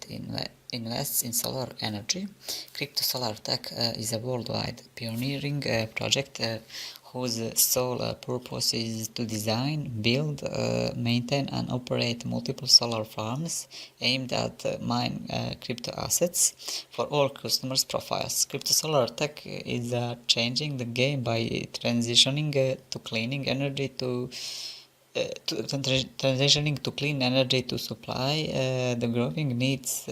invests in solar energy. Crypto Solar Tech is a worldwide pioneering project whose sole purpose is to design, build, maintain and operate multiple solar farms aimed at mine crypto assets for all customers' profiles. Crypto Solar Tech is changing the game by transitioning to cleaning energy transitioning to clean energy to supply the growing needs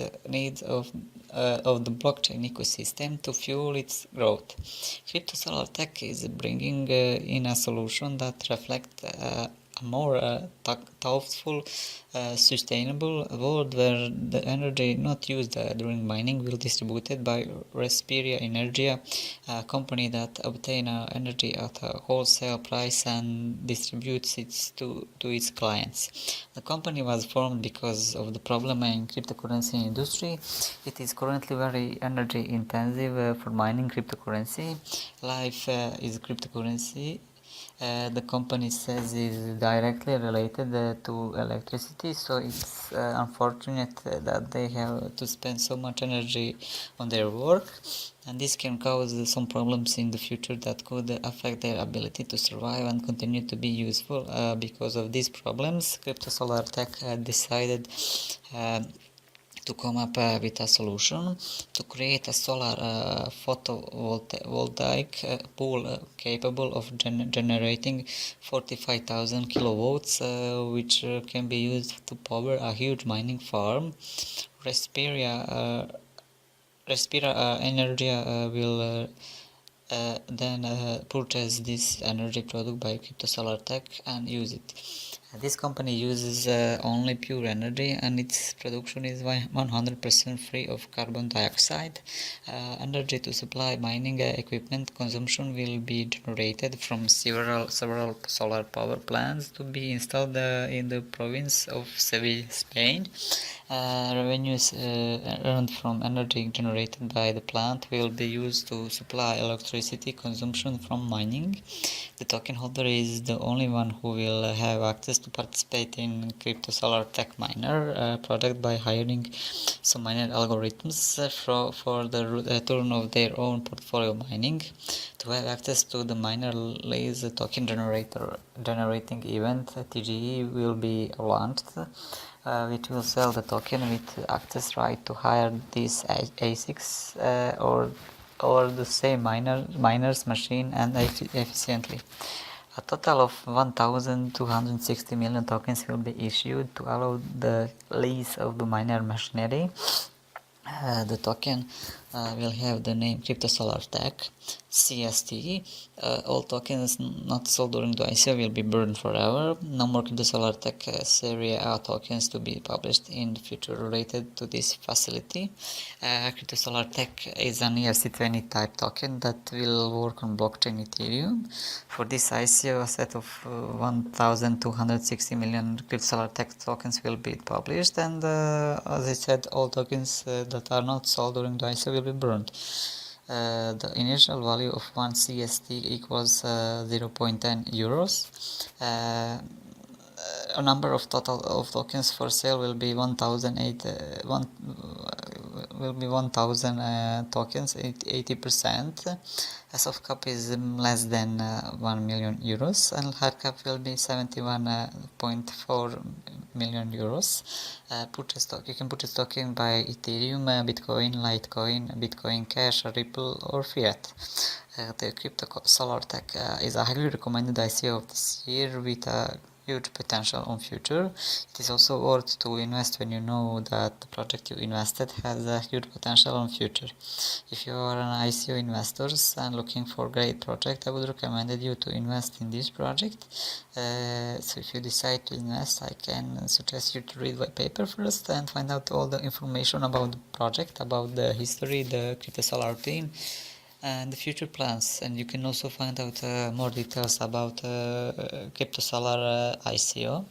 of the blockchain ecosystem to fuel its growth. Crypto Solar Tech is bringing in a solution that reflects a more thoughtful, sustainable world where the energy not used during mining will be distributed by Respiria Energia, a company that obtains energy at a wholesale price and distributes it to its clients. The company was formed because of the problem in cryptocurrency industry. It is currently very energy intensive for mining cryptocurrency. Life is cryptocurrency. The company says is directly related to electricity, so it's unfortunate that they have to spend so much energy on their work, and this can cause some problems in the future that could affect their ability to survive and continue to be useful. Because of these problems, Crypto Solar Tech decided to come up with a solution to create a solar photovoltaic pool capable of generating 45,000 kilowatts, which can be used to power a huge mining farm. Respira Energia will then purchase this energy product by Crypto Solar Tech and use it. This company uses only pure energy, and its production is 100% free of carbon dioxide. Energy to supply mining equipment consumption will be generated from several solar power plants to be installed in the province of Seville, Spain. Revenues earned from energy generated by the plant will be used to supply electricity consumption from mining. The token holder is the only one who will have access to participate in Crypto Solar Tech Miner project by hiring some miner algorithms for the return of their own portfolio mining. To have access to the miner lays token generating event, TGE, will be launched, which will sell the token with access right to hire these ASICs or the same miner's machine and efficiently. A total of 1,260 million tokens will be issued to allow the lease of the miner machinery. The token will have the name Crypto Solar Tech, CST. All tokens not sold during the ICO will be burned forever. No more Crypto Solar Tech Series A tokens to be published in the future related to this facility. Crypto Solar Tech is an ERC20 type token that will work on blockchain Ethereum. For this ICO, a set of 1,260 million Crypto Solar Tech tokens will be published, and as I said, all tokens that are not sold during the ICO will be burned. The initial value of one CST equals 0.10 euros. A number of total of tokens for sale will be 1,000 tokens, 80%. As of cap is less than 1 million euros, and hard cap will be 71.4 million euros. You can purchase token by Ethereum, Bitcoin, Litecoin, Bitcoin Cash, Ripple, or Fiat. The Crypto Solar Tech is a highly recommended ICO of this year with a huge potential on future. It is also worth to invest when you know that the project you invested has a huge potential on future. If you are an ICO investor and looking for a great project, I would recommend you to invest in this project. So if you decide to invest, I can suggest you to read white paper first and find out all the information about the project, about the history, the Crypto Solar team, and the future plans. And you can also find out more details about Crypto Solar ICO.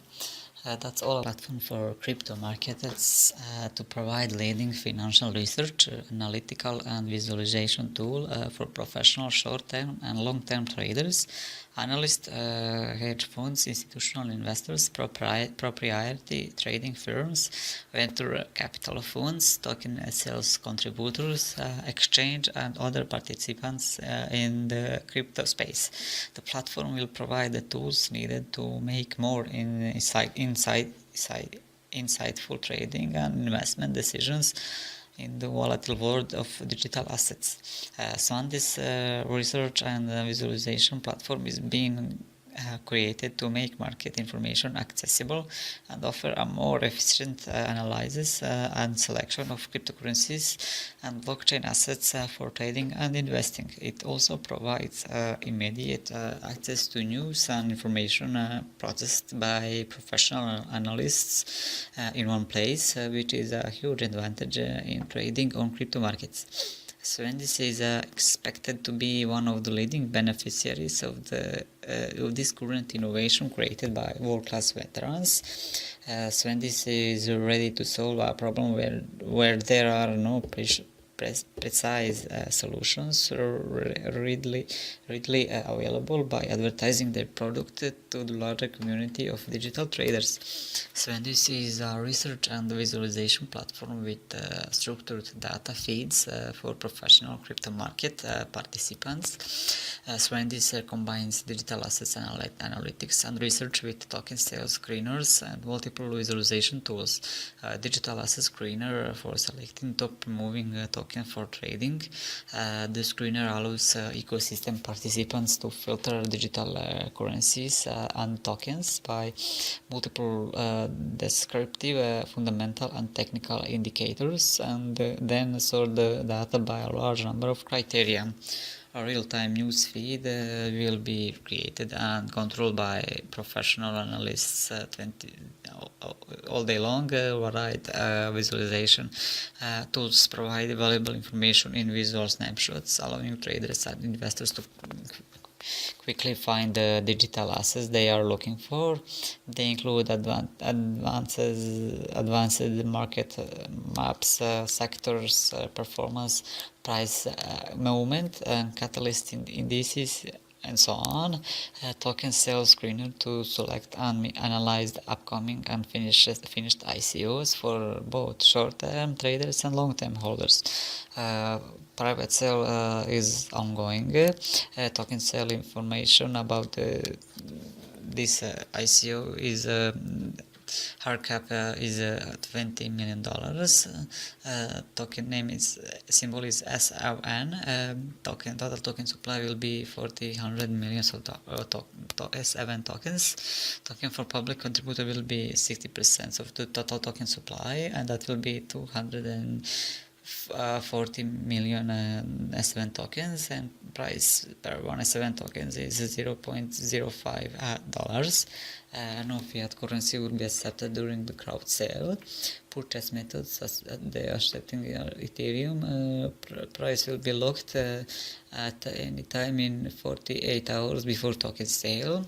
That's all. Platform for crypto marketers to provide leading financial research, analytical and visualization tool for professional short-term and long-term traders. Analysts, hedge funds, institutional investors, proprietary trading firms, venture capital funds, token sales contributors, exchange, and other participants in the crypto space. The platform will provide the tools needed to make more insightful trading and investment decisions in the volatile world of digital assets. This research and visualization platform is being created to make market information accessible and offer a more efficient analysis and selection of cryptocurrencies and blockchain assets for trading and investing. It also provides immediate access to news and information processed by professional analysts in one place, which is a huge advantage in trading on crypto markets. Swendis is expected to be one of the leading beneficiaries of this current innovation created by world-class veterans. Swendis is ready to solve a problem where there are no precise solutions readily available by advertising their product to the larger community of digital traders. Swendis is a research and visualization platform with structured data feeds for professional crypto market participants. Swendis combines digital assets analytics and research with token sales screeners and multiple visualization tools. Digital asset screener for selecting top moving token for trading. The screener allows ecosystem participants to filter digital currencies and tokens by multiple descriptive, fundamental and technical indicators, and then sort the data by a large number of criteria. A real-time news feed will be created and controlled by professional analysts all day long. Varied visualization tools provide valuable information in visual snapshots, allowing traders and investors to quickly find the digital assets they are looking for. They include advanced market maps, sectors, performance, price movement, and catalyst indices, and so on. Token sales screener to select and analyze the upcoming and finished ICOs for both short-term traders and long-term holders. Private sale is ongoing. Token sale information about this ICO is hard cap is $20 million. Token name is symbol is SRN. Total token supply will be 100 million S7 tokens. Token for public contributor will be 60% of the total token supply, and that will be 240 million S7 tokens, and price per one S7 tokens is $0.05. No fiat currency will be accepted during the crowd sale. Purchase methods, they are accepting Ethereum. Price will be locked at any time in 48 hours before token sale.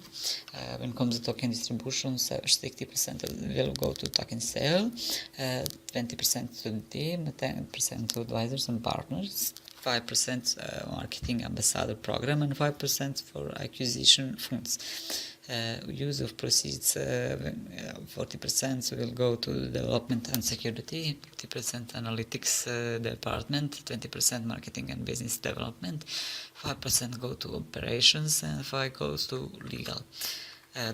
When it comes to token distribution, 60% will go to token sale, 20% to the team, 10% to advisors and partners, 5% marketing ambassador program, and 5% for acquisition funds. Use of proceeds, 40% will go to development and security, 40% analytics department, 20% marketing and business development, 5% go to operations, and 5% goes to legal.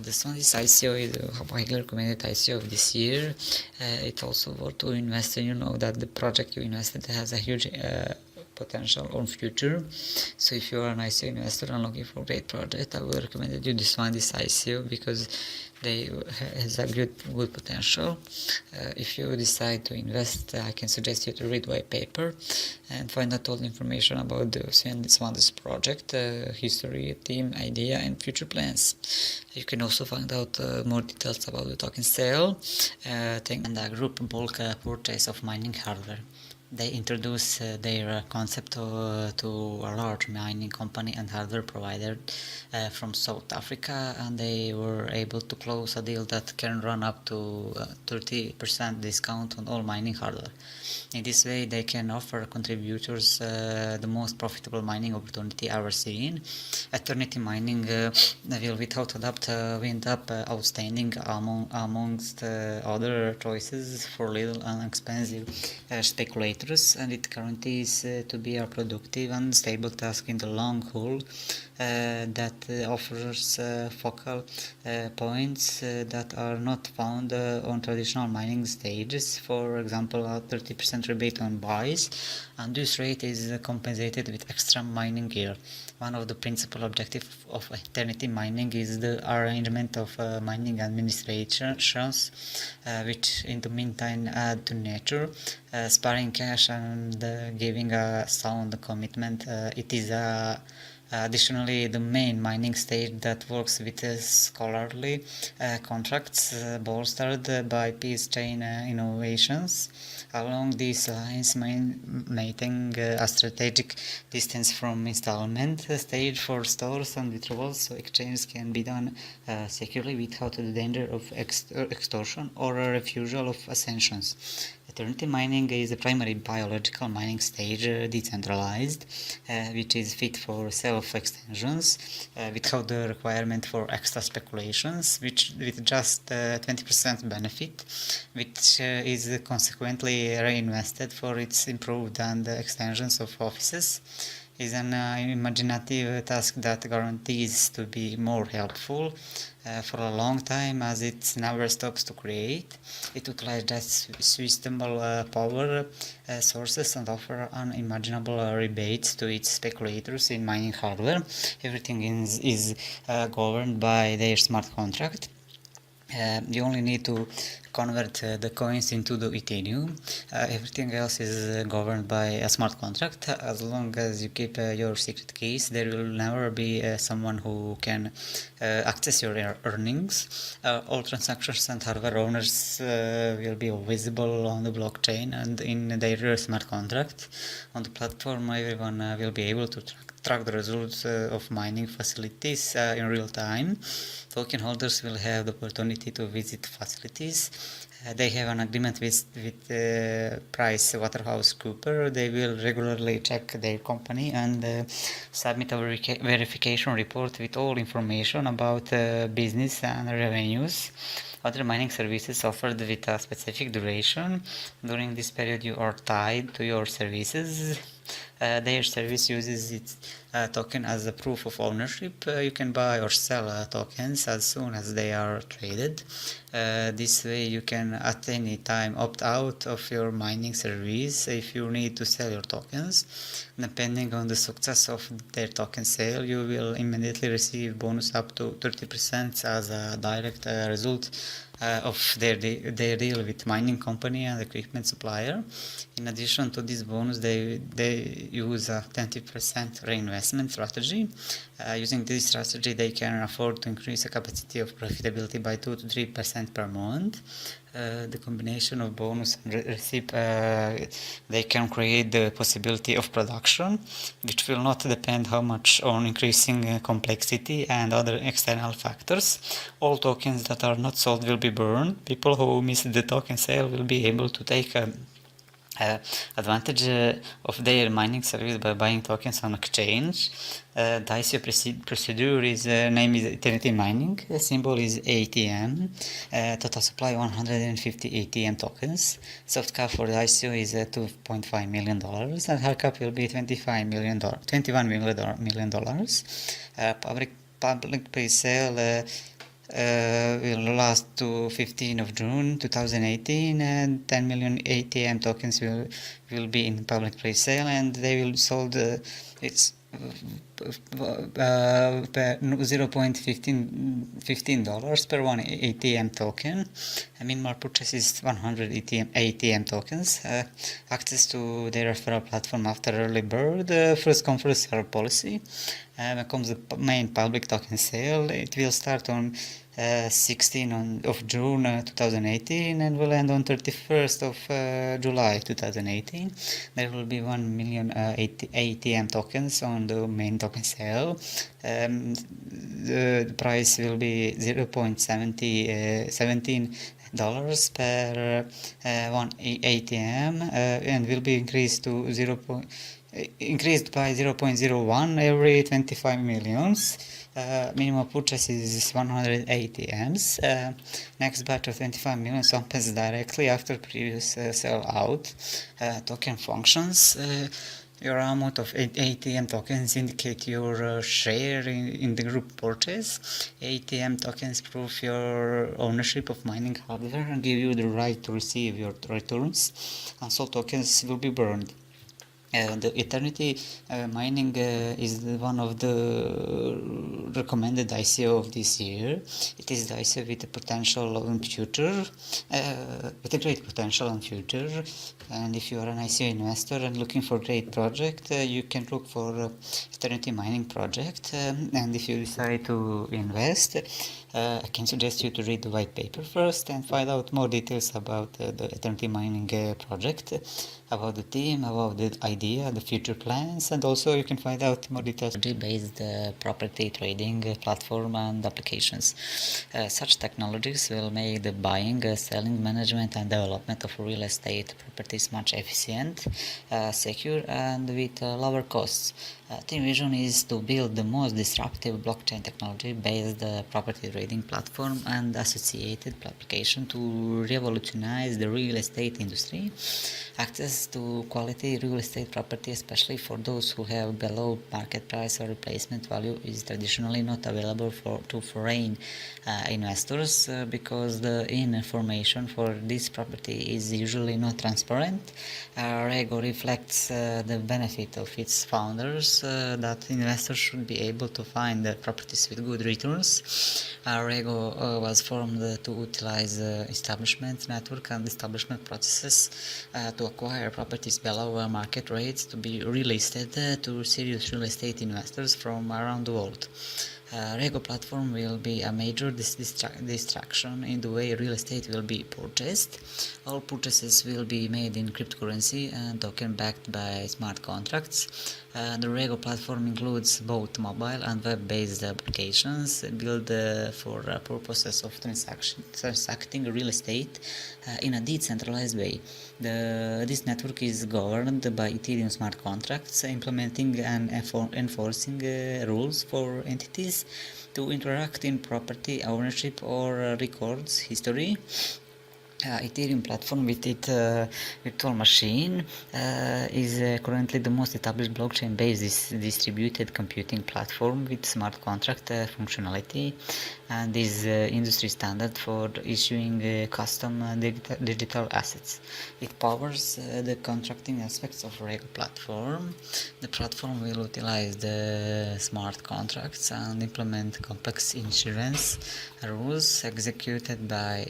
This ICO is a highly recommended ICO of this year. It's also worth to invest in. You know that the project you invested has a huge potential on future. So if you are an ICO investor and looking for a great project, I would recommend that you find this ICO because they has a good potential. If you decide to invest, I can suggest you to read white paper and find out all the information about the Swandis project, history, team, idea, and future plans. You can also find out more details about the token sale and the group bulk purchase of mining hardware. they introduced their concept to a large mining company and hardware provider from South Africa, and they were able to close a deal that can run up to 30% discount on all mining hardware. In this way, they can offer contributors the most profitable mining opportunity ever seen. Eternity mining will, without a doubt, wind up outstanding amongst other choices for little and expensive speculators, and it guarantees to be a productive and stable task in the long haul that offers focal points that are not found on traditional mining stages. For example, a 30% rebate on buys, and this rate is compensated with extra mining gear. One of the principal objectives of Eternity mining is the arrangement of mining administrations, which in the meantime add to nature, sparing cash and giving a sound commitment. It is additionally the main mining stage that works with scholarly contracts bolstered by peace chain innovations. Along these lines, maintaining a strategic distance from installment stage for stores and withdrawals, so exchange can be done securely without the danger of extortion or a refusal of ascensions. Eternity mining is the primary biological mining stage, decentralized, which is fit for self-extensions without the requirement for extra speculations, which with just 20% benefit, which is consequently reinvested for its improved and extensions of offices, is an imaginative task that guarantees to be more helpful for a long time, as it never stops to create. It utilizes sustainable power sources and offer unimaginable rebates to its speculators in mining hardware. Everything is governed by their smart contract. You only need to convert the coins into the Ethereum. Everything else is governed by a smart contract. As long as you keep your secret keys, there will never be someone who can access your earnings. All transactions and hardware owners will be visible on the blockchain and in their smart contract. On the platform, everyone will be able to track the results of mining facilities in real time. Token holders will have the opportunity to visit facilities. They have an agreement with PricewaterhouseCoopers. They will regularly check their company and submit a verification report with all information about business and revenues. Other mining services offered with a specific duration. During this period, you are tied to your services. Their service uses its token as a proof of ownership. You can buy or sell tokens as soon as they are traded. This way you can at any time opt out of your mining service if you need to sell your tokens. Depending on the success of their token sale, you will immediately receive bonus up to 30% as a direct result of their deal with mining company and equipment supplier. In addition to this bonus, they use a 20% reinvestment strategy. Using this strategy, they can afford to increase the capacity of profitability by 2 to 3% per month. The combination of bonus and receipt, they can create the possibility of production, which will not depend how much on increasing complexity and other external factors. All tokens that are not sold will be burned. People who miss the token sale will be able to take advantage of their mining service by buying tokens on exchange. The ICO procedure is name is Eternity Mining. Symbol is ATM. Total supply 150 ATM tokens. Soft cap for the ICO is $2.5 million, and hard cap will be $21 million. Public pre-sale will last to 15 of June 2018, and 10 million ATM tokens will be in public pre-sale, and they will sold its $0.15 per one ATM token. A minimal purchase is 100 ATM tokens. Access to their referral platform after early bird, first come first serve policy. When comes the main public token sale, it will start on 16th of June 2018 and will end on 31st of July 2018. There will be 1 million ATM tokens on the main token sale. The price will be 0.17 dollars per one ATM and will be increased to increased by 0.01 every 25 millions. Minimum purchase is 100 ATMs. Next batch of 25 millions opens directly after previous sell out. Token functions. Your amount of ATM tokens indicate your share in the group purchase. ATM tokens prove your ownership of mining hardware and give you the right to receive your returns. Unsold tokens will be burned. The Eternity mining is one of the recommended ICO of this year. It is the ICO with a potential on future, with a great potential on future. And if you are an ICO investor and looking for a great project, you can look for Eternity mining project. And if you decide to invest, I can suggest you to read the white paper first and find out more details about the Eternity mining project, about the team, about the idea, the future plans, and also you can find out more details based property trading platform and applications. Such technologies will make the buying, selling, management and development of real estate properties much efficient, secure and with lower costs. Team vision is to build the most disruptive blockchain technology based property trading platform and associated application to revolutionize the real estate industry. Access to quality real estate property, especially for those who have below market price or replacement value, is traditionally not available to foreign investors because the information for this property is usually not transparent. Rego reflects the benefit of its founders that investors should be able to find properties with good returns. Rego was formed to utilize establishment network and establishment processes to acquire properties below market rates to be relisted to serious real estate investors from around the world. Rego platform will be a major distraction in the way real estate will be purchased. All purchases will be made in cryptocurrency and token backed by smart contracts. The Rego platform includes both mobile and web-based applications built for purposes of transacting real estate in a decentralized way. This network is governed by Ethereum smart contracts, implementing and enforcing rules for entities to interact in property ownership or records history. Ethereum platform with its virtual machine is currently the most established blockchain-based distributed computing platform with smart contract functionality and is industry standard for issuing custom digital assets. It powers the contracting aspects of Rego platform. The platform will utilize the smart contracts and implement complex insurance rules executed by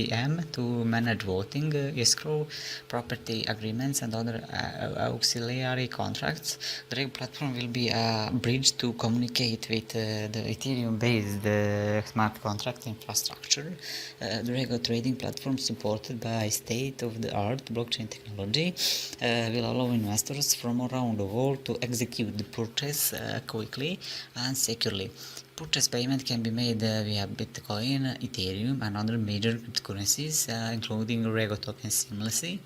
EVM to manage voting, escrow, property agreements and other auxiliary contracts. The Rego platform will be a bridge to communicate with the Ethereum-based smart contract infrastructure. The Rego trading platform, supported by state-of-the-art blockchain technology, will allow investors from around the world to execute the purchase quickly and securely. Purchase payment can be made via Bitcoin, Ethereum and other major cryptocurrencies, including Rego tokens seamlessly.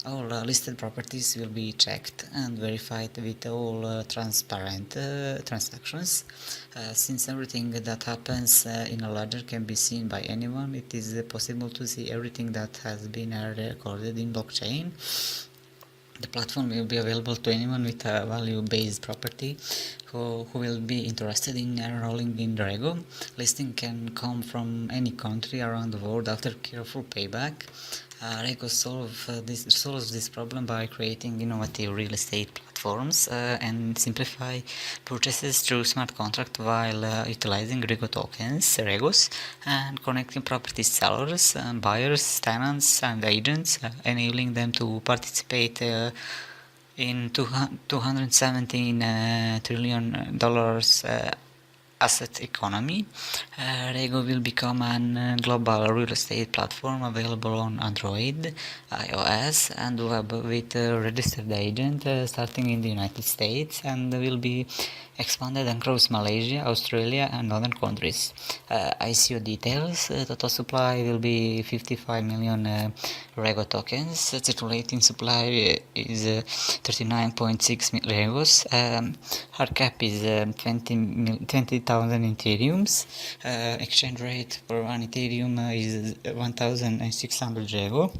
All listed properties will be checked and verified with all transparent transactions. Since everything that happens in a ledger can be seen by anyone, it is possible to see everything that has been recorded in blockchain. The platform will be available to anyone with a value-based property who will be interested in enrolling in Rego. Listing can come from any country around the world after careful payback. Rego solves this problem by creating innovative real estate platforms and simplify purchases through smart contract while utilizing Rego tokens, Regos, and connecting property sellers, buyers, tenants, and agents, enabling them to participate In $217 trillion asset economy, Rego will become a global real estate platform available on Android, iOS, and web with a registered agent starting in the United States and will be expanded across Malaysia, Australia, and other countries. ICO details: total supply will be 55 million Rego tokens. Circulating supply is 39.6 Regos. Hard cap is 20,000 Ethereums. Exchange rate for one Ethereum is 1,600 Rego,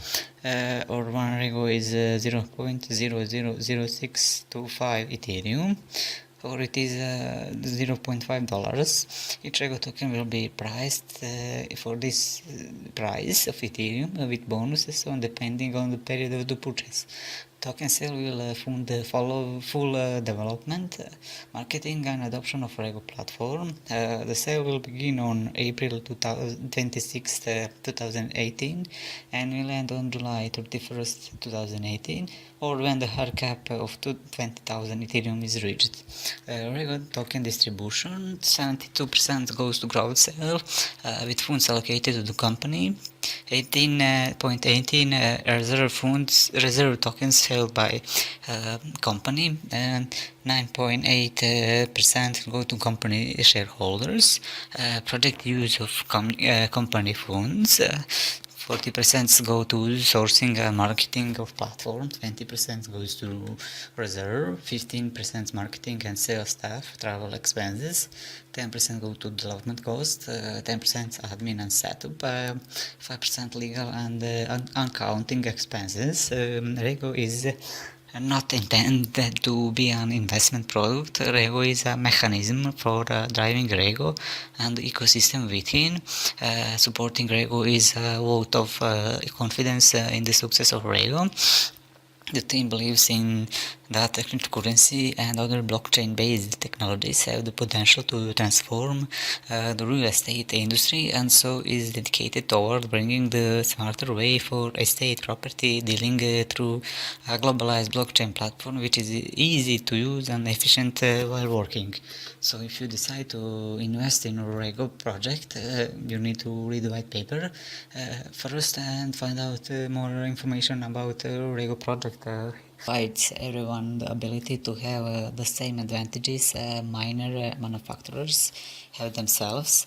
or one Rego is 0.000625 Ethereum, or it is $0.5. Each Rego token will be priced for this price of Ethereum with bonuses on depending on the period of the purchase. Token sale will fund the full development, marketing and adoption of Rego platform. The sale will begin on April 26, 2018 and will end on July 31st, 2018, or when the hard cap of 20,000 Ethereum is reached. Rego token distribution: 72% goes to crowd sale with funds allocated to the company, 18.18 reserve tokens held by company, and 9.8% go to company shareholders. Project use of company funds: 40% go to sourcing and marketing of platform, 20% goes to reserve, 15% marketing and sales staff, travel expenses, 10% go to development cost, 10% admin and setup, 5% legal and accounting expenses. Rego is not intended to be an investment product. Rego is a mechanism for driving Rego and the ecosystem within. Supporting Rego is a vote of confidence in the success of Rego. The team believes in that cryptocurrency and other blockchain-based technologies have the potential to transform the real estate industry, and so is dedicated toward bringing the smarter way for estate property dealing through a globalized blockchain platform which is easy to use and efficient while working. So if you decide to invest in a Rego project, you need to read the white paper first and find out more information about the Rego project. Provides everyone the ability to have the same advantages miner manufacturers have themselves.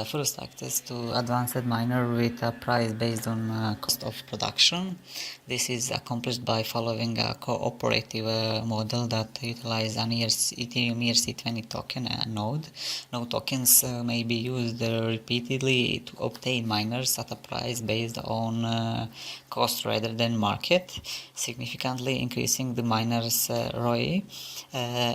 First, access to advanced miner with a price based on cost of production. This is accomplished by following a cooperative model that utilizes an Ethereum ERC20 token node. Node tokens may be used repeatedly to obtain miners at a price based on cost rather than market, significantly increasing the miners' ROI,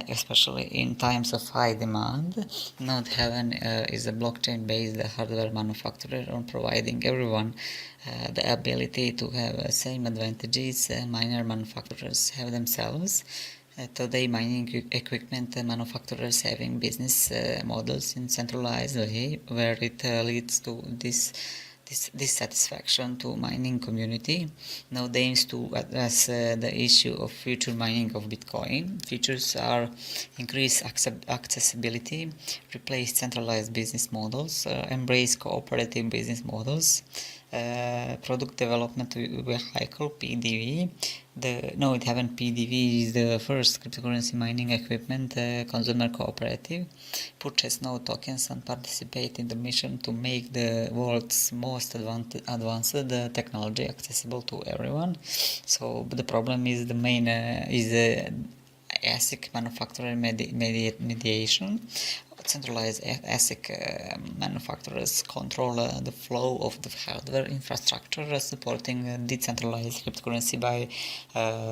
especially in times of high demand. Node Heaven is a blockchain-based hardware manufacturer on providing everyone the ability to have same advantages miner manufacturers have themselves. Today, mining equipment manufacturers having business models in centralized way, where it leads to dissatisfaction to mining community. Now aims to address the issue of future mining of Bitcoin. Features are increase accessibility, replace centralized business models, embrace cooperative business models, product development vehicle (PDV). The Node Heaven PDV is the first cryptocurrency mining equipment consumer cooperative. Purchase Node tokens and participate in the mission to make the world's most advanced technology accessible to everyone. So the problem is the main ASIC manufacturer mediation. Centralized ASIC manufacturers control the flow of the hardware infrastructure, supporting decentralized cryptocurrency by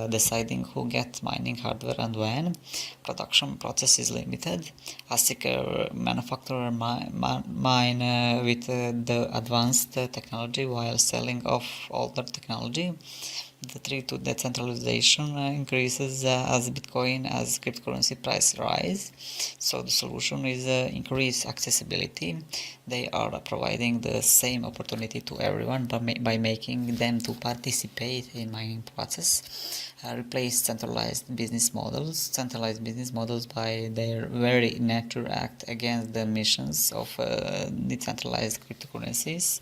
deciding who gets mining hardware and when. Production process is limited. ASIC manufacturer mine with the advanced technology while selling off older technology. The threat to decentralization increases as Bitcoin as cryptocurrency price rise. So the solution is increase accessibility. They are providing the same opportunity to everyone by making them to participate in mining process. Replace centralized business models. Centralized business models by their very nature act against the missions of decentralized cryptocurrencies.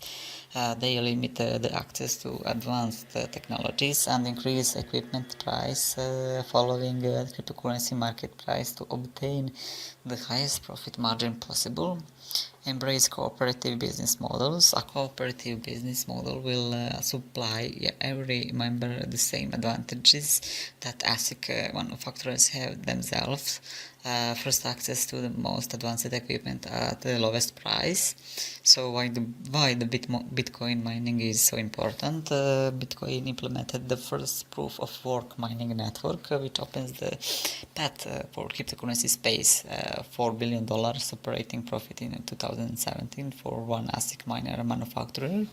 They limit the access to advanced technologies and increase equipment price following cryptocurrency market price to obtain the highest profit margin possible. Embrace cooperative business models. A cooperative business model will supply every member the same advantages that ASIC manufacturers have themselves. First, access to the most advanced equipment at the lowest price. So why the Bitcoin mining is so important? Bitcoin implemented the first proof of work mining network, which opens the path for cryptocurrency space. $4 billion operating profit in 2017 for one ASIC miner manufacturer.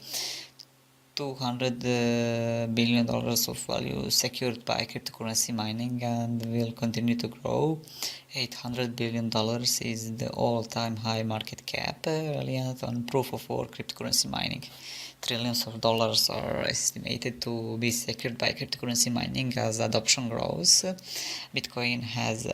$200 billion of value secured by cryptocurrency mining and will continue to grow. $800 billion is the all-time high market cap reliant on proof of work cryptocurrency mining. Trillions of dollars are estimated to be secured by cryptocurrency mining as adoption grows. Bitcoin has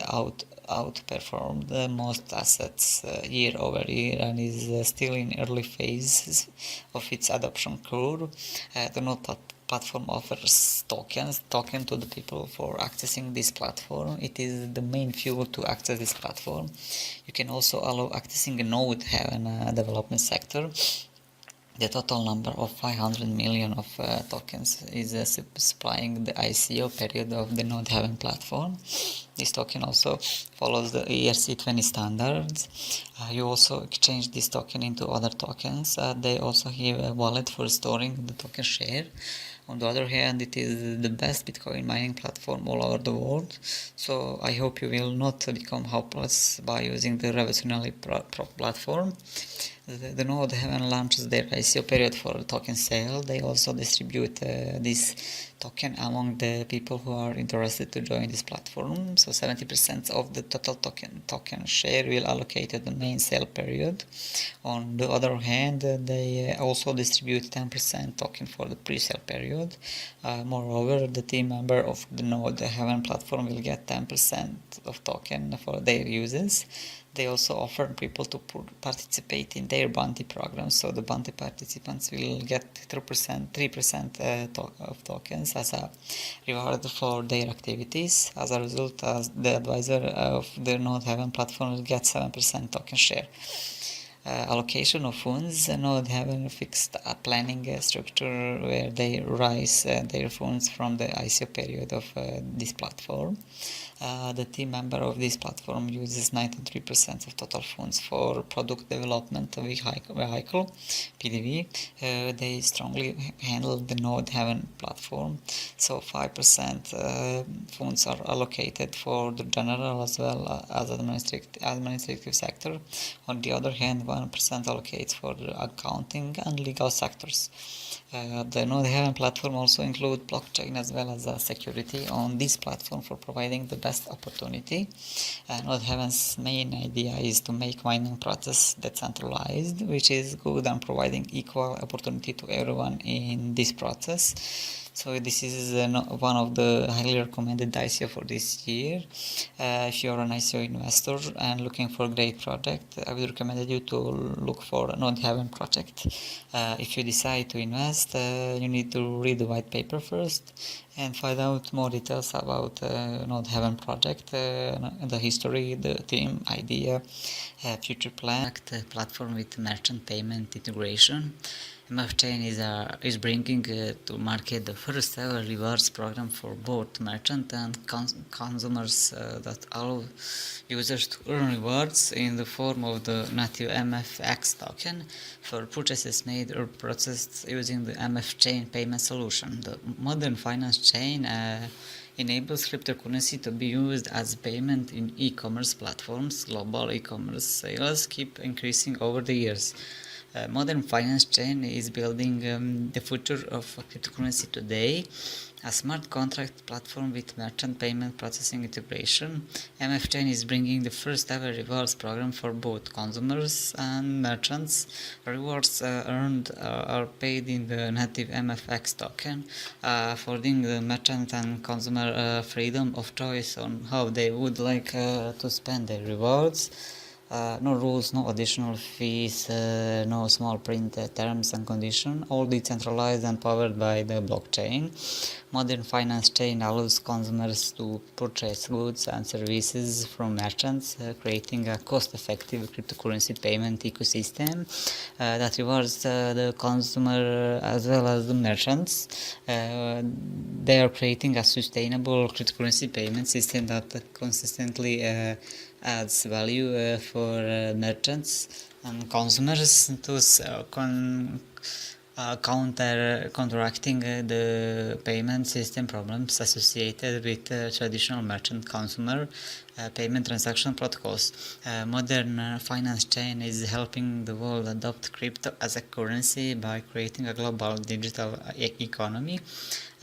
outperformed most assets year over year and is still in early phases of its adoption curve. The node platform offers token to the people for accessing this platform. It is the main fuel to access this platform. You can also allow accessing a node Haven development sector. The total number of 500 million of tokens is supplying the ICO period of the Node Haven platform. This token also follows the ERC20 standards. You also exchange this token into other tokens. They also have a wallet for storing the token share. On the other hand, it is the best Bitcoin mining platform all over the world. So I hope you will not become hopeless by using the revolutionary platform. The Node Haven launches their ICO period for token sale. They also distribute this token among the people who are interested to join this platform. So 70% of the total token share will allocate to the main sale period. On the other hand, they also distribute 10% token for the pre-sale period. Moreover, the team member of the Node Haven platform will get 10% of token for their users. They also offer people to participate in their bounty program, so the bounty participants will get 3% of tokens as a reward for their activities. As a result, the advisor of the Node Haven platform will get 7% token share. Allocation of funds. Node Haven fixed a planning structure where they raise their funds from the ICO period of this platform. The team member of this platform uses 93% of total funds for product development vehicle PDV. They strongly handle the Node Haven platform, so 5% funds are allocated for the general as well as administrative sector. On the other hand, 1% allocates for the accounting and legal sectors. The Node Haven platform also includes blockchain as well as security on this platform for providing the best opportunity. Node Haven's main idea is to make mining process decentralized, which is good and providing equal opportunity to everyone in this process. So this is one of the highly recommended ICO for this year. If you're an ICO investor and looking for a great project, I would recommend you to look for a Node Haven project. If you decide to invest, you need to read the white paper first and find out more details about Node Haven project, the history, the team, idea, future plan. Platform with merchant payment integration. MFChain is bringing to market the first ever rewards program for both merchant and consumers that allow users to earn rewards in the form of the native MFX token for purchases made or processed using the MFChain payment solution. The modern finance chain enables cryptocurrency to be used as payment in e-commerce platforms. Global e-commerce sales keep increasing over the years. Modern finance chain is building the future of cryptocurrency today. A smart contract platform with merchant payment processing integration, MF Chain is bringing the first ever rewards program for both consumers and merchants. Rewards earned are paid in the native MFX token, affording the merchant and consumer freedom of choice on how they would like to spend their rewards. No rules, no additional fees, no small print terms and conditions, all decentralized and powered by the blockchain. Modern finance chain allows consumers to purchase goods and services from merchants, creating a cost-effective cryptocurrency payment ecosystem that rewards the consumer as well as the merchants. They are creating a sustainable cryptocurrency payment system that consistently adds value for merchants and consumers, thus counteracting the payment system problems associated with traditional merchant consumer payment transaction protocols. Modern finance chain is helping the world adopt crypto as a currency by creating a global digital economy,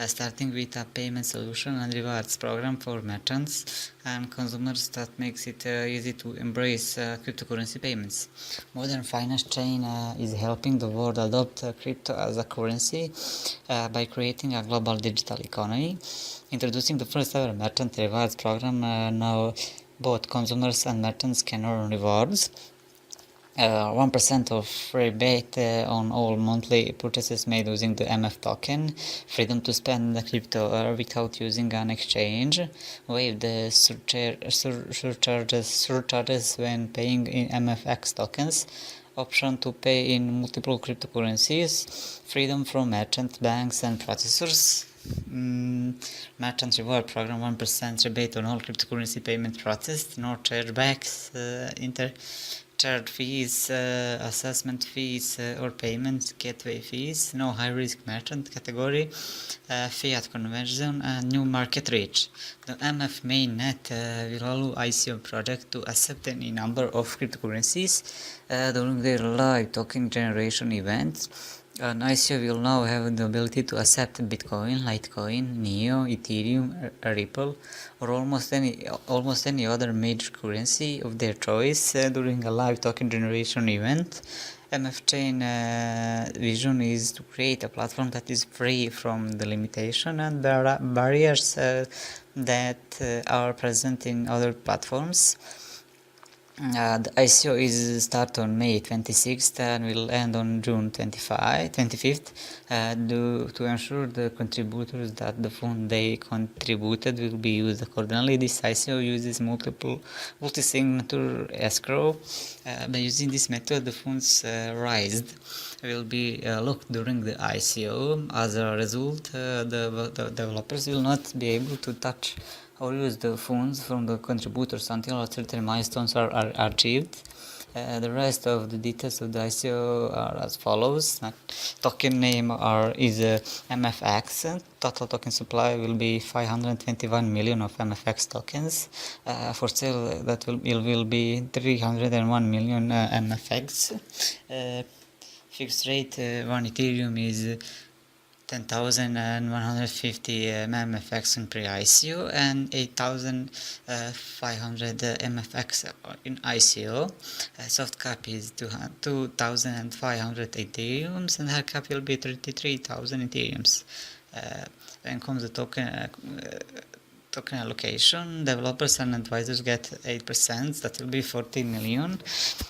starting with a payment solution and rewards program for merchants and consumers that makes it easy to embrace cryptocurrency payments. Modern finance chain is helping the world adopt crypto as a currency by creating a global digital economy, introducing the first ever merchant rewards program. Now both consumers and merchants can earn rewards. 1% of rebate on all monthly purchases made using the MF token, freedom to spend the crypto without using an exchange, waive the surcharges when paying in MFX tokens, option to pay in multiple cryptocurrencies, freedom from merchant banks and processors. Merchant reward program, 1% rebate on all cryptocurrency payment processed, no chargebacks, charge fees, assessment fees or payment gateway fees, no high risk merchant category, fiat conversion and new market reach. The MF mainnet will allow ICO project to accept any number of cryptocurrencies during their live token generation events. An ICO will now have the ability to accept Bitcoin, Litecoin, Neo, Ethereum, Ripple, or almost any other major currency of their choice during a live token generation event. MF Chain vision is to create a platform that is free from the limitation and barriers that are present in other platforms. The ICO is start on May 26th and will end on June 25th to ensure the contributors that the fund they contributed will be used accordingly. This ICO uses multi-signature escrow. By using this method, the funds raised will be locked during the ICO. As a result, the developers will not be able to touch or use the funds from the contributors until certain milestones are achieved. The rest of the details of the ICO are as follows. Token name is MFX. Total token supply will be 521 million of MFX tokens. For sale, that will be 301 million MFX. Fixed rate 1 Ethereum is 10,150 MFX in pre-ICO and 8,500 MFX in ICO. Soft cap is 2,500 Ethereums and hard cap will be 33,000 Ethereums. Then comes the token allocation. Developers and advisors get 8%, that will be 40 million.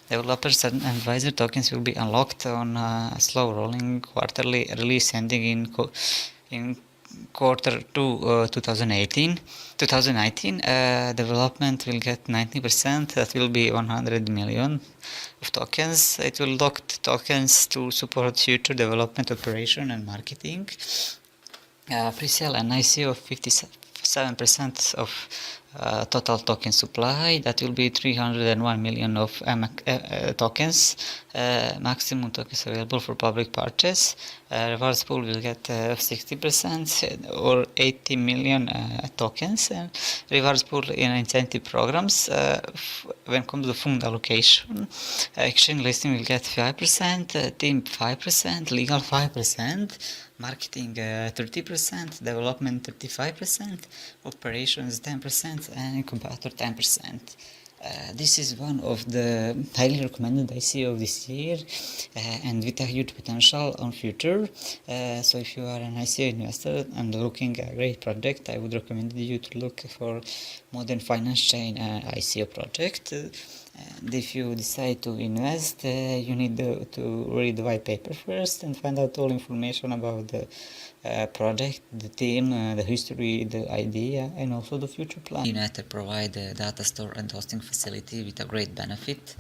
Developers and advisor tokens will be unlocked on a slow rolling quarterly release ending in quarter 2 2019. Development will get 90%, that will be 100 million of tokens. It will lock tokens to support future development, operation and marketing. Pre-sale and ICO of 57% of total token supply. That will be 301 million of tokens, maximum tokens available for public purchase. Rewards pool will get 60% or 80 million tokens. Rewards pool in incentive programs. When it comes to fund allocation, exchange listing will get 5%, team 5%, legal 5%, marketing 30%, development 35%, operations 10%, and incubator 10%. This is one of the highly recommended ICO of this year, and with a huge potential on future. So if you are an ICO investor and looking at a great project, I would recommend you to look for modern finance chain ICO project. And if you decide to invest, you need to read the white paper first and find out all information about the project, the team, the history, the idea, and also the future plan. DNet provide a data store and hosting facility with a great benefit.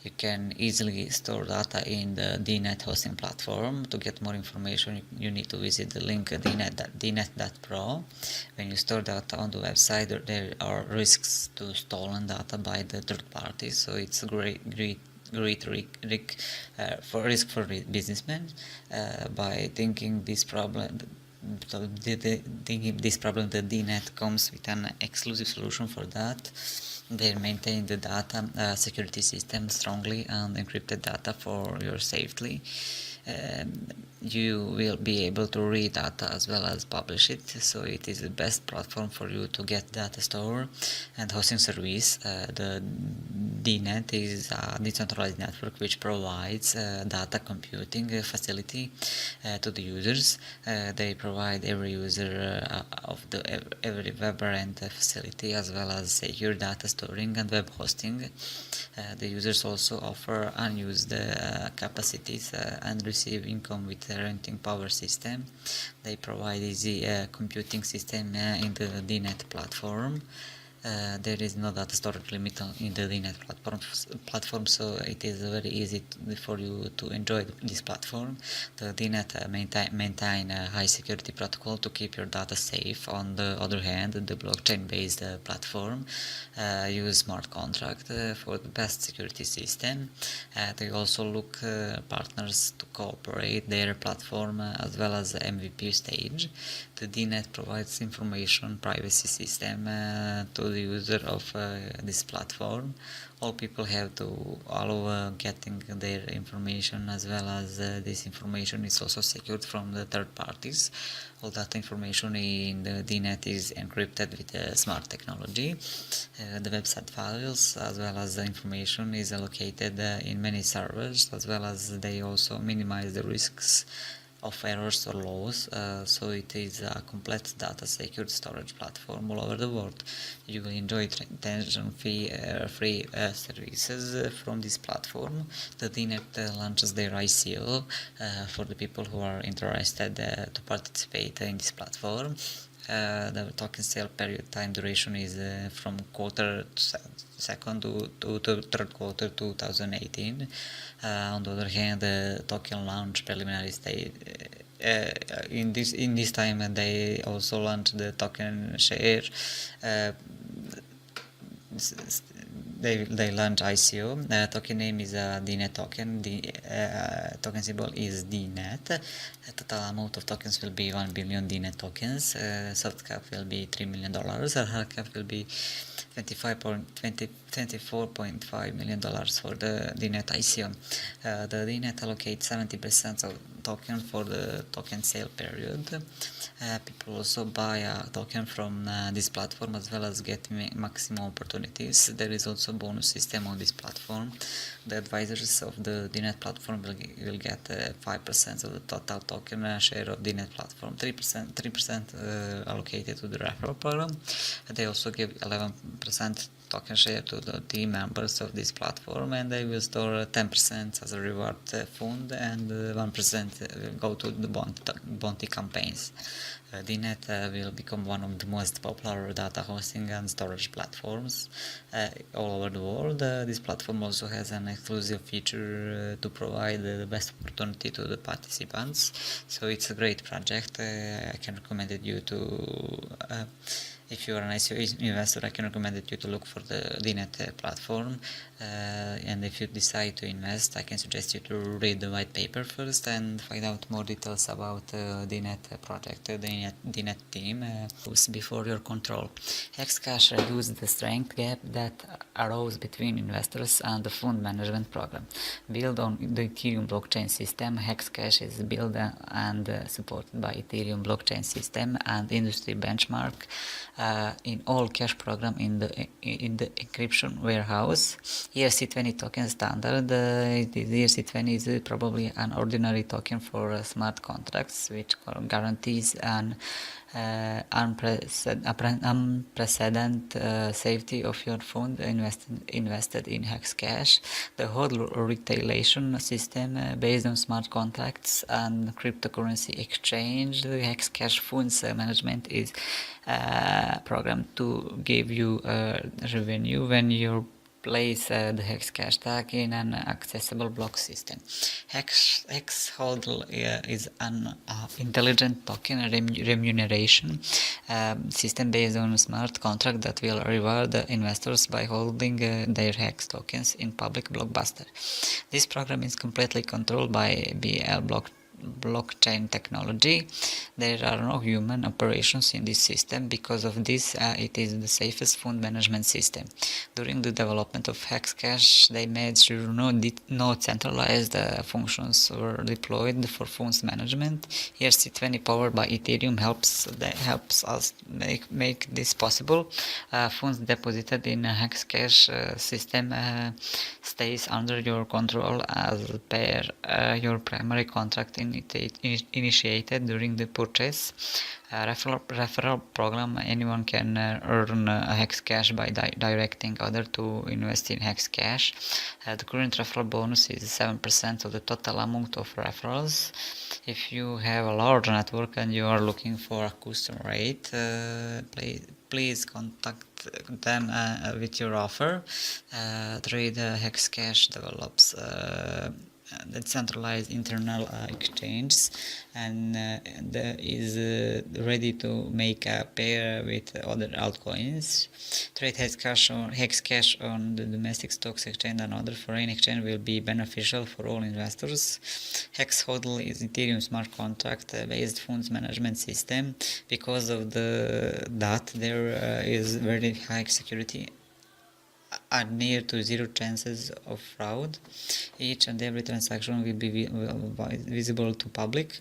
You can easily store data in the DNet hosting platform. To get more information, you need to visit the link dnet.pro. When you store data on the website, there are risks to stolen data by the third party, so it's a great risk for businessmen. By thinking this problem, the DNet comes with an exclusive solution for that. They maintain the data security system strongly and encrypted data for your safety. You will be able to read data as well as publish it, so it is the best platform for you to get data store and hosting service. The DNet is a decentralized network which provides data computing facility to the users. They provide every user of every web-rent facility as well as secure data storing and web hosting. The users also offer unused capacities and receive income with the renting power system. They provide easy computing system in the DNet platform. There is no data storage limit in the DNet platform, so it is very easy for you to enjoy this platform. The DNet maintain a high security protocol to keep your data safe. On the other hand, the blockchain-based platform use smart contract for the best security system. They also look partners to cooperate their platform as well as MVP stage. The DNet provides information privacy system to the user of this platform. All people have to allow getting their information, as well as this information is also secured from the third parties. All that information in the DNet is encrypted with smart technology. The website files as well as the information is allocated in many servers, as well as they also minimize the risks of errors or loss, so it is a complete data secured storage platform all over the world. You will enjoy tension-free free services from this platform. The DNet launches their ICO for the people who are interested to participate in this platform. The token sale period time duration is from quarter second to third quarter 2018. On the other hand, the token launch preliminary stage. In this time, they also launched the token share. They launch ICO. Token name is DNet token. The token symbol is DNet. The total amount of tokens will be 1 billion DNet tokens. Soft cap will be $3 million. Hard cap will be $24.5 million for the DNet ICO. The DNet allocates 70% of token for the token sale period. People also buy a token from this platform as well as get maximum opportunities. There is also a bonus system on this platform. The advisors of the DNet platform will get 5% of the total token share of DNet platform, 3% allocated to the referral program. They also give 11% token share to the team members of this platform, and they will store 10% as a reward fund, and 1% will go to the bounty campaigns. DNet will become one of the most popular data hosting and storage platforms all over the world. This platform also has an exclusive feature to provide the best opportunity to the participants, so it's a great project. I can recommend you to If you are an ICO investor, I can recommend you to look for the DNet platform. And if you decide to invest, I can suggest you to read the white paper first and find out more details about the DNet project, the DNet team before your control. Hexcash reduces the strength gap that arose between investors and the fund management program. Built on the Ethereum blockchain system, Hexcash is built and supported by Ethereum blockchain system and industry benchmark in all cash program in the encryption warehouse. ERC20 token standard. The ERC20 is probably an ordinary token for smart contracts, which guarantees an unprecedented safety of your fund invested in Hexcash. The whole retailation system based on smart contracts and cryptocurrency exchange. The Hexcash funds management is programmed to give you revenue when you place the Hexcash tag in an accessible block system. HexHodl is an intelligent token remuneration system based on a smart contract that will reward the investors by holding their Hex tokens in public blockbuster. This program is completely controlled by BL blockchain technology. There are no human operations in this system. Because of this, it is the safest fund management system. During the development of Hexcash, they made sure no centralized functions were deployed for funds management. ERC20 powered by Ethereum helps us make this possible. Funds deposited in a Hexcash system stays under your control as per your primary contract initiated during the purchase. Referral program. Anyone can earn Hexcash by directing others to invest in Hexcash. The current referral bonus is 7% of the total amount of referrals. If you have a large network and you are looking for a custom rate, please contact them with your offer. Trade Hexcash develops decentralized internal exchanges and is ready to make a pair with other altcoins. Trade Hexcash on the domestic stocks exchange and other foreign exchange will be beneficial for all investors. HexHodl is Ethereum smart contract based funds management system. Because of that there is very high security are near to zero chances of fraud. Each and every transaction will be visible to public.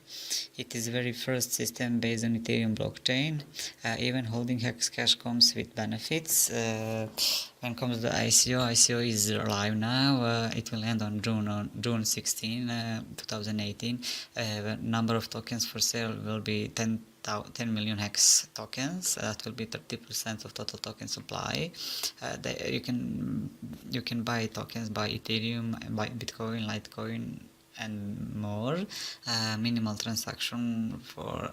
It is very first system based on Ethereum blockchain. Even holding Hexcash comes with benefits. When comes to the ICO is live now. It will end on June 16, 2018. Number of tokens for sale will be 10 million Hex tokens. That will be 30% of total token supply. You can buy tokens by Ethereum, by Bitcoin, Litecoin, and more. Minimal transaction for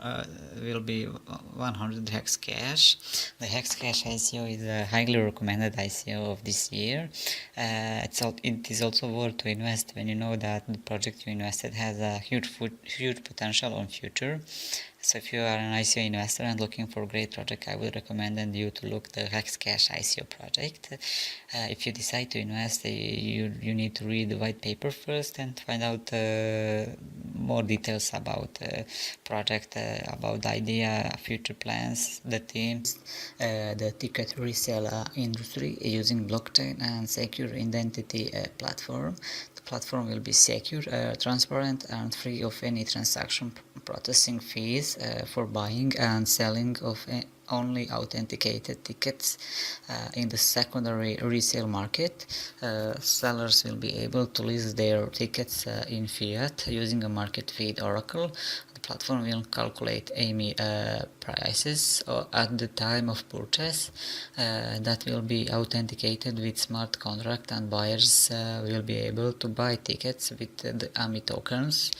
will be 100 Hexcash. The Hexcash ICO is a highly recommended ICO of this year. It is also worth to invest when you know that the project you invested has a huge potential on future. So if you are an ICO investor and looking for a great project, I would recommend you to look the Hexcash ICO project. If you decide to invest, you need to read the white paper first and find out more details about the project, about the idea, future plans, the teams, the ticket resale industry using blockchain and secure identity platform. The platform will be secure, transparent, and free of any transaction processing fees for buying and selling of only authenticated tickets in the secondary resale market. Sellers will be able to list their tickets in fiat using a market feed oracle. The platform will calculate AMI prices at the time of purchase that will be authenticated with smart contract, and buyers will be able to buy tickets with the AMI tokens.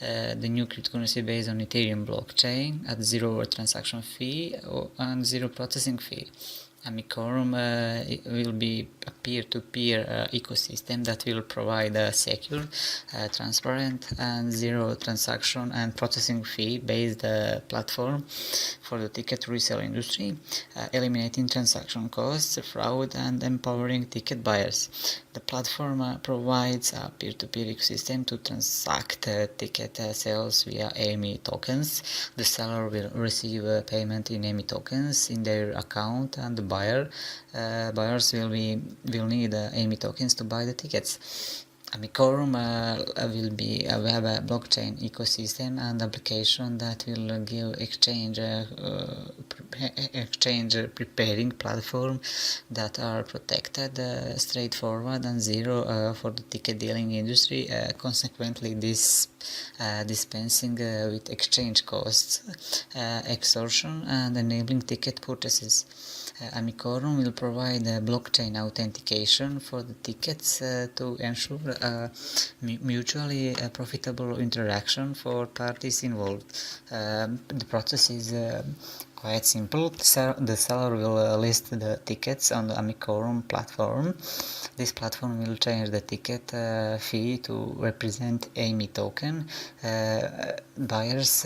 The new cryptocurrency based on Ethereum blockchain at zero transaction fee and zero processing fee. Amicorum will be a peer-to-peer ecosystem that will provide a secure, transparent, and zero transaction and processing fee based platform for the ticket resale industry, eliminating transaction costs, fraud, and empowering ticket buyers. The platform provides a peer-to-peer ecosystem to transact ticket sales via AMI tokens. The seller will receive payment in AMI tokens in their account, and the buyers will need AMI tokens to buy the tickets. Amicorum will be a web blockchain ecosystem and application that will give exchange preparing platform that are protected, straightforward, and zero for the ticket dealing industry. Consequently, this dispensing with exchange costs, extortion, and enabling ticket purchases. Amicorum will provide blockchain authentication for the tickets to ensure mutually profitable interaction for parties involved. The process is quite simple. The seller will list the tickets on the Amicorum platform. This platform will change the ticket fee to represent AMI token. Buyers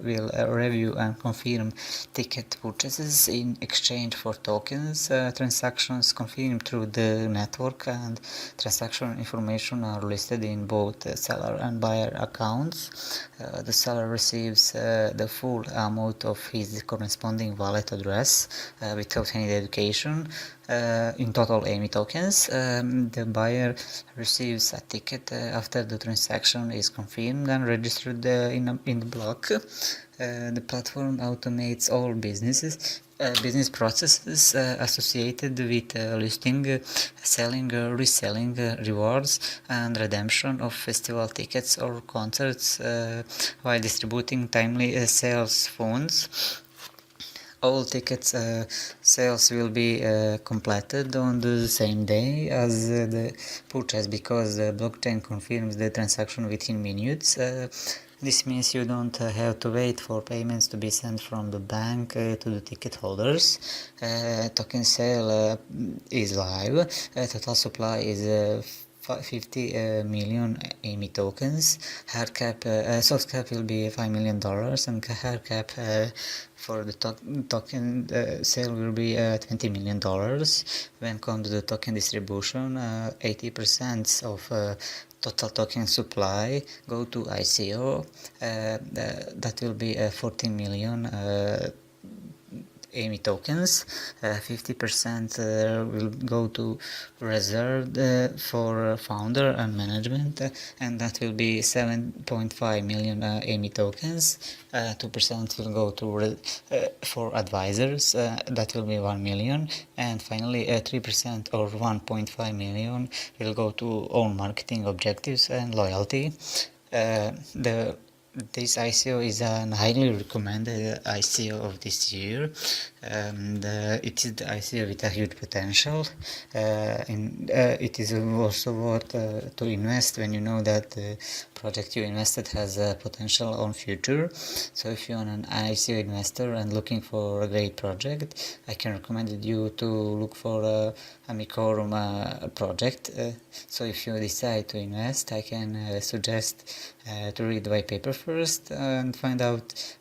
will review and confirm ticket purchases in exchange for tokens. Transactions confirmed through the network and transaction information are listed in both seller and buyer accounts. The seller receives the full amount of his corresponding wallet address without any dedication. In total AMI tokens. The buyer receives a ticket after the transaction is confirmed and registered in the block. The platform automates all business processes associated with listing, selling, reselling, rewards, and redemption of festival tickets or concerts while distributing timely sales funds. All tickets sales will be completed on the same day as the purchase, because the blockchain confirms the transaction within minutes. This means you don't have to wait for payments to be sent from the bank to the ticket holders. Token sale is live. Total supply is 50 million AMI tokens. Hard cap, soft cap will be $5 million, and hard cap for the token sale will be $20 million. When comes to the token distribution, 80% of total token supply go to ICO. That will be 14 million AMI tokens. 50% will go to reserved for founder and management, and that will be 7.5 million AMI tokens. 2% will go to for advisors, that will be 1 million, and finally 3% or 1.5 million will go to own marketing objectives and loyalty. This ICO is a highly recommended ICO of this year, and it is the ICO with a huge potential. It is also worth to invest when you know that the project you invested has potential on future. So if you're an ICO investor and looking for a great project, I can recommend you to look for a Amicorum project. So if you decide to invest, I can suggest to read the white paper first and find out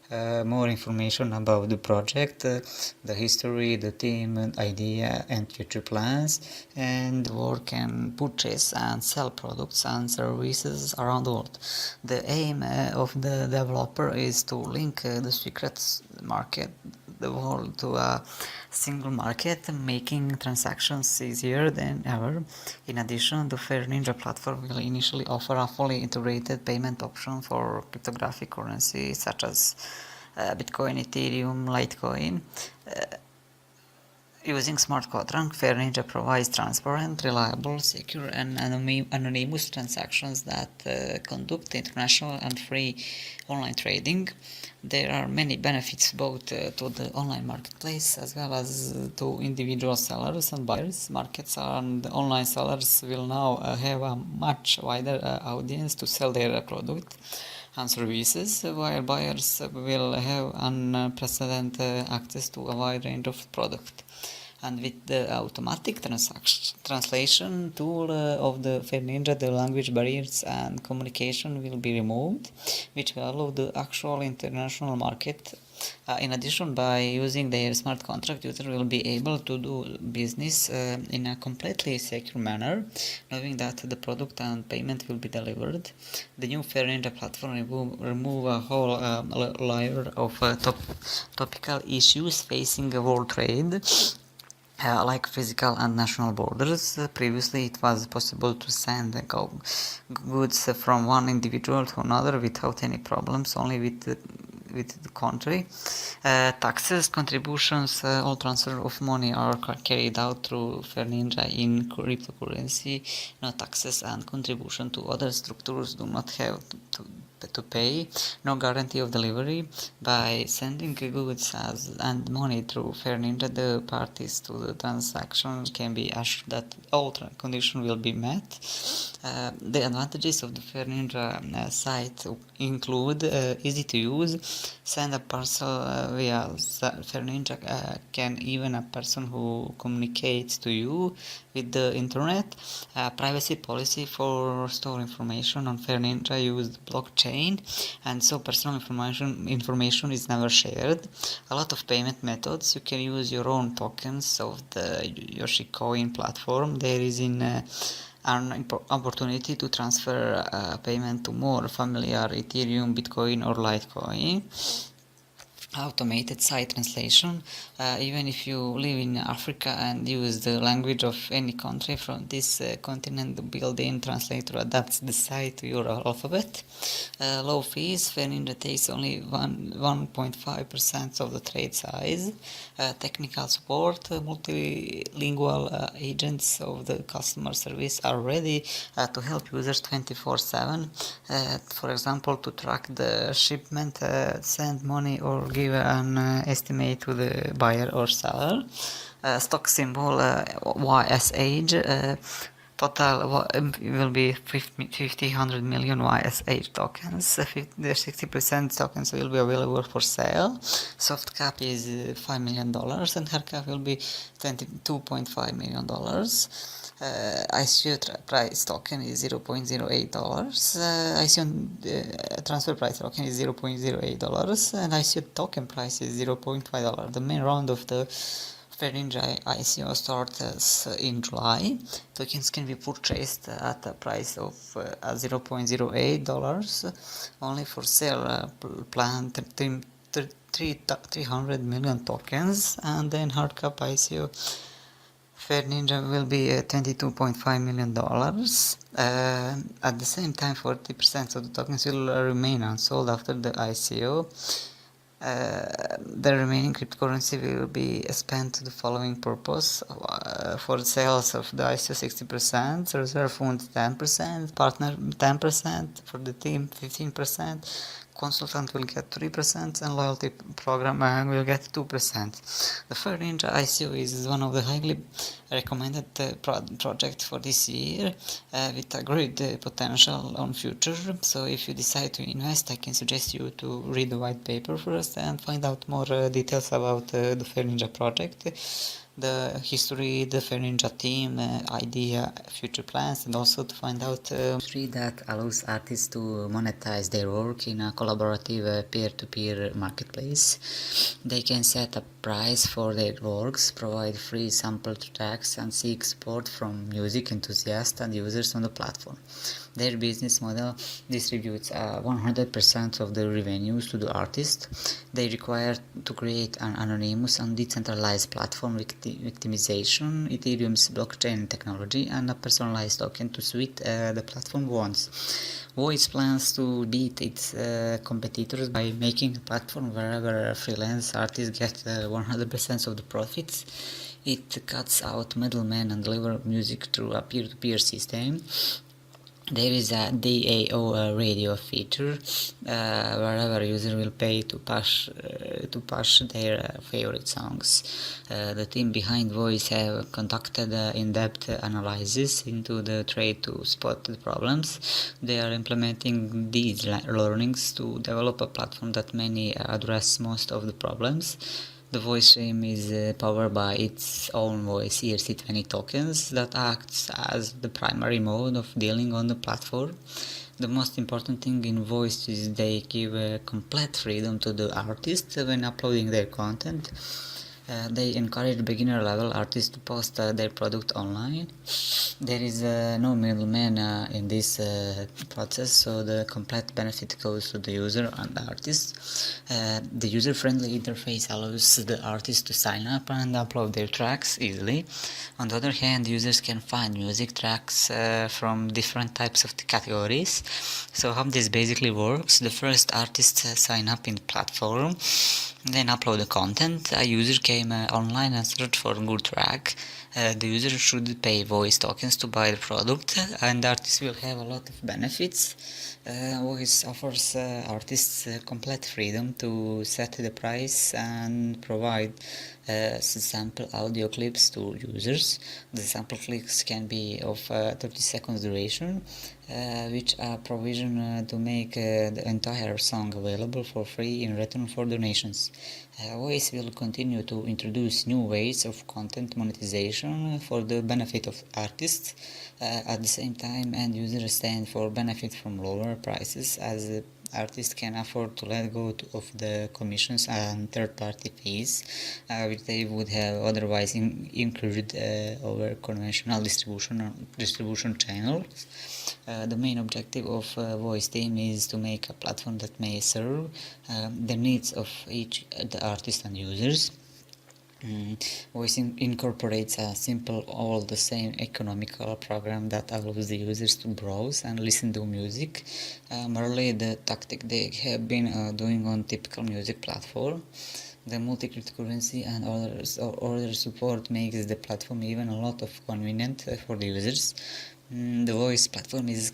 more information about the project, the history, the team, idea, and future plans, and work and purchase and sell products and services around the world. The aim of the developer is to link the secret market, the world, to a single market, making transactions easier than ever. In addition, the Fair Ninja platform will initially offer a fully integrated payment option for cryptographic currency such as Bitcoin, Ethereum, Litecoin. Using smart contract, Fair Ninja provides transparent, reliable, secure, and anonymous transactions that conduct international and free online trading. There are many benefits both to the online marketplace as well as to individual sellers and buyers. Markets and online sellers will now have a much wider audience to sell their product and services, while buyers will have unprecedented access to a wide range of products. and with the automatic translation tool of the FairNinja, the language barriers and communication will be removed, which will allow the actual international market. In addition, by using their smart contract, user will be able to do business in a completely secure manner, knowing that the product and payment will be delivered. The new FairNinja platform remove a whole layer of topical issues facing world trade. Like physical and national borders. Previously, it was possible to send goods from one individual to another without any problems, only with the country. Taxes, contributions, all transfer of money are carried out through FairNinja in cryptocurrency. No taxes and contribution to other structures do not have to pay. No guarantee of delivery. By sending goods and money through FairNinja, the parties to the transaction can be assured that all conditions will be met. The advantages of the FairNinja site include easy to use, send a parcel via FairNinja, can even a person who communicates to you with the internet. Privacy policy for store information on FairNinja use blockchain, and so personal information is never shared. A lot of payment methods. You can use your own tokens of the Yoshi platform. There is an opportunity to transfer payment to more familiar Ethereum, Bitcoin or Litecoin. Automated site translation. Even if you live in Africa and use the language of any country from this continent, the built-in translator adapts the site to your alphabet. Low fees. FairNinja takes only 1.5% of the trade size. Technical support. Multilingual agents of the customer service are ready to help users 24/7. For example, to track the shipment, send money or give an estimate to the buyer or seller. Stock symbol YSH. Total will be 100 million YSH tokens. The 60% tokens will be available for sale. Soft cap is $5 million and hard cap will be $22.5 million. ICO price token is $0.08. ICO transfer price token is $0.08 and ICO token price is $0.5. The main round of the FairNinja ICO starts in July. Tokens can be purchased at a price of $0.08. Only for sale planned 300 million tokens, and then hard cap ICO FairNinja will be $22.5 million. At the same time, 40% of the tokens will remain unsold after the ICO. The remaining cryptocurrency will be spent to the following purpose: for sales of the ICO 60%, reserve fund 10%, partner 10%, for the team 15%, consultant will get 3%, and loyalty program will get 2%. The FairNinja ICO is one of the highly recommended projects for this year, with a great potential on future. So if you decide to invest, I can suggest you to read the white paper first and find out more details about the FairNinja project, the history, the FairNinja team, idea, future plans, and also to find out history that allows artists to monetize their work in a collaborative peer-to-peer marketplace. They can set a price for their works, provide free sample tracks, and seek support from music enthusiasts and users on the platform. Their business model distributes 100% of the revenues to the artist. They require to create an anonymous and decentralized platform victimization, Ethereum's blockchain technology, and a personalized token to suit the platform wants. Voice plans to beat its competitors by making a platform wherever freelance artists get 100% of the profits. It cuts out middlemen and delivers music through a peer-to-peer system. There is a DAO radio feature wherever user will pay to push their favorite songs. The team behind Voice have conducted in-depth analysis into the trade to spot the problems. They are implementing these learnings to develop a platform that may address most of the problems. The voice stream is powered by its own voice ERC20 tokens that acts as the primary mode of dealing on the platform. The most important thing in voice is they give complete freedom to the artist when uploading their content. They encourage beginner level artists to post their product online. There is no middleman in this process, so the complete benefit goes to the user and the artist. The user-friendly interface allows the artist to sign up and upload their tracks easily. On the other hand, users can find music tracks from different types of categories. So how this basically works: the first artists sign up in the platform, then upload the content. A user came online and searched for a good track. The user should pay voice tokens to buy the product, and the artist will have a lot of benefits. Voice offers artists complete freedom to set the price and provide sample audio clips to users. The sample clips can be of 30 seconds duration, which are provisioned to make the entire song available for free in return for donations. Voice will continue to introduce new ways of content monetization for the benefit of artists. At the same time, end users stand for benefit from lower prices, as artists can afford to let go of the commissions and third-party fees, which they would have otherwise incurred over conventional distribution channels. The main objective of Voice team is to make a platform that may serve the needs of each the artist and users. Voice incorporates a simple, all the same economical program that allows the users to browse and listen to music, merely the tactic they have been doing on typical music platform. The multi-cryptocurrency and other support makes the platform even a lot of convenient for the users. The voice platform is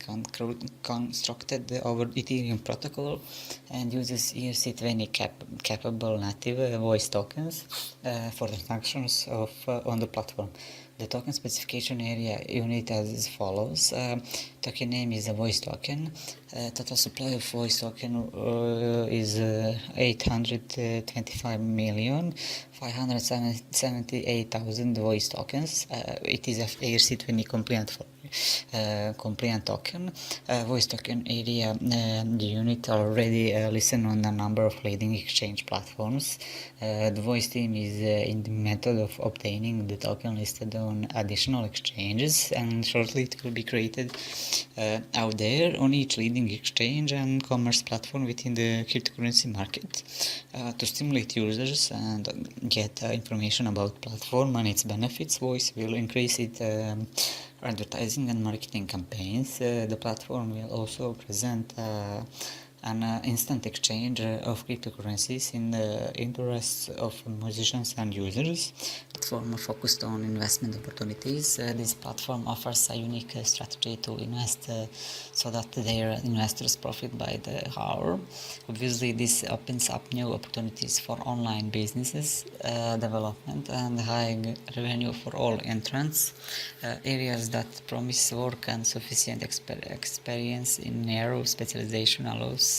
constructed over Ethereum protocol and uses ERC20 capable native voice tokens for transactions on the platform. The token specification area unit as follows. Token name is a voice token. Total supply of voice token is 825,578,000 voice tokens. It is a ERC20 compliant token. Voice token area the unit already listen on a number of leading exchange platforms. The voice team is in the method of obtaining the token listed on additional exchanges, and shortly it will be created out there on each leading exchange and commerce platform within the cryptocurrency market. To stimulate users and get information about platform and its benefits, Voice will increase its advertising and marketing campaigns. The platform will also present an instant exchange of cryptocurrencies in the interests of musicians and users. The platform focused on investment opportunities. This platform offers a unique strategy to invest so that their investors profit by the hour. Obviously, this opens up new opportunities for online businesses development and high revenue for all entrants. Areas that promise work and sufficient experience in narrow specialization allows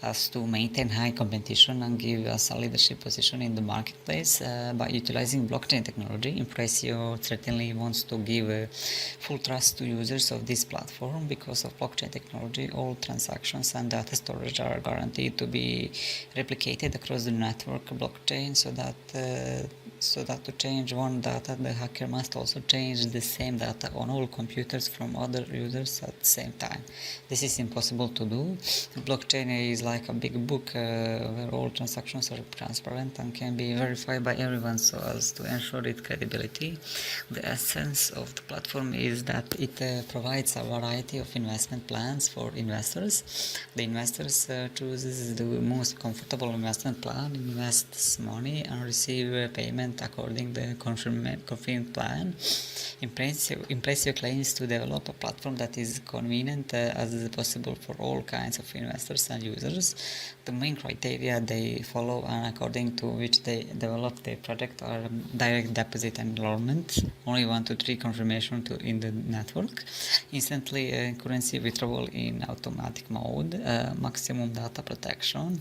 us to maintain high competition and give us a leadership position in the marketplace. By utilizing blockchain technology, Impressio certainly wants to give full trust to users of this platform. Because of blockchain technology, all transactions and data storage are guaranteed to be replicated across the network blockchain, so that to change one data, the hacker must also change the same data on all computers from other users at the same time. This is impossible to do. Blockchain is like a big book where all transactions are transparent and can be verified by everyone so as to ensure its credibility. The essence of the platform is that it provides a variety of investment plans for investors. The investors chooses the most comfortable investment plan, invests money and receive payment went according the confirmed plan. Impressio claims to develop a platform that is convenient as possible for all kinds of investors and users. The main criteria they follow and according to which they develop the project are direct deposit enrollment, only 1 to 3 confirmation in the network, instantly currency withdrawal in automatic mode, maximum data protection,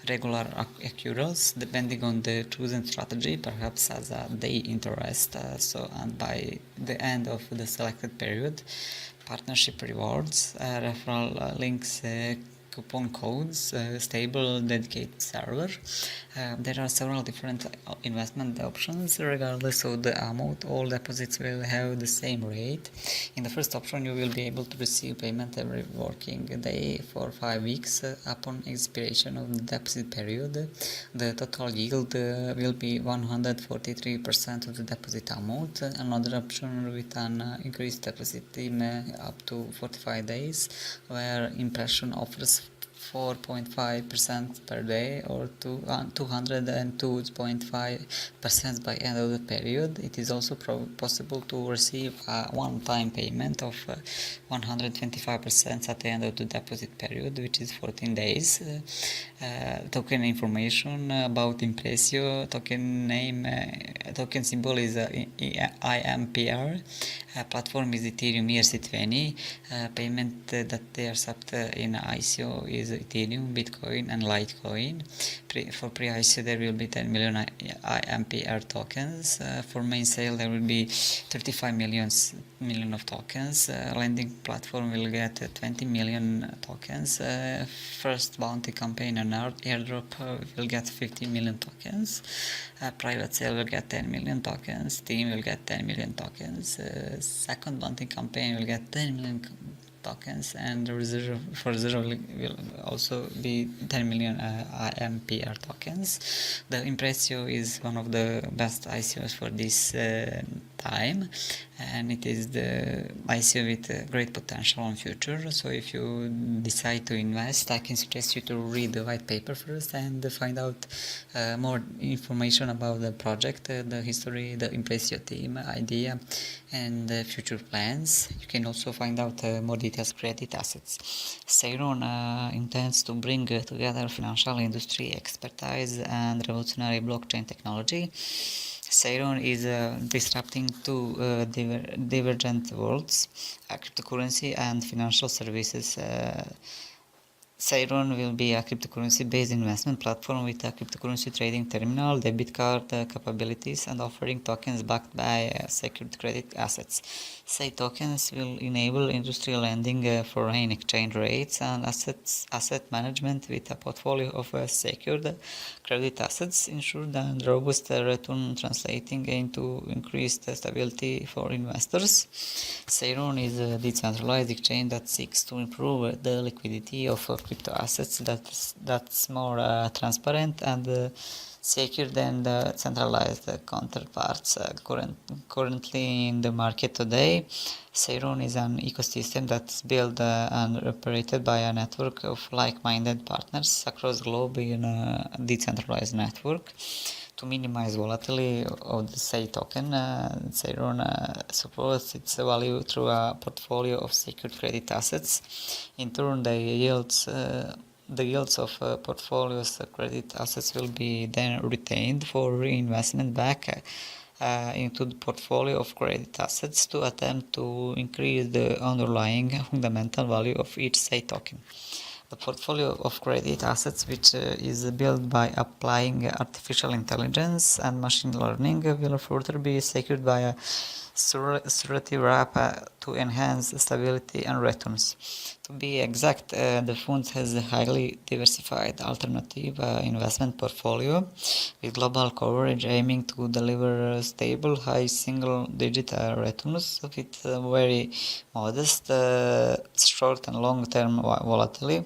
regular accruals depending on the chosen strategy, perhaps as a day interest, and by the end of the selected period, partnership rewards, referral links, coupon codes, stable dedicated server. There are several different investment options. Regardless of the amount, all deposits will have the same rate. In the first option, you will be able to receive payment every working day for 5 weeks upon expiration of the deposit period. The total yield will be 143% of the deposit amount. Another option with an increased deposit team up to 45 days, where Impression offers 4.5% per day or 202.5% by end of the period. It is also possible to receive a one-time payment of 125% at the end of the deposit period, which is 14 days. Token information about Impressio: token name, token symbol is IMPR. Platform is Ethereum ERC20. Payment that they accept in ICO is Ethereum, Bitcoin, and Litecoin. For pre-ICO there will be 10 million IMPR tokens. For main sale there will be 35 million of tokens. Lending platform will get 20 million tokens. First bounty campaign and airdrop will get 50 million tokens. Private sale will get 10 million tokens. Team will get 10 million tokens. Second bounty campaign will get 10 million tokens, and the reserve for reserve will also be 10 million IMPR tokens. The Impressio is one of the best ICOs for this time, and it is the ICO with great potential on future. So if you decide to invest, I can suggest you to read the white paper first and find out more information about the project, the history, the Impressio team, idea, and future plans. You can also find out more details credit assets. Seiron intends to bring together financial industry expertise and revolutionary blockchain technology. Seiron is disrupting two divergent worlds, cryptocurrency and financial services. Seiron will be a cryptocurrency-based investment platform with a cryptocurrency trading terminal, debit card capabilities, and offering tokens backed by secured credit assets. Sei tokens will enable industry lending, foreign exchange rates, and asset management with a portfolio of secured credit assets, ensured and robust return, translating into increased stability for investors. Seiron is a decentralized exchange that seeks to improve the liquidity of crypto assets that's more transparent and secure than the centralized counterparts currently in the market today. Seiron is an ecosystem that's built and operated by a network of like-minded partners across the globe in a decentralized network. To minimize volatility of the Sei token, Seiron supports its value through a portfolio of secured credit assets. In turn, the yields of portfolios credit assets will be then retained for reinvestment back into the portfolio of credit assets to attempt to increase the underlying fundamental value of each Sei token. The portfolio of credit assets, which is built by applying artificial intelligence and machine learning, will further be secured by a security wrap to enhance stability and returns. To be exact, the fund has a highly diversified alternative investment portfolio with global coverage aiming to deliver stable high single-digit returns with very modest short and long-term volatility.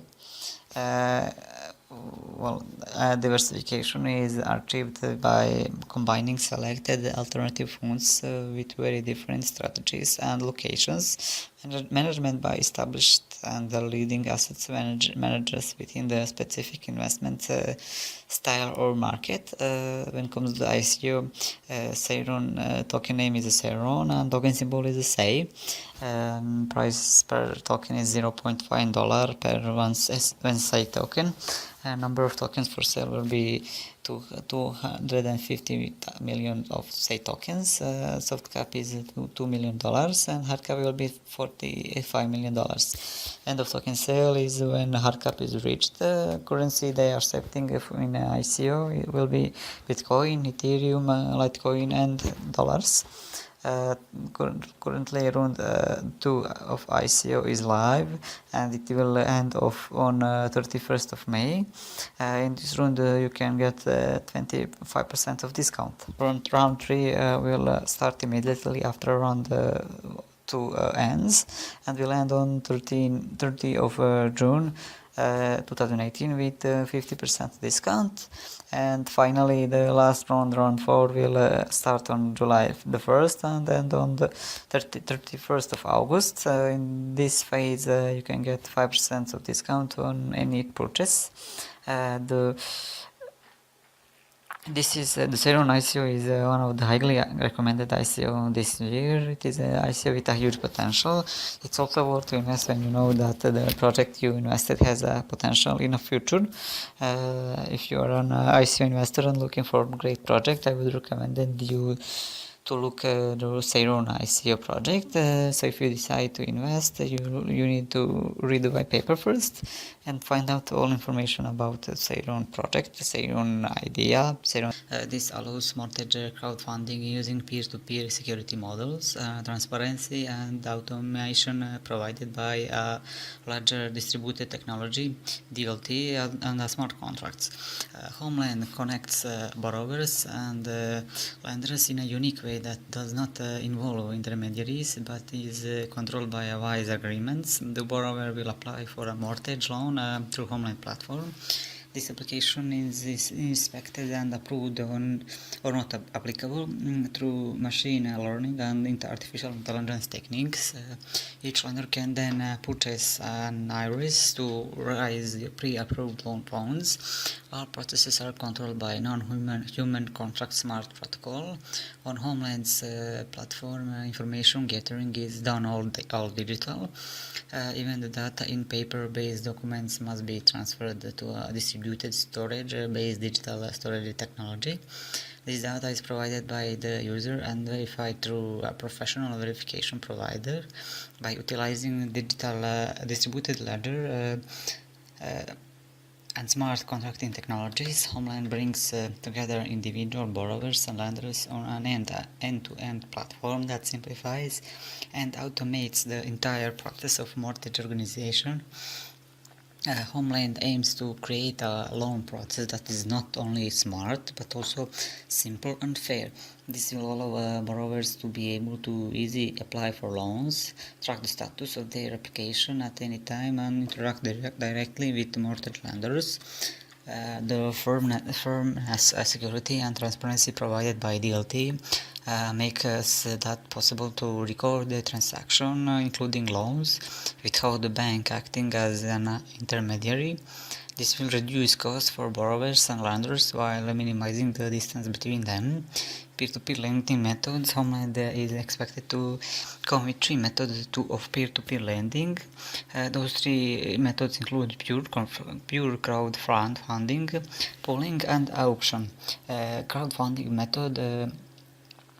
Diversification is achieved by combining selected alternative funds with very different strategies and locations, management by established and the leading assets managers within the specific investment style or market. When it comes to the ICO, Seiron token name is Seiron and token symbol is SEI. Price per token is $0.5 per one SEI token. Number of tokens for sale will be 250 million of SEI tokens. Soft cap is $2 million and hard cap will be $45 million. End of token sale is when hard cap is reached. Currency they are accepting in ICO it will be Bitcoin, Ethereum, Litecoin and dollars. Currently round 2 of ICO is live and it will end off on 31st of May. In this round you can get 25% of discount. Round 3 will start immediately after round 2 ends and will end on 30 of June 2018 with 50% discount. And finally the last round 4 will start on July the 1st and end on the 31st of August. In this phase you can get 5% of discount on any purchase. This is the Seiron ICO is one of the highly recommended ICO this year. It is an ICO with a huge potential. It's also worth to invest when you know that the project you invested has a potential in the future. If you are an ICO investor and looking for a great project, I would recommend you to look at the Seiron ICO project. So if you decide to invest, you need to read the white paper first and find out all information about the Seiron project, the Seiron idea. This allows mortgage crowdfunding using peer-to-peer security models, transparency and automation provided by a larger distributed technology, DLT, and smart contracts. Homeland connects borrowers and lenders in a unique way that does not involve intermediaries but is controlled by a wise agreements. The borrower will apply for a mortgage loan through Homeland platform. This application is inspected and approved or not applicable through machine learning and artificial intelligence techniques. Each lender can then purchase an iris to raise pre-approved loans. All processes are controlled by non-human contract smart protocol. On Homeland's platform, information gathering is done all digital. Even the data in paper-based documents must be transferred to a distributed storage-based digital storage technology. This data is provided by the user and verified through a professional verification provider. By utilizing digital distributed ledger and smart contracting technologies, Homeland brings together individual borrowers and lenders on an end-to-end platform that simplifies and automates the entire process of mortgage organization. Homeland aims to create a loan process that is not only smart but also simple and fair. This will allow borrowers to be able to easily apply for loans, track the status of their application at any time, and interact directly with mortgage lenders. The firm has security and transparency provided by DLT, makes that possible to record the transaction, including loans, without the bank acting as an intermediary. This will reduce costs for borrowers and lenders while minimizing the distance between them. Peer-to-peer lending methods. Homeland is expected to come with 3 methods of peer-to-peer lending. Those 3 methods include pure crowdfunding, pooling, and auction. Crowdfunding method.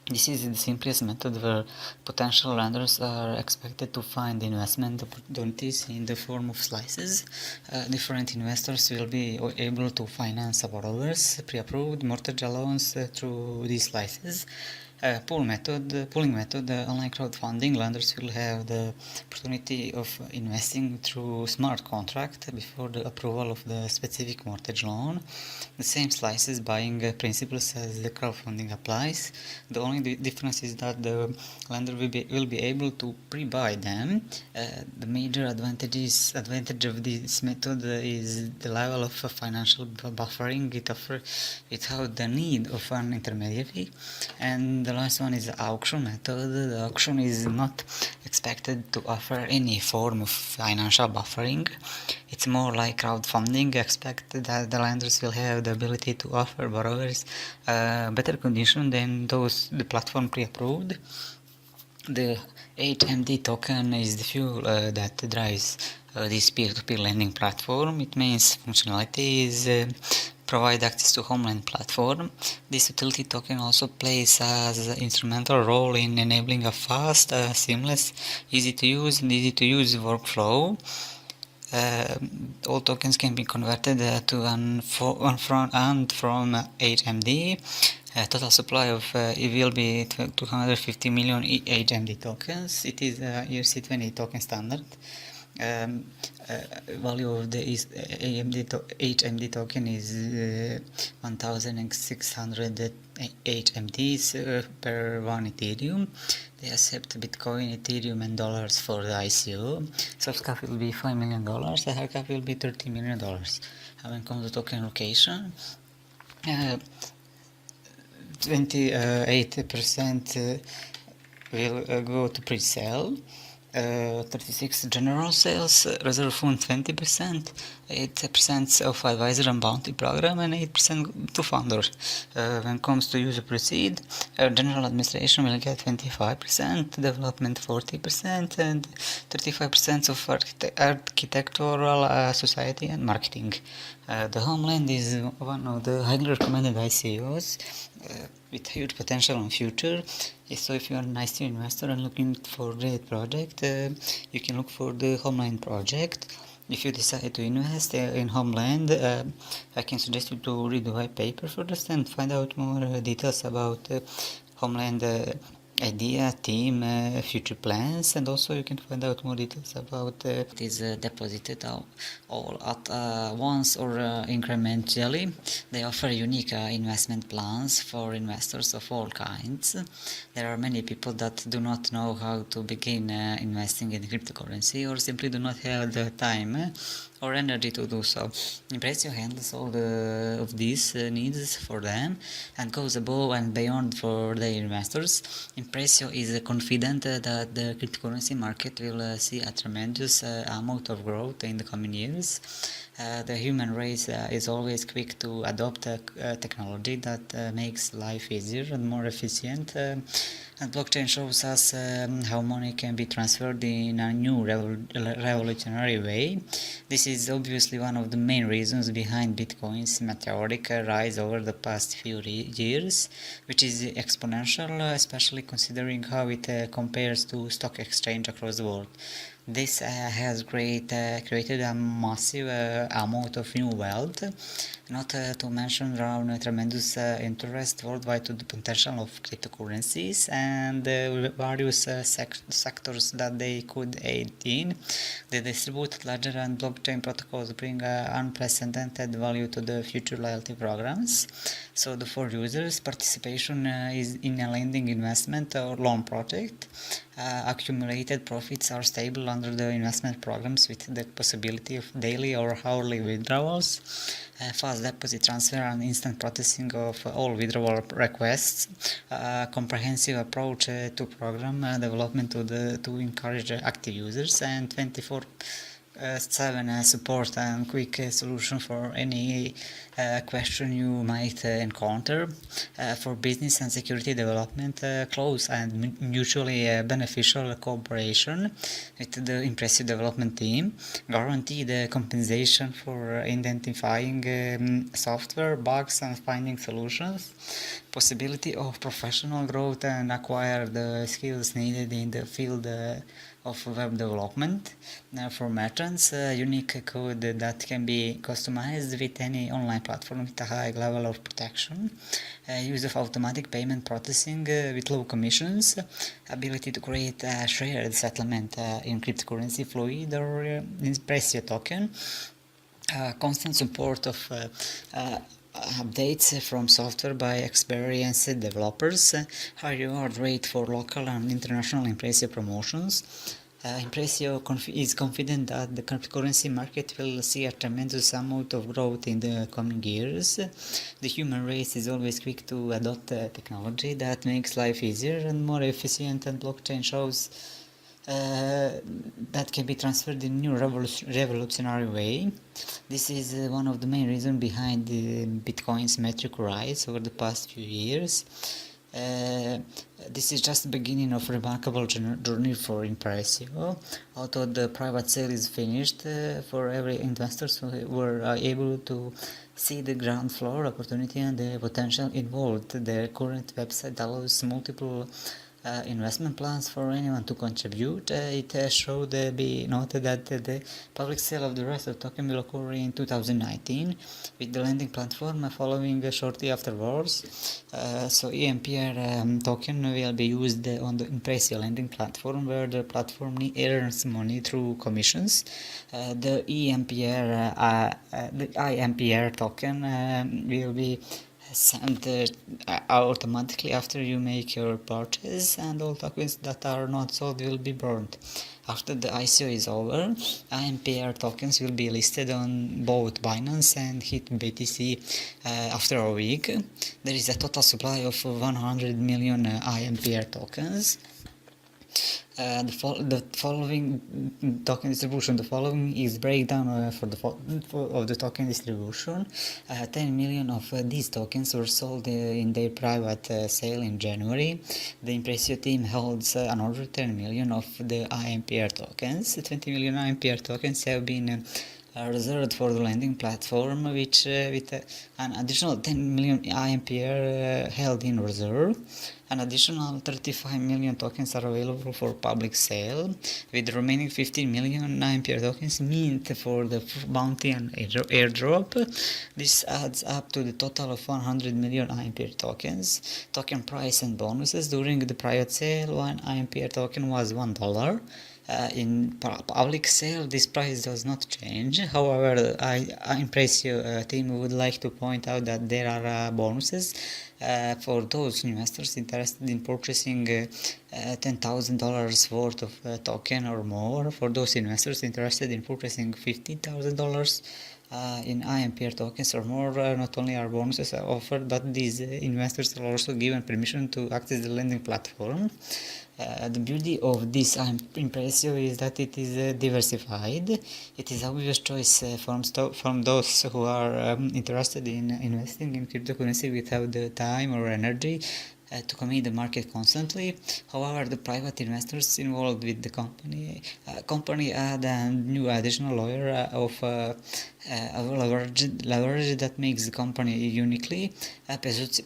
This is the simplest method where potential lenders are expected to find investment opportunities in the form of slices. Different investors will be able to finance a borrower's pre-approved mortgage loans through these slices. Pooling method, online crowdfunding, lenders will have the opportunity of investing through smart contract before the approval of the specific mortgage loan. The same slices buying principles as the crowdfunding applies. The only difference is that the lender will be able to pre-buy them. The major advantage of this method is the level of financial buffering it offers without the need of an intermediary, and the last one is the auction method. The auction is not expected to offer any form of financial buffering. It's more like crowdfunding. Expect that the lenders will have the ability to offer borrowers better conditions than those the platform pre-approved. The 8MD token is the fuel that drives this peer-to-peer lending platform. It means functionalities provide access to Homeland platform. This utility token also plays as an instrumental role in enabling a fast, seamless, easy to use workflow. All tokens can be converted to and from 8MD. Total supply of it will be 250 million 8MD tokens. It is a ERC20 token standard. Value of the 8MD token is 1600 8MDs per 1 Ethereum. They accept Bitcoin, Ethereum and dollars for the ICO. Soft cap will be $5 million, the hard cap will be $30 million. When it comes to token allocation, 28% will go to pre-sale, 36 general sales, reserve fund 20%, 8% of advisor and bounty program, and 8% to founders. When it comes to user proceed, general administration will get 25%, development 40%, and 35% of architectural, society and marketing. The Homeland is one of the highly recommended ICOs with huge potential in future. So if you are an ICO investor and looking for a great project, you can look for the Homeland project. If you decide to invest in Homeland, I can suggest you to read the white paper first and find out more details about Homeland idea, team, future plans, and also you can find out more details about it is deposited all at once or incrementally. They offer unique investment plans for investors of all kinds. There are many people that do not know how to begin investing in cryptocurrency, or simply do not have the time or energy to do so. Impressio handles all of these needs for them and goes above and beyond for their investors. Impressio is confident that the cryptocurrency market will see a tremendous amount of growth in the coming years. The human race is always quick to adopt technology that makes life easier and more efficient. And blockchain shows us how money can be transferred in a new revolutionary way. This is obviously one of the main reasons behind Bitcoin's meteoric rise over the past few years, which is exponential, especially considering how it compares to stock exchange across the world. This has created a massive amount of new wealth, not to mention around tremendous interest worldwide to the potential of cryptocurrencies and various sectors that they could aid in. The distributed ledger and blockchain protocols bring unprecedented value to the future loyalty programs. So for users, participation is in a lending investment or loan project. Accumulated profits are stable under the investment programs with the possibility of daily or hourly withdrawals, fast deposit transfer and instant processing of all withdrawal requests, comprehensive approach to program development to encourage active users, and 24/7 support and quick solution for any question you might encounter. For business and security development, close and mutually beneficial cooperation with the impressive development team, guaranteed compensation for identifying software bugs and finding solutions, possibility of professional growth and acquire the skills needed in the field of web development. For merchants, unique code that can be customized with any online platform with a high level of protection, use of automatic payment processing with low commissions, ability to create a shared settlement in cryptocurrency fluid or Impressio token, constant support of updates from software by experienced developers, high reward rate for local and international Impressio promotions, Is confident that the cryptocurrency market will see a tremendous amount of growth in the coming years. The human race is always quick to adopt technology that makes life easier and more efficient, and blockchain shows that can be transferred in new revolutionary way. This is one of the main reasons behind Bitcoin's metric rise over the past few years. This is just the beginning of a remarkable journey for Impressio. Although the private sale is finished, for every investors who were able to see the ground floor opportunity and the potential involved. The current website allows multiple investment plans for anyone to contribute. It should be noted that the public sale of the rest of the token will occur in 2019, with the lending platform following shortly afterwards. So EMPR token will be used on the Impressio lending platform, where the platform earns money through commissions. The IMPR token will be sent automatically after you make your purchase, and all tokens that are not sold will be burned. After the ICO is over, IMPR tokens will be listed on both Binance and HitBTC after a week. There is a total supply of 100 million IMPR tokens. The following token distribution. The following is breakdown of the token distribution. 10 million of these tokens were sold in their private sale in January. The Impressio team holds another 10 million of the IMPR tokens. 20 million IMPR tokens have been reserved for the lending platform, which with an additional 10 million IMPR held in reserve. An additional 35 million tokens are available for public sale, with the remaining 15 million IMPR tokens mint for the bounty and airdrop. This adds up to the total of 100 million IMPR tokens. Token price and bonuses. During the private sale, one IMPR token was $1. In public sale, this price does not change. However, Impressio team would like to point out that there are bonuses for those investors interested in purchasing $10,000 worth of token or more. For those investors interested in purchasing $50,000 in IMPR tokens or more, not only are bonuses offered, but these investors are also given permission to access the lending platform. The beauty of this Impressio is that it is diversified. It is obvious choice from those who are interested in investing in cryptocurrency without the time or energy to commit the market constantly. However, the private investors involved with the company add a new additional layer of leverage that makes the company uniquely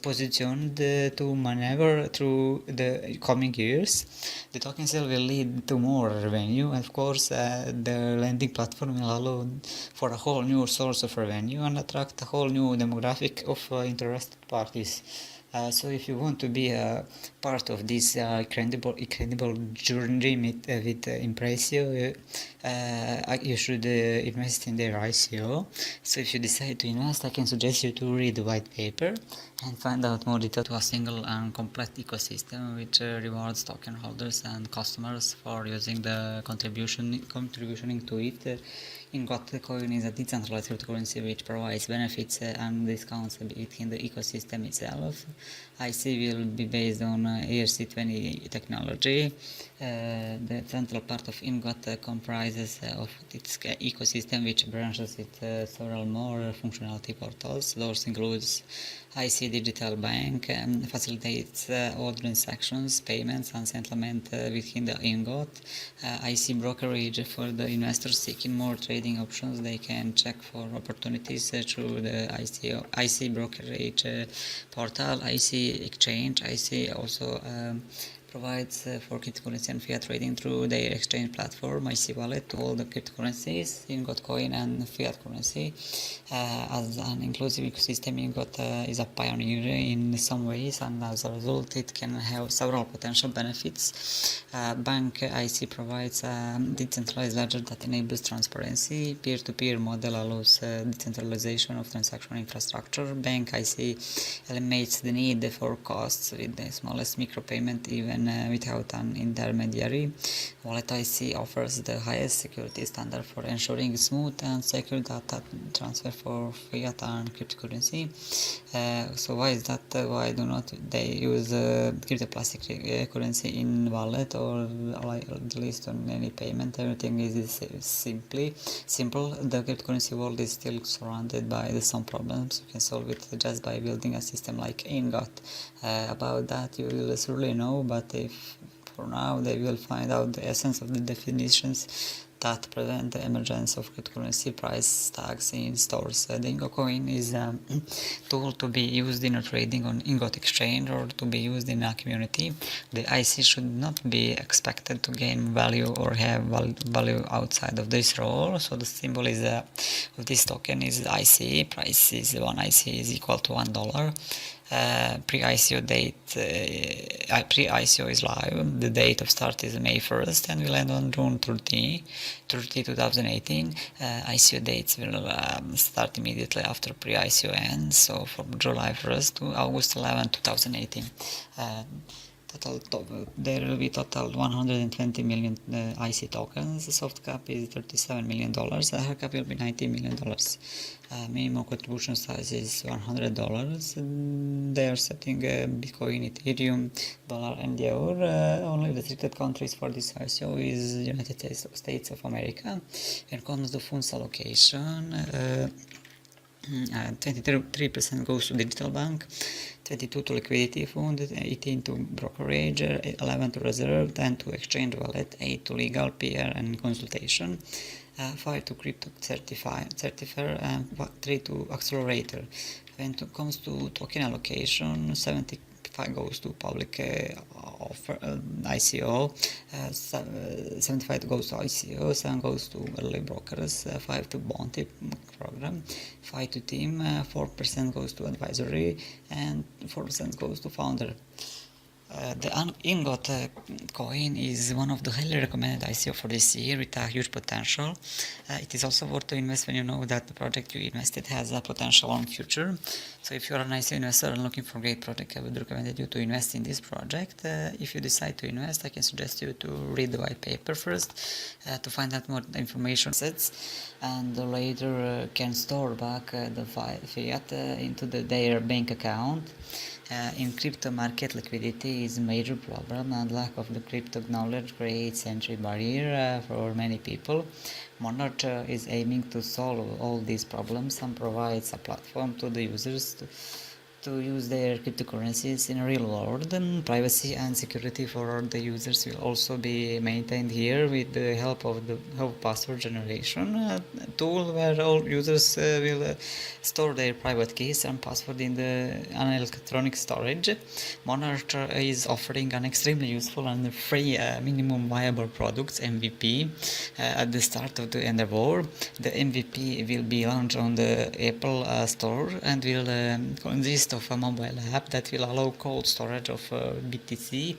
positioned to maneuver through the coming years. The token sale will lead to more revenue, and of course the lending platform will allow for a whole new source of revenue and attract a whole new demographic of interested parties. So if you want to be a part of this incredible journey with Impressio, you should invest in their ICO. So if you decide to invest, I can suggest you to read the white paper and find out more detail to a single and complete ecosystem which rewards token holders and customers for using the contributing to it. Ingot coin is a decentralized cryptocurrency which provides benefits and discounts within the ecosystem itself. IC will be based on ERC20 technology. The central part of Ingot comprises of its ecosystem, which branches with several more functionality portals. Those includes IC Digital Bank, facilitates all transactions, payments and settlement within the Ingot. IC Brokerage for the investors seeking more trading options. They can check for opportunities through the IC Brokerage portal. IC Exchange. IC also provides for cryptocurrency and fiat trading through their exchange platform, IC Wallet, to all the cryptocurrencies, Ingot coin and fiat currency. As an inclusive ecosystem, Ingot is a pioneer in some ways, and as a result it can have several potential benefits. Bank IC provides a decentralized ledger that enables transparency. Peer-to-peer model allows decentralization of transaction infrastructure. Bank IC eliminates the need for costs with the smallest micropayment, even online without an intermediary. Wallet IC offers the highest security standard for ensuring smooth and secure data transfer for fiat and cryptocurrency. So why is that? Why do not they use cryptoplastic currency in wallet, or like at least on any payment? Everything is simple. The cryptocurrency world is still surrounded by some problems. You can solve it just by building a system like Ingot. About that you will surely know, but if for now they will find out the essence of the definitions that prevent the emergence of cryptocurrency price tags in stores. The Ingot coin is a tool to be used in trading on Ingot exchange or to be used in a community. The IC should not be expected to gain value or have value outside of this role. So the symbol is of this token is IC. Price is 1 IC is equal to $1. Pre-ICO date, pre-ICO is live. The date of start is May 1st and will end on June 30, 2018. ICO dates will start immediately after pre-ICO ends, so from July 1st to August 11, 2018. There will be total 120 million IC tokens. The soft cap is $37 million. The hard cap will be $90 million. Minimum contribution size is $100. They are setting Bitcoin, Ethereum, dollar, and euro. Only restricted countries for this ICO is United States of America. When it comes to funds allocation, 23% goes to digital bank, 22 to liquidity fund, 18 to brokerage, 11 to reserve, 10 to exchange wallet, 8 to legal, PR and consultation, 5 to crypto certifier, and 3 to accelerator. When it comes to token allocation, 75 goes to public offer ICO, 75 goes to ICO, 7 goes to early brokers, 5 to bounty program, 5 to team, 4% goes to advisory, and 4% goes to founder. The Ingot coin is one of the highly recommended ICO for this year with a huge potential. It is also worth to invest when you know that the project you invested has a potential on future. So if you are an ICO investor and looking for a great project, I would recommend you to invest in this project. If you decide to invest, I can suggest you to read the white paper first to find out more information sets, and later can store back the fiat into their bank account. In crypto market, liquidity is a major problem, and lack of the crypto knowledge creates entry barrier for many people. Monarch is aiming to solve all these problems and provides a platform to the users to use their cryptocurrencies in a real world. Privacy and security for the users will also be maintained here with the help of the password generation tool, where all users will store their private keys and password in an electronic storage. Monarch is offering an extremely useful and free minimum viable products MVP at the start of the endeavor. The MVP will be launched on the Apple Store and will consist of a mobile app that will allow cold storage of BTC,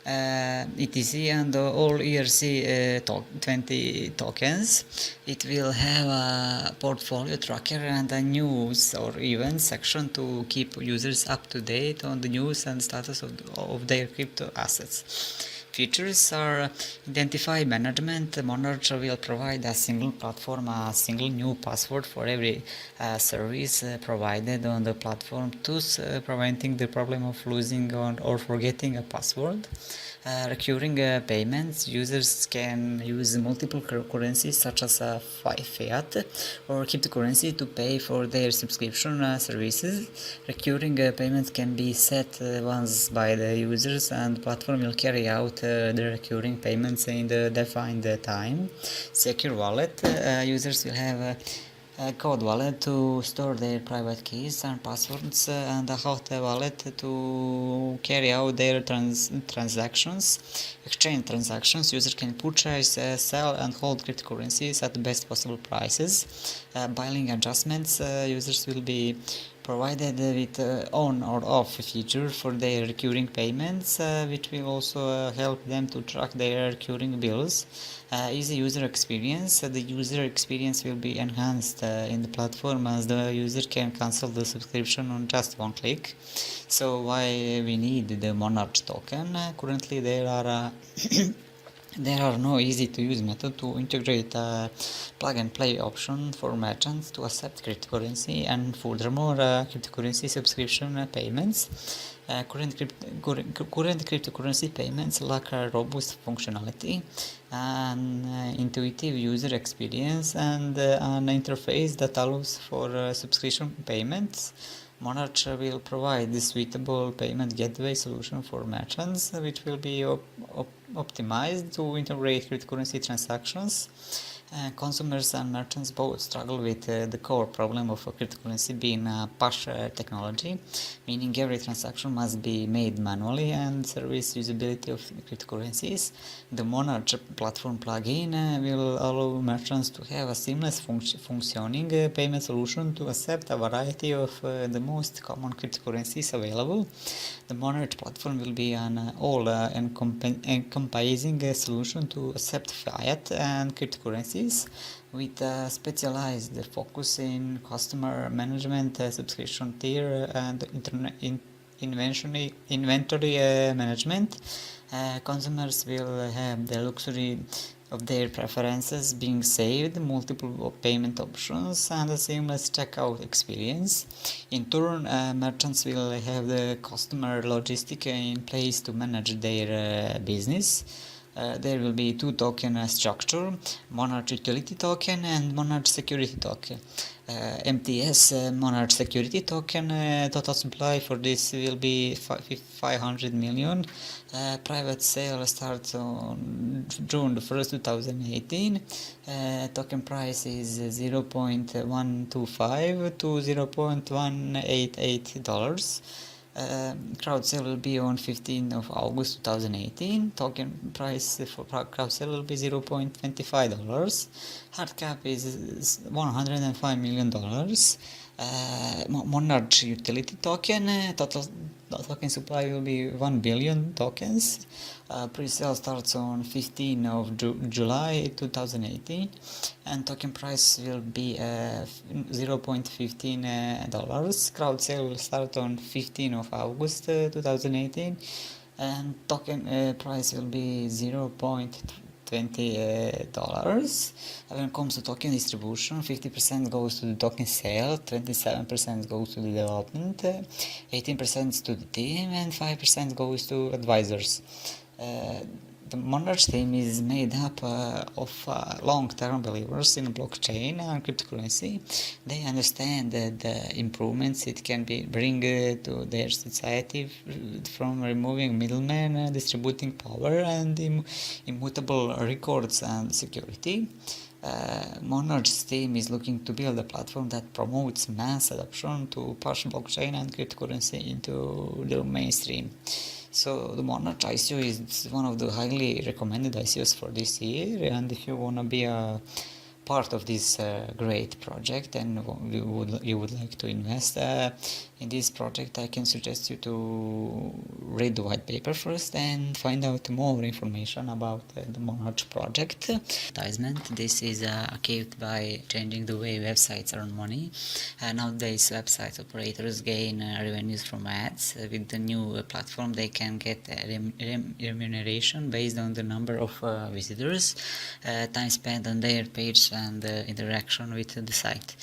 ETC and all ERC20 tokens. It will have a portfolio tracker and a news or events section to keep users up to date on the news and status of their crypto assets. Features are identify management. Monarch will provide a single platform, a single new password for every service provided on the platform, thus preventing the problem of losing or forgetting a password. Recurring payments. Users can use multiple currencies such as fiat or cryptocurrency to pay for their subscription services. Recurring payments can be set once by the users, and platform will carry out the recurring payments in the defined time. Secure wallet. Users will have a code wallet to store their private keys and passwords, and a hot wallet to carry out their transactions. Exchange transactions. Users can purchase, sell and hold cryptocurrencies at the best possible prices. Buying adjustments. Users will be provided with on or off feature for their recurring payments, which will also help them to track their recurring bills. Easy user experience. The user experience will be enhanced in the platform, as the user can cancel the subscription on just one click. So why we need the Monarch token? Currently there are there are no easy-to-use method to integrate a plug-and-play option for merchants to accept cryptocurrency, and furthermore, cryptocurrency subscription payments. Current cryptocurrency payments lack a robust functionality, an intuitive user experience, and an interface that allows for subscription payments. Monarch will provide this suitable payment gateway solution for merchants, which will be optimized to integrate cryptocurrency transactions. Consumers and merchants both struggle with the core problem of cryptocurrency being a push technology, meaning every transaction must be made manually and service usability of cryptocurrencies. The Monarch platform plugin will allow merchants to have a seamless functioning payment solution to accept a variety of the most common cryptocurrencies available. The Monarch platform will be an all-encompassing solution to accept fiat and cryptocurrencies, with a specialized focus in customer management, subscription tier, and inventory management. Consumers will have the luxury of their preferences being saved, multiple payment options, and a seamless checkout experience. In turn, merchants will have the customer logistic in place to manage their business. There will be two token structure: Monarch Utility Token and Monarch Security Token. MTS Monarch Security Token, total supply for this will be 500 million. Private sale starts on June 1st, 2018. Token price is $0.125 to $0.188. Crowd sale will be on 15th of August 2018. Token price for crowd sale will be $0.25. Hard cap is $105 million. Monarch Utility Token, total token supply will be 1 billion tokens. Pre-sale starts on 15th of July 2018, and token price will be $0.15. Crowd sale will start on 15th of August 2018, and token price will be $0.20. When it comes to token distribution, 50% goes to the token sale, 27% goes to the development, 18% to the team, and 5% goes to advisors. The Monarch team is made up of long-term believers in blockchain and cryptocurrency. They understand the improvements it can bring to their society from removing middlemen, distributing power, and immutable records and security. Monarch's team is looking to build a platform that promotes mass adoption to push blockchain and cryptocurrency into the mainstream. So the Monarch ICO is one of the highly recommended ICOs for this year, and if you want to be a part of this great project and you would like to invest in this project, I can suggest you to read the white paper first and find out more information about the Monarch project. Advertisement. This is achieved by changing the way websites earn money. Nowadays, website operators gain revenues from ads. With the new platform, they can get remuneration based on the number of visitors, time spent on their page, and interaction with the site.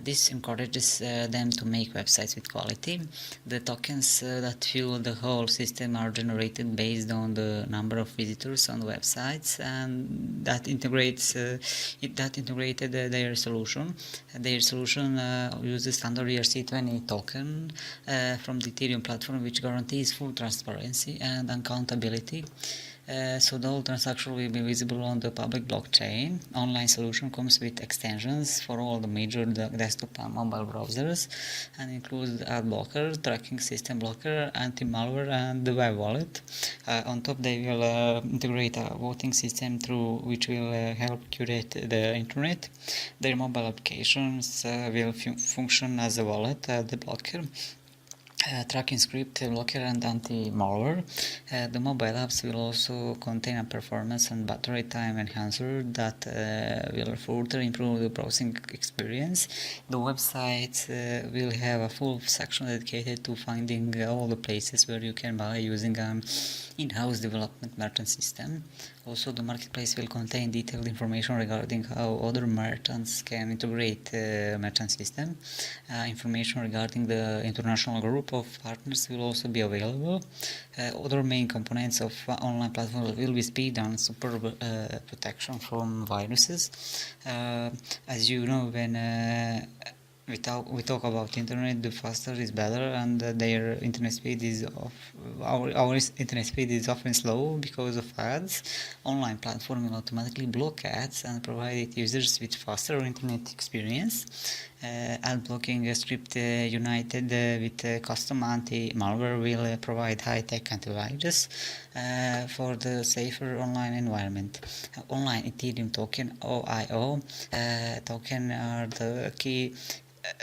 This encourages them to make websites with quality. The tokens that fuel the whole system are generated based on the number of visitors on websites, and that integrated their solution. Their solution uses standard ERC20 token from the Ethereum platform, which guarantees full transparency and accountability. So the whole transaction will be visible on the public blockchain. Online solution comes with extensions for all the major desktop and mobile browsers and includes ad blocker, tracking system blocker, anti-malware, and the web wallet. On top, they will integrate a voting system through which will help curate the internet. Their mobile applications will function as a wallet, the blocker, tracking script, blocker, and anti-malware. The mobile apps will also contain a performance and battery time enhancer that will further improve the browsing experience. The website will have a full section dedicated to finding all the places where you can buy using an in-house development merchant system. Also, the marketplace will contain detailed information regarding how other merchants can integrate merchant system. Information regarding the international group of partners will also be available. Other main components of online platform will be speed and super protection from viruses. As you know, when we talk about internet, the faster is better, and their internet speed is our internet speed is often slow because of ads. Online platform will automatically block ads and provide users with faster internet experience. Ad blocking script united with custom anti-malware will provide high-tech antivirus for the safer online environment. Online Ethereum token OIO token are the key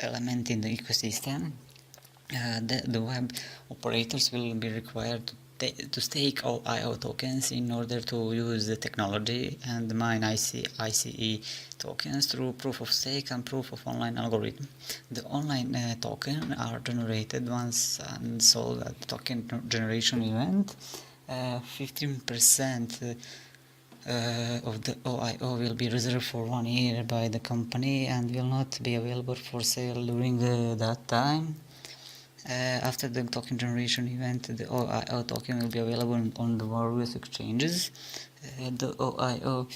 element in the ecosystem. The web operators will be required to stake OIO tokens in order to use the technology and mine ICE tokens through proof of stake and proof of online algorithm. The online token are generated once and sold at the token generation event. 15% of the OIO will be reserved for 1 year by the company and will not be available for sale during that time. After the token generation event, the OIO token will be available on the various exchanges. The OIO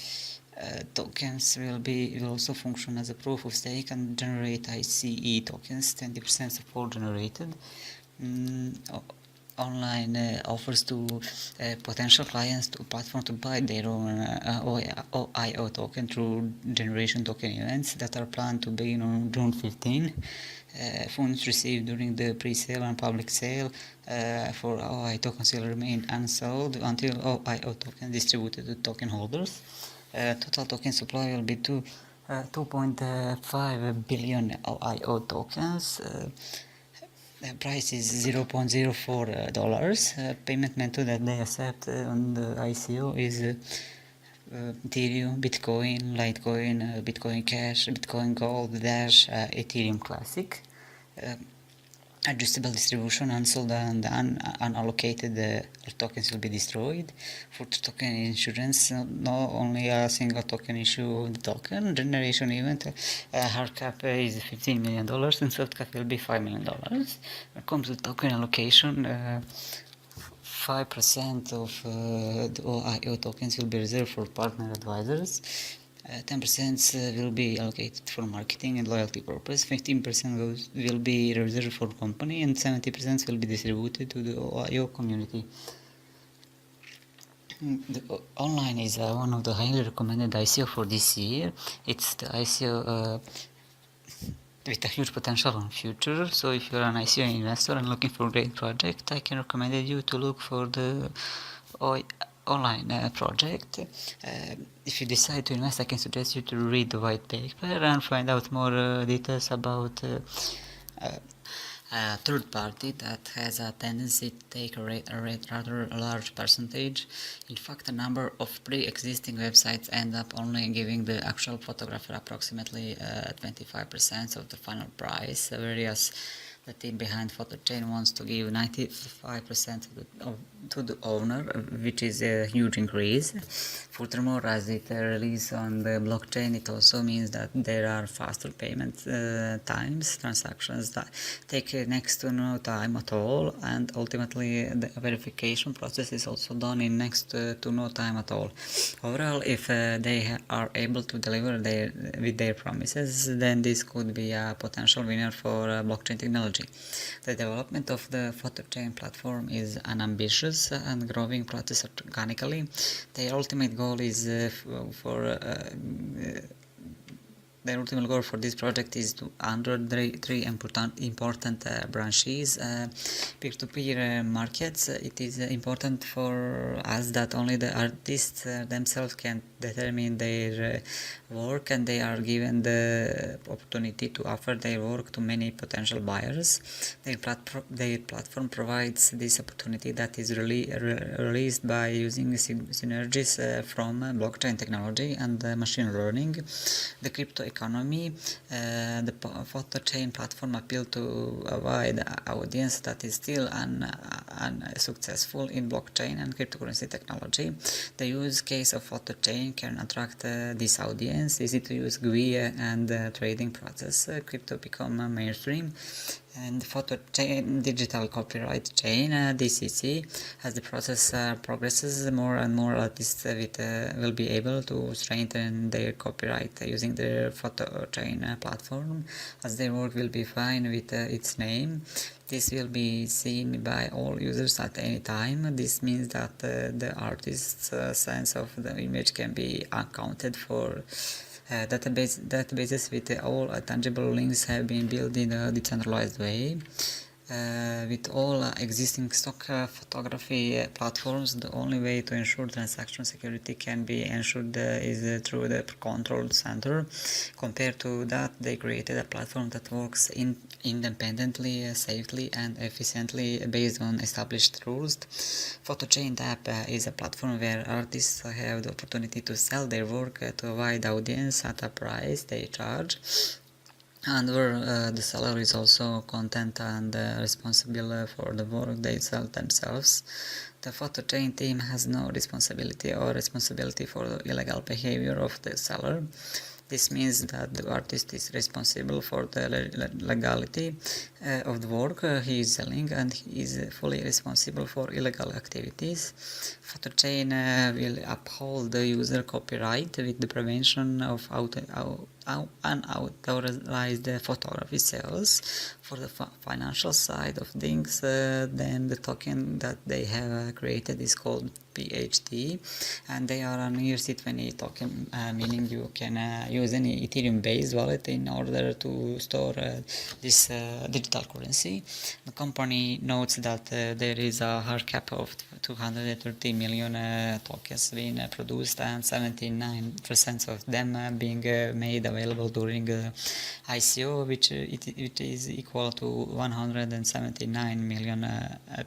tokens will also function as a proof of stake and generate ICE tokens, 20% support generated. Online offers to potential clients to platform to buy their own OIO token through generation token events that are planned to begin on June 15. Funds received during the pre-sale and public sale for OIO tokens will remain unsold until OIO token distributed to token holders. Total token supply will be 2.5 billion OIO tokens. The price is $0.04. Payment method that they accept on the ICO is Ethereum, Bitcoin, Litecoin, Bitcoin Cash, Bitcoin Gold, Dash, Ethereum Classic. Adjustable distribution, unsold and unallocated tokens will be destroyed. For token insurance, not only a single token issue of the token. Generation event, hard cap is $15 million and soft cap will be $5 million. When it comes to token allocation, 5% of the OIO tokens will be reserved for partner advisors. 10% will be allocated for marketing and loyalty purpose, 15% will be reserved for company, and 70% will be distributed to the OIO community. The online is one of the highly recommended ICO for this year. It's the ICO with a huge potential in future. So if you're an ICO investor and looking for a great project, I can recommend you to look for the online project. If you decide to invest, I can suggest you to read the white paper and find out more details about a third party that has a tendency to take a rather large percentage. In fact, a number of pre-existing websites end up only giving the actual photographer approximately 25% of the final price, whereas the team behind PhotoChain wants to give 95% to the owner, which is a huge increase. Furthermore, as it releases on the blockchain, it also means that there are faster payment times. Transactions that take next to no time at all, and ultimately the verification process is also done in next to no time at all. Overall, if they are able to deliver with their promises, then this could be a potential winner for blockchain technology. technology. The development of the photochain platform is an ambitious and growing process organically. Their ultimate goal is the ultimate goal for this project is to under three important branches. Peer-to-peer markets. It is important for us that only the artists themselves can determine their work, and they are given the opportunity to offer their work to many potential buyers. Their platform provides this opportunity that is released by using synergies from blockchain technology and machine learning. The crypto economy, the photochain platform appeal to a wide audience that is still unsuccessful in blockchain and cryptocurrency technology. The use case of photochain can attract this audience. Easy to use GUI and trading process. Crypto become mainstream. And photochain digital copyright chain DCC, as the process progresses, more and more artists will be able to strengthen their copyright using their photochain platform, as their work will be fine with its name. This will be seen by all users at any time. This means that the artist's sense of the image can be accounted for. Databases with all tangible links have been built in a decentralized way. With all existing stock photography platforms, the only way to ensure transaction security can be ensured is through the control center. Compared to that, they created a platform that works independently, safely, and efficiently based on established rules. Photochain app is a platform where artists have the opportunity to sell their work to a wide audience at a price they charge, and where the seller is also content and responsible for the work they sell themselves. The photochain team has no responsibility for the illegal behavior of the seller. This means that the artist is responsible for the legality of the work he is selling, and he is fully responsible for illegal activities. Photochain will uphold the user copyright with the prevention of unauthorized photography sales. For the financial side of things, then the token that they have created is called PHD, and they are an ERC20 token, meaning you can use any Ethereum based wallet in order to store this digital currency. The company notes that there is a hard cap of 230 million tokens being produced, and 79% of them being made available during ICO, which it is equal to 179 million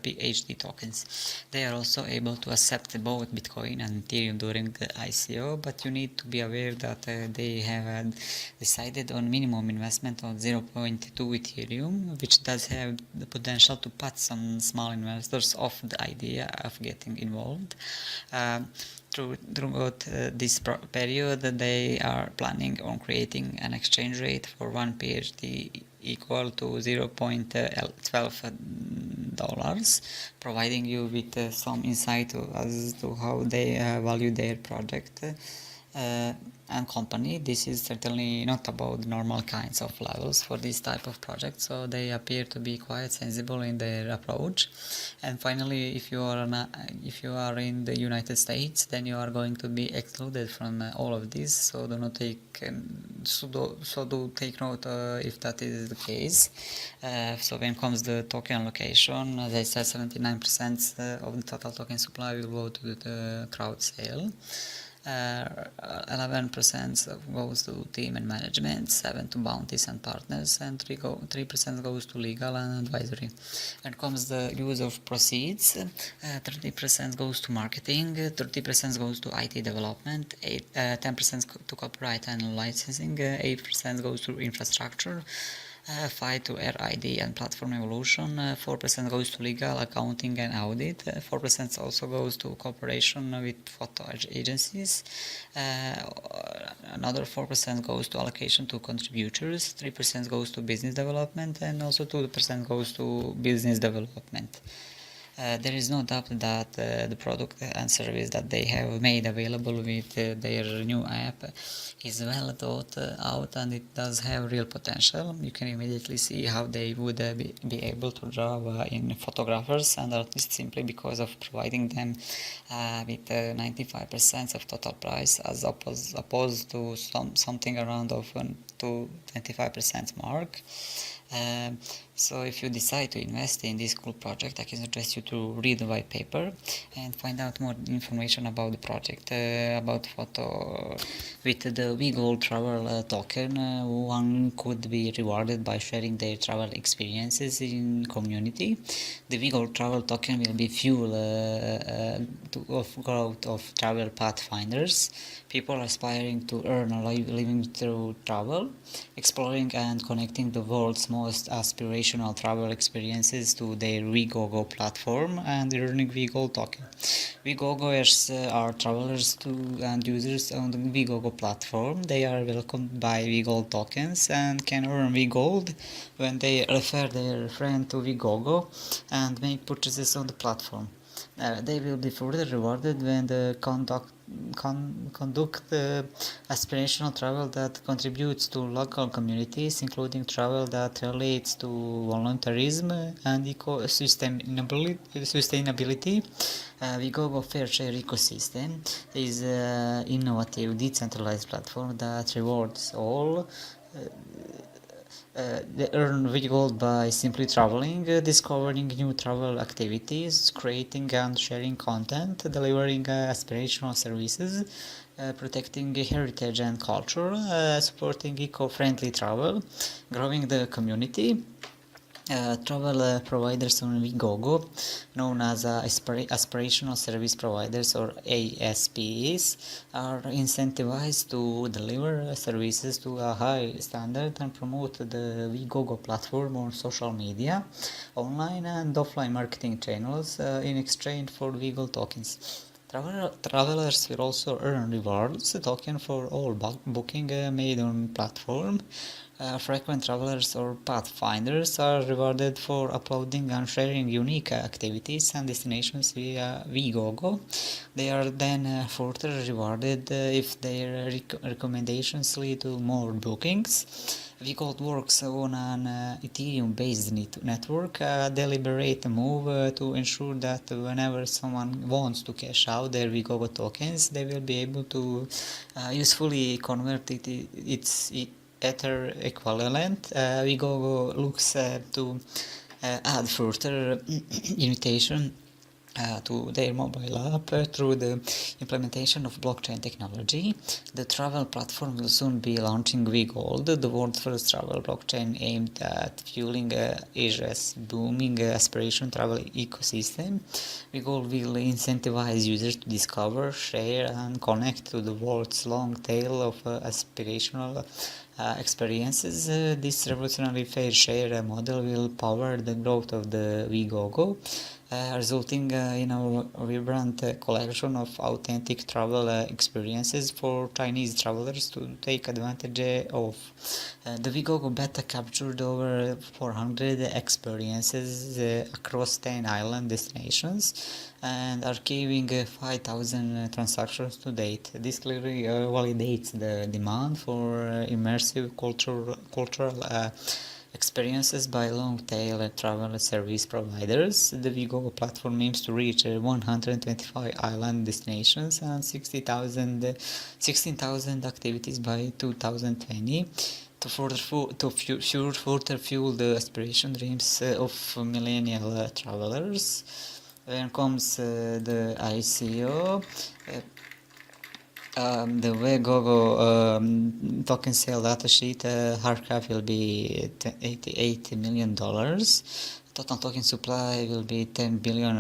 PHD tokens. They are also able to accept both Bitcoin and Ethereum during the ICO, but you need to be aware that they have decided on minimum investment of 0.2 Ethereum, which does have the potential to put some small investors off the idea of getting involved. Throughout this period, they are planning on creating an exchange rate for one PHD equal to $0.12, providing you with some insight as to how they value their project and company. This is certainly not about the normal kinds of levels for this type of project, so they appear to be quite sensible in their approach. And finally, if you are in the United States, then you are going to be excluded from all of this, so do take note if that is the case. So when comes the token allocation, as I said, 79% of the total token supply will go to the crowd sale. 11% goes to team and management, 7% to bounties and partners, and 3% goes to legal and advisory. When comes the use of proceeds, 30% goes to marketing, 30% goes to IT development, 10% to copyright and licensing, 8% goes to infrastructure, 5% to RID and platform evolution, 4% goes to legal, accounting and audit, 4% also goes to cooperation with photo agencies, another 4% goes to allocation to contributors, 3% goes to business development, and also 2% goes to business development. There is no doubt that the product and service that they have made available with their new app is well thought out, and it does have real potential. You can immediately see how they would be able to draw in photographers and artists simply because of providing them with 95% of total price, as opposed to something around of to 25% mark. Um, so if you decide to invest in this cool project, I can suggest you to read the white paper and find out more information about the project, about photo. With the WeGold Travel token, one could be rewarded by sharing their travel experiences in community. The WeGold Travel token will be fuel of growth of travel pathfinders, people aspiring to earn a living through travel, exploring and connecting the world's most aspirational travel experiences to their WeGoGo platform and earning WeGold token. WeGoGoers are travelers and users on the WeGoGo platform. They are welcomed by WeGold tokens and can earn WeGold when they refer their friend to WeGoGo and make purchases on the platform. They will be further rewarded when they conduct aspirational travel that contributes to local communities, including travel that relates to volunteerism and sustainability. WeGoGo Fair Share Ecosystem is an innovative, decentralized platform that rewards all. They earn gold by simply traveling, discovering new travel activities, creating and sharing content, delivering aspirational services, protecting heritage and culture, supporting eco-friendly travel, growing the community. Travel providers on WeGoGo, known as aspirational service providers or ASPs, are incentivized to deliver services to a high standard and promote the WeGoGo platform on social media, online and offline marketing channels in exchange for WeGo tokens. Travelers will also earn rewards token for all booking made on platform. Frequent travelers or pathfinders are rewarded for uploading and sharing unique activities and destinations via WeGoGo. They are then further rewarded if their recommendations lead to more bookings. WeGold works on an Ethereum-based network, a deliberate move to ensure that whenever someone wants to cash out their WeGoGo tokens, they will be able to usefully convert its Ether equivalent. WeGoGo looks to add further invitation to their mobile app through the implementation of blockchain technology. The travel platform will soon be launching WeGold, the world's first travel blockchain aimed at fueling Asia's booming aspiration travel ecosystem. WeGold will incentivize users to discover, share, and connect to the world's long tail of aspirational experiences. This revolutionary fair share model will power the growth of the WeGoGo, resulting in a vibrant collection of authentic travel experiences for Chinese travelers to take advantage of. The WeGoGo beta captured over 400 experiences across 10 island destinations and archiving 5,000 transactions to date. This clearly validates the demand for immersive cultural experiences by long-tail travel service providers. The WeGoGo platform aims to reach 125 island destinations and 16,000 activities by 2020 to further fuel the aspiration dreams of millennial travelers. Then comes the ICO. The WeGoGo token sale datasheet hard cap will be $88 million. Total token supply will be 10 billion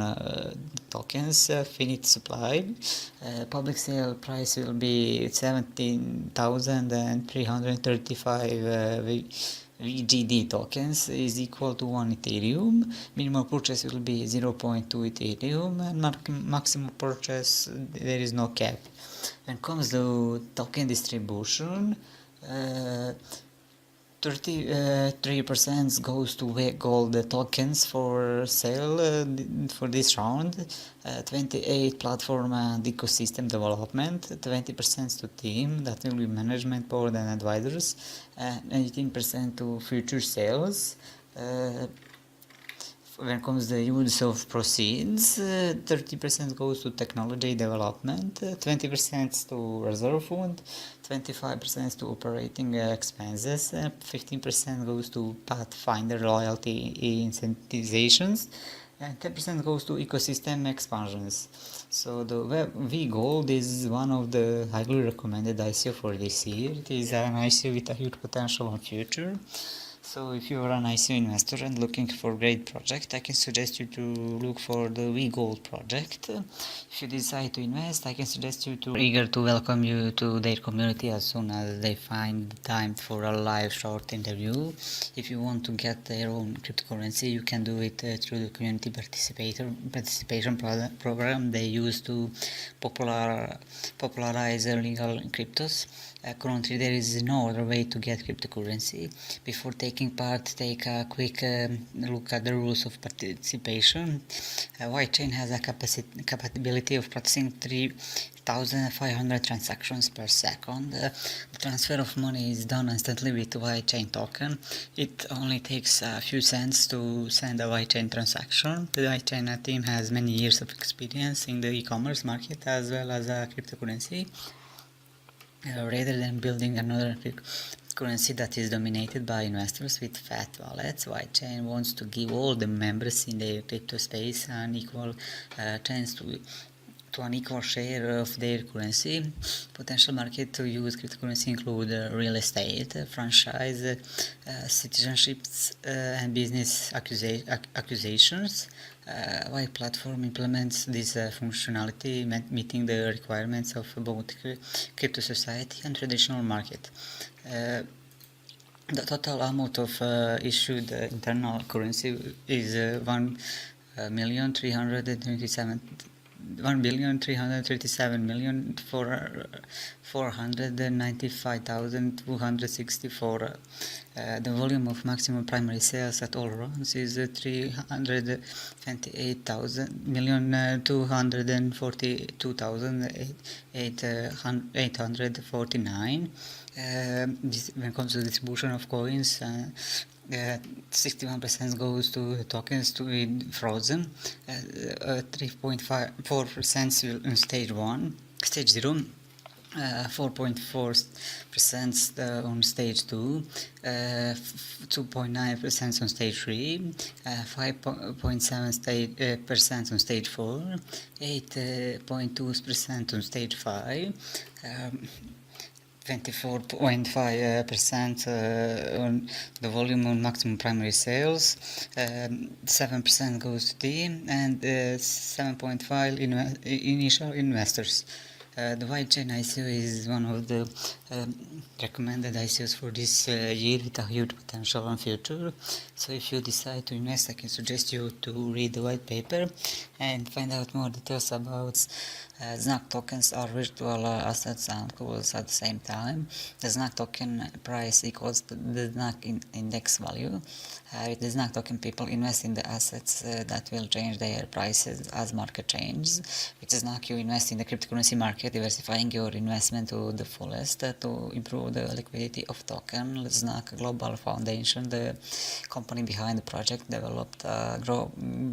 tokens, finite supply. Public sale price will be 17,335 VGD tokens is equal to 1 Ethereum. Minimum purchase will be 0.2 Ethereum and maximum purchase there is no cap. When it comes to token distribution, 33% goes to gold tokens for sale for this round, 28 platform and ecosystem development, 20% to team, that will be management board and advisors, and 18% to future sales. When it comes to the use of proceeds, 30% goes to technology development, 20% to reserve fund, 25% to operating expenses, 15% goes to Pathfinder loyalty incentivizations, and 10% goes to ecosystem expansions. So the V-Gold is one of the highly recommended ICO for this year. It is an ICO with a huge potential on future. So if you are an ICO investor and looking for a great project, I can suggest you to look for the WeGold project. If you decide to invest, I can suggest you to eager to welcome you to their community as soon as they find the time for a live short interview. If you want to get their own cryptocurrency, you can do it through the community participation program they use to popularize legal cryptos. Currently, there is no other way to get cryptocurrency. Before taking part, take a quick look at the rules of participation. Whitechain has a capability of processing 3,500 transactions per second. The transfer of money is done instantly with Whitechain token. It only takes a few cents to send a Whitechain transaction. The Whitechain team has many years of experience in the e-commerce market as well as cryptocurrency. Rather than building another currency that is dominated by investors with fat wallets, Whitechain wants to give all the members in the crypto space an equal chance to an equal share of their currency. Potential market to use cryptocurrency include real estate, franchise, citizenships, and business accusations. White platform implements this functionality, meeting the requirements of both crypto society and traditional market. The total amount of issued internal currency is 1,337,495,264. The volume of maximum primary sales at all rounds is 328,242,849. When it comes to distribution of coins, 61% goes to tokens to be frozen, 3.4% on stage 0, 4.4% on stage 2, 2.9% on stage 3, 5.7% on stage 4, 8.2% on stage 5, 24.5% on the volume on maximum primary sales, 7% goes to team, and 7.5 initial investors. The Whitechain ICO is one of the recommended ICOs for this year with a huge potential and future. So if you decide to invest, I can suggest you to read the white paper and find out more details about ZNAC tokens are virtual assets and tools at the same time. The ZNAC token price equals the ZNAC index value. With the ZNAC token, people invest in the assets that will change their prices as market changes. With the ZNAC, you invest in the cryptocurrency market, diversifying your investment to the fullest to improve the liquidity of token. ZNAC Global Foundation, the company behind the project, developed a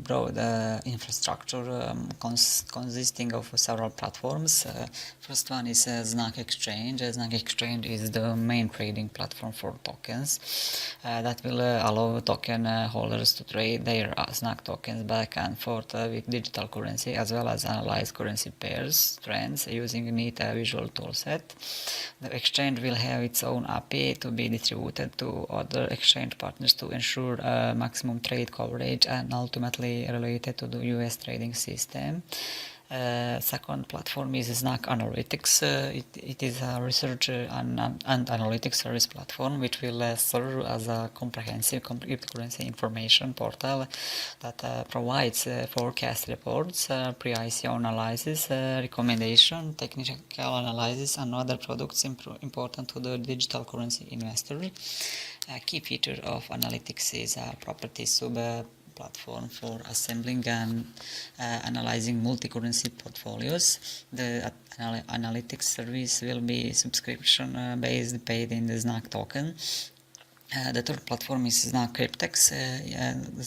broad infrastructure consisting of several platforms. First one is ZNAC Exchange. ZNAC Exchange is the main trading platform for tokens that will allow token holders to trade their ZNAC tokens back and forth with digital currency, as well as analyze currency pairs trends using a neat visual toolset. The exchange will have its own API to be distributed to other exchange partners to ensure maximum trade coverage and ultimately related to the US trading system. Second platform is ZNAC Analytics. It is a research and analytics service platform which will serve as a comprehensive cryptocurrency information portal that provides forecast reports, pre-ICO analysis, recommendation, technical analysis, and other products important to the digital currency investor. A key feature of analytics is a property sub-platform for assembling and analyzing multi-currency portfolios. The analytics service will be subscription-based, paid in the Znak token. The third platform is Znak Cryptex.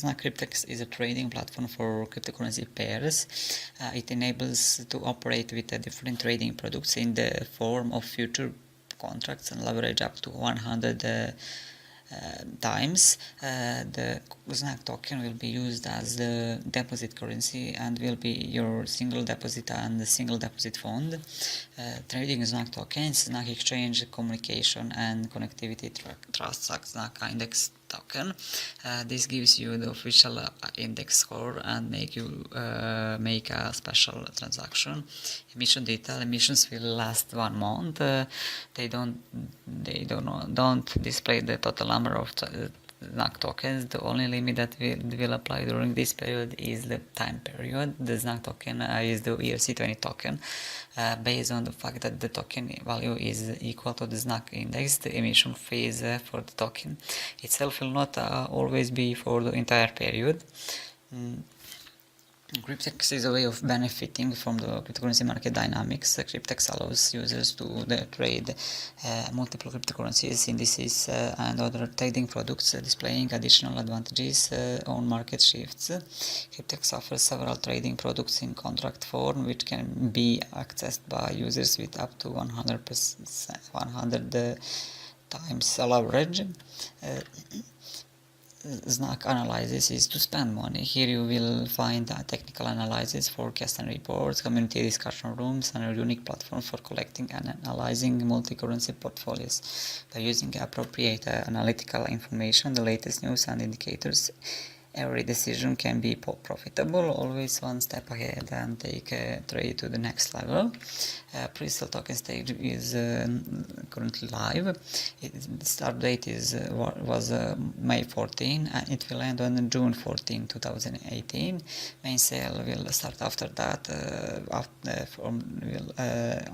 Znak Cryptex is a trading platform for cryptocurrency pairs. It enables to operate with different trading products in the form of future contracts and leverage up to 100 times. The Znak token will be used as the deposit currency and will be your single deposit and the single deposit fund. Trading Znak tokens, Znak exchange communication and connectivity trust Znak index token. This gives you the official index score and make you make a special transaction. Emission detail: emissions will last 1 month. They don't display the total number of Znak tokens. The only limit that will apply during this period is the time period. The Znak token is the ERC20 token. Based on the fact that the token value is equal to the Znak index, the emission phase for the token itself will not always be for the entire period. Cryptex is a way of benefiting from the cryptocurrency market dynamics. Cryptex allows users to trade multiple cryptocurrencies, indices, and other trading products, displaying additional advantages on market shifts. Cryptex offers several trading products in contract form, which can be accessed by users with up to 100 times leverage. Znak analysis is to spend money. Here you will find technical analysis, forecasts and reports, community discussion rooms, and a unique platform for collecting and analyzing multi-currency portfolios. By using appropriate analytical information, the latest news and indicators, every decision can be profitable, always one step ahead and take a trade to the next level. Pre-sale token stage is currently live. The start date was May 14 and it will end on June 14, 2018. Main sale will start after that,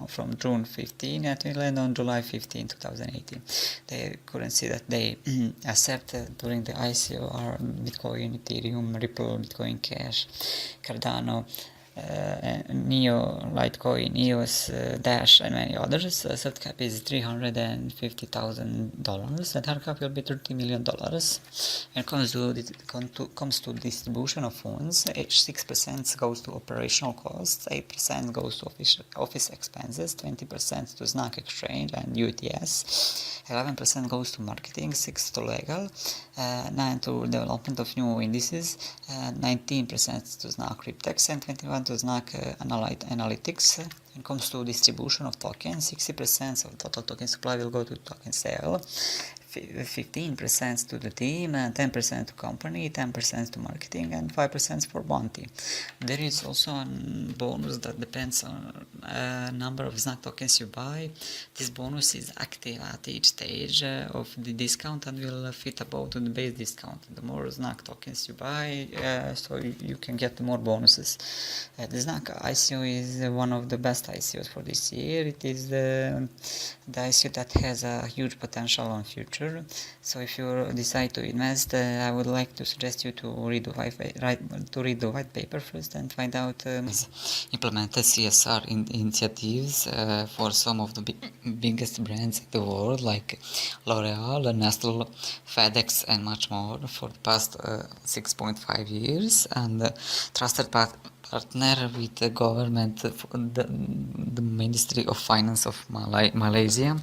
from June 15 and it will end on July 15, 2018. The currency that they accept during the ICO are Bitcoin, Ethereum, Ripple, Bitcoin Cash, Cardano, Neo, Litecoin, EOS, Dash, and many others. Soft cap is $350,000, and hard cap will be $30 million. When it comes to distribution of funds, 6% goes to operational costs, 8% goes to office expenses, 20% to Znak exchange and UTS, 11% goes to marketing, 6% to legal, 9% to development of new indices, 19% to Znak Cryptex, and 21% to Znak Analytics. When it comes to distribution of tokens, 60% of total token supply will go to token sale, 15% to the team, 10% to company, 10% to marketing, and 5% for bounty. There is also a bonus that depends on number of Znak tokens you buy. This bonus is active at each stage of the discount and will fit above to the base discount. The more Znak tokens you buy, so you can get more bonuses. The Znak ICO is one of the best ICOs for this year. It is the ICO that has a huge potential on future. So if you decide to invest, I would like to suggest you to read the white paper first and find out implemented CSR initiatives for some of the biggest brands in the world, like L'Oreal, Nestle, FedEx, and much more for the past 6.5 years, and trusted partner with the government, the Ministry of Finance of Malaysia,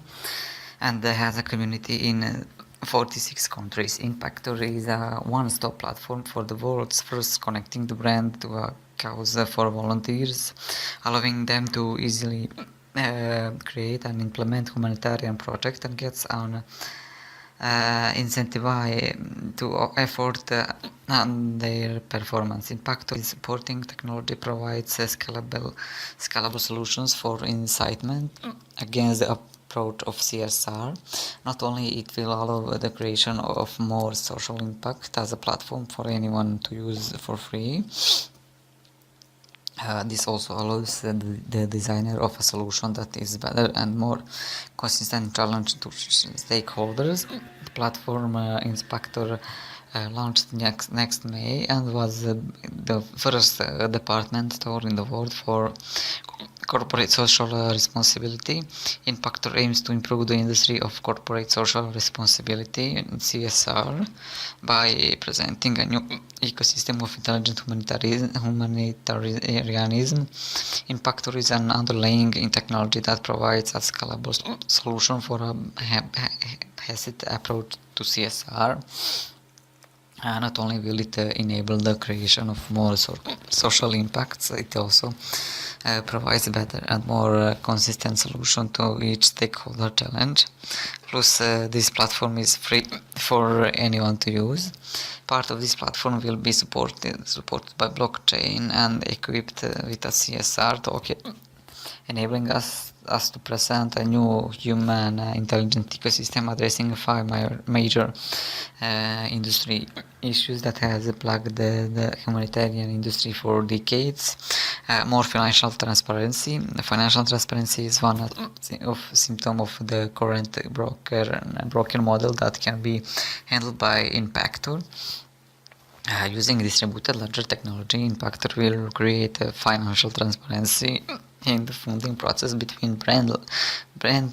and has a community in 46 countries. Impactor is a one-stop platform for the world's first connecting the brand to a cause for volunteers, allowing them to easily create and implement humanitarian projects and gets on incentivized to effort and their performance. Impactor is supporting technology, provides scalable solutions for incitement against the approach of CSR. Not only it will allow the creation of more social impact as a platform for anyone to use for free, This also allows the designer of a solution that is better and more consistent challenge to stakeholders. The platform Inspector launched next May and was the first department store in the world for corporate social responsibility. Impactor aims to improve the industry of corporate social responsibility (CSR) by presenting a new ecosystem of intelligent humanitarianism. Impactor is an underlying technology that provides a scalable solution for a HACCP approach to CSR. Not only will it enable the creation of more social impacts, it also provides better and more consistent solution to each stakeholder challenge. Plus, this platform is free for anyone to use. Part of this platform will be supported by blockchain and equipped with a CSR token, enabling us to present a new human intelligent ecosystem addressing 5 major industry issues that has plagued the humanitarian industry for decades. More financial transparency. Financial transparency is one of symptom of the current broker model that can be handled by Impactor. Using distributed ledger technology, Impactor will create financial transparency in the funding process between brand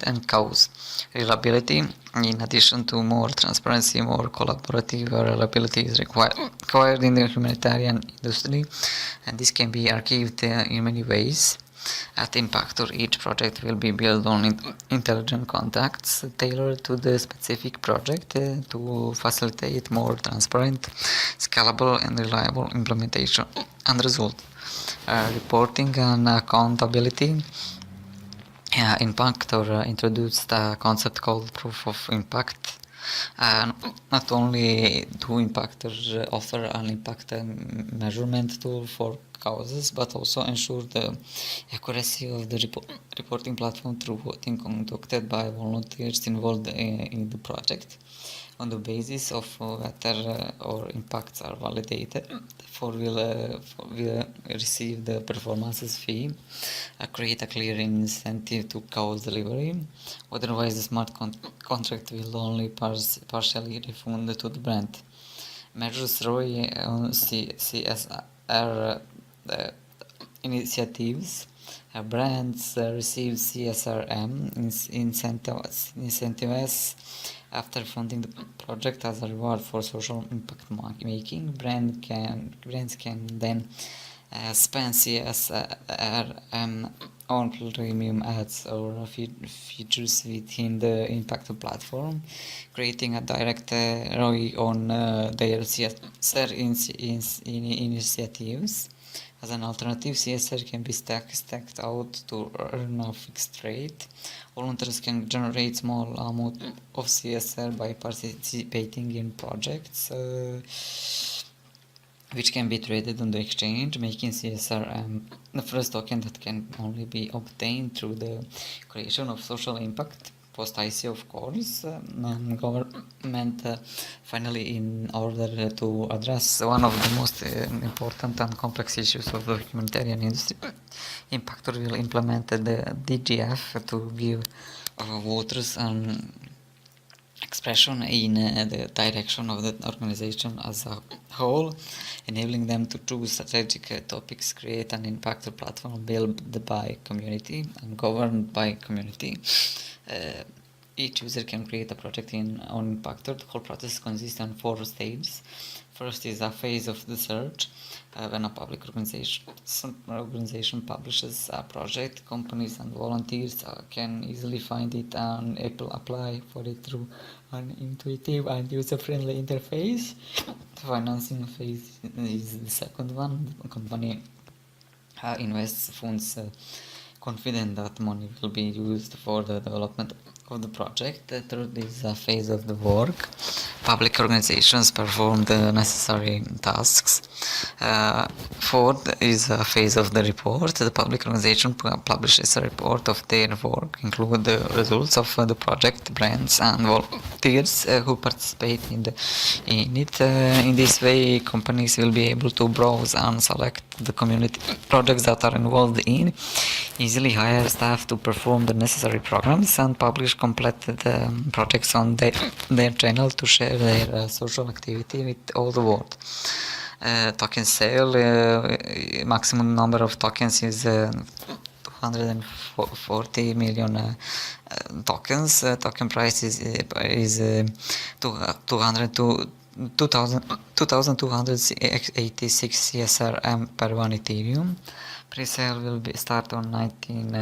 and cause. Reliability. In addition to more transparency, more collaborative reliability is required in the humanitarian industry, and this can be achieved in many ways. At Impactor, each project will be built on intelligent contracts tailored to the specific project to facilitate more transparent, scalable, and reliable implementation and result. Reporting and accountability. Impactor introduced a concept called proof of impact. Not only do impactors offer an impact measurement tool for causes, but also ensure the accuracy of the reporting platform through voting conducted by volunteers involved in the project. On the basis of whether or impacts are validated, therefore will receive the performances fee, create a clear incentive to cause delivery. Otherwise, the smart contract will only partially refund to the brand. Measures ROI on CSR initiatives. Brands receive CSRM incentives after funding the project as a reward for social impact making. Brands can then spend CSRM on premium ads or features within the Impactor platform, creating a direct ROI on their CSR initiatives. As an alternative, CSR can be stacked out to earn a fixed rate. Volunteers can generate small amount of CSR by participating in projects which can be traded on the exchange, making CSR the first token that can only be obtained through the creation of social impact. Post-ICO, of course, government finally, in order to address one of the most important and complex issues of the humanitarian industry, Impactor will implement the DGF to give voters an expression in the direction of the organization as a whole, enabling them to choose strategic topics, create an Impactor platform built by community and governed by community. Each user can create a project on Impactor. The whole process consists on 4 stages. First is a phase of the search. When a public organization publishes a project, companies and volunteers can easily find it and apply for it through an intuitive and user-friendly interface. The financing phase is the second one. The company invests funds confident that money will be used for the development of the project. Third is a phase of the work. Public organizations perform the necessary tasks. Fourth is a phase of the report. The public organization publishes a report of their work, include the results of the project, brands and volunteers who participate in it. In this way, companies will be able to browse and select the community projects that are involved in, easily hire staff to perform the necessary programs, and publish completed projects on their channel to share their social activity with all the world. Token sale, maximum number of tokens is 240 million tokens. Token price is 2,286 CSRM per 1 Ethereum. Pre-sale will start on 19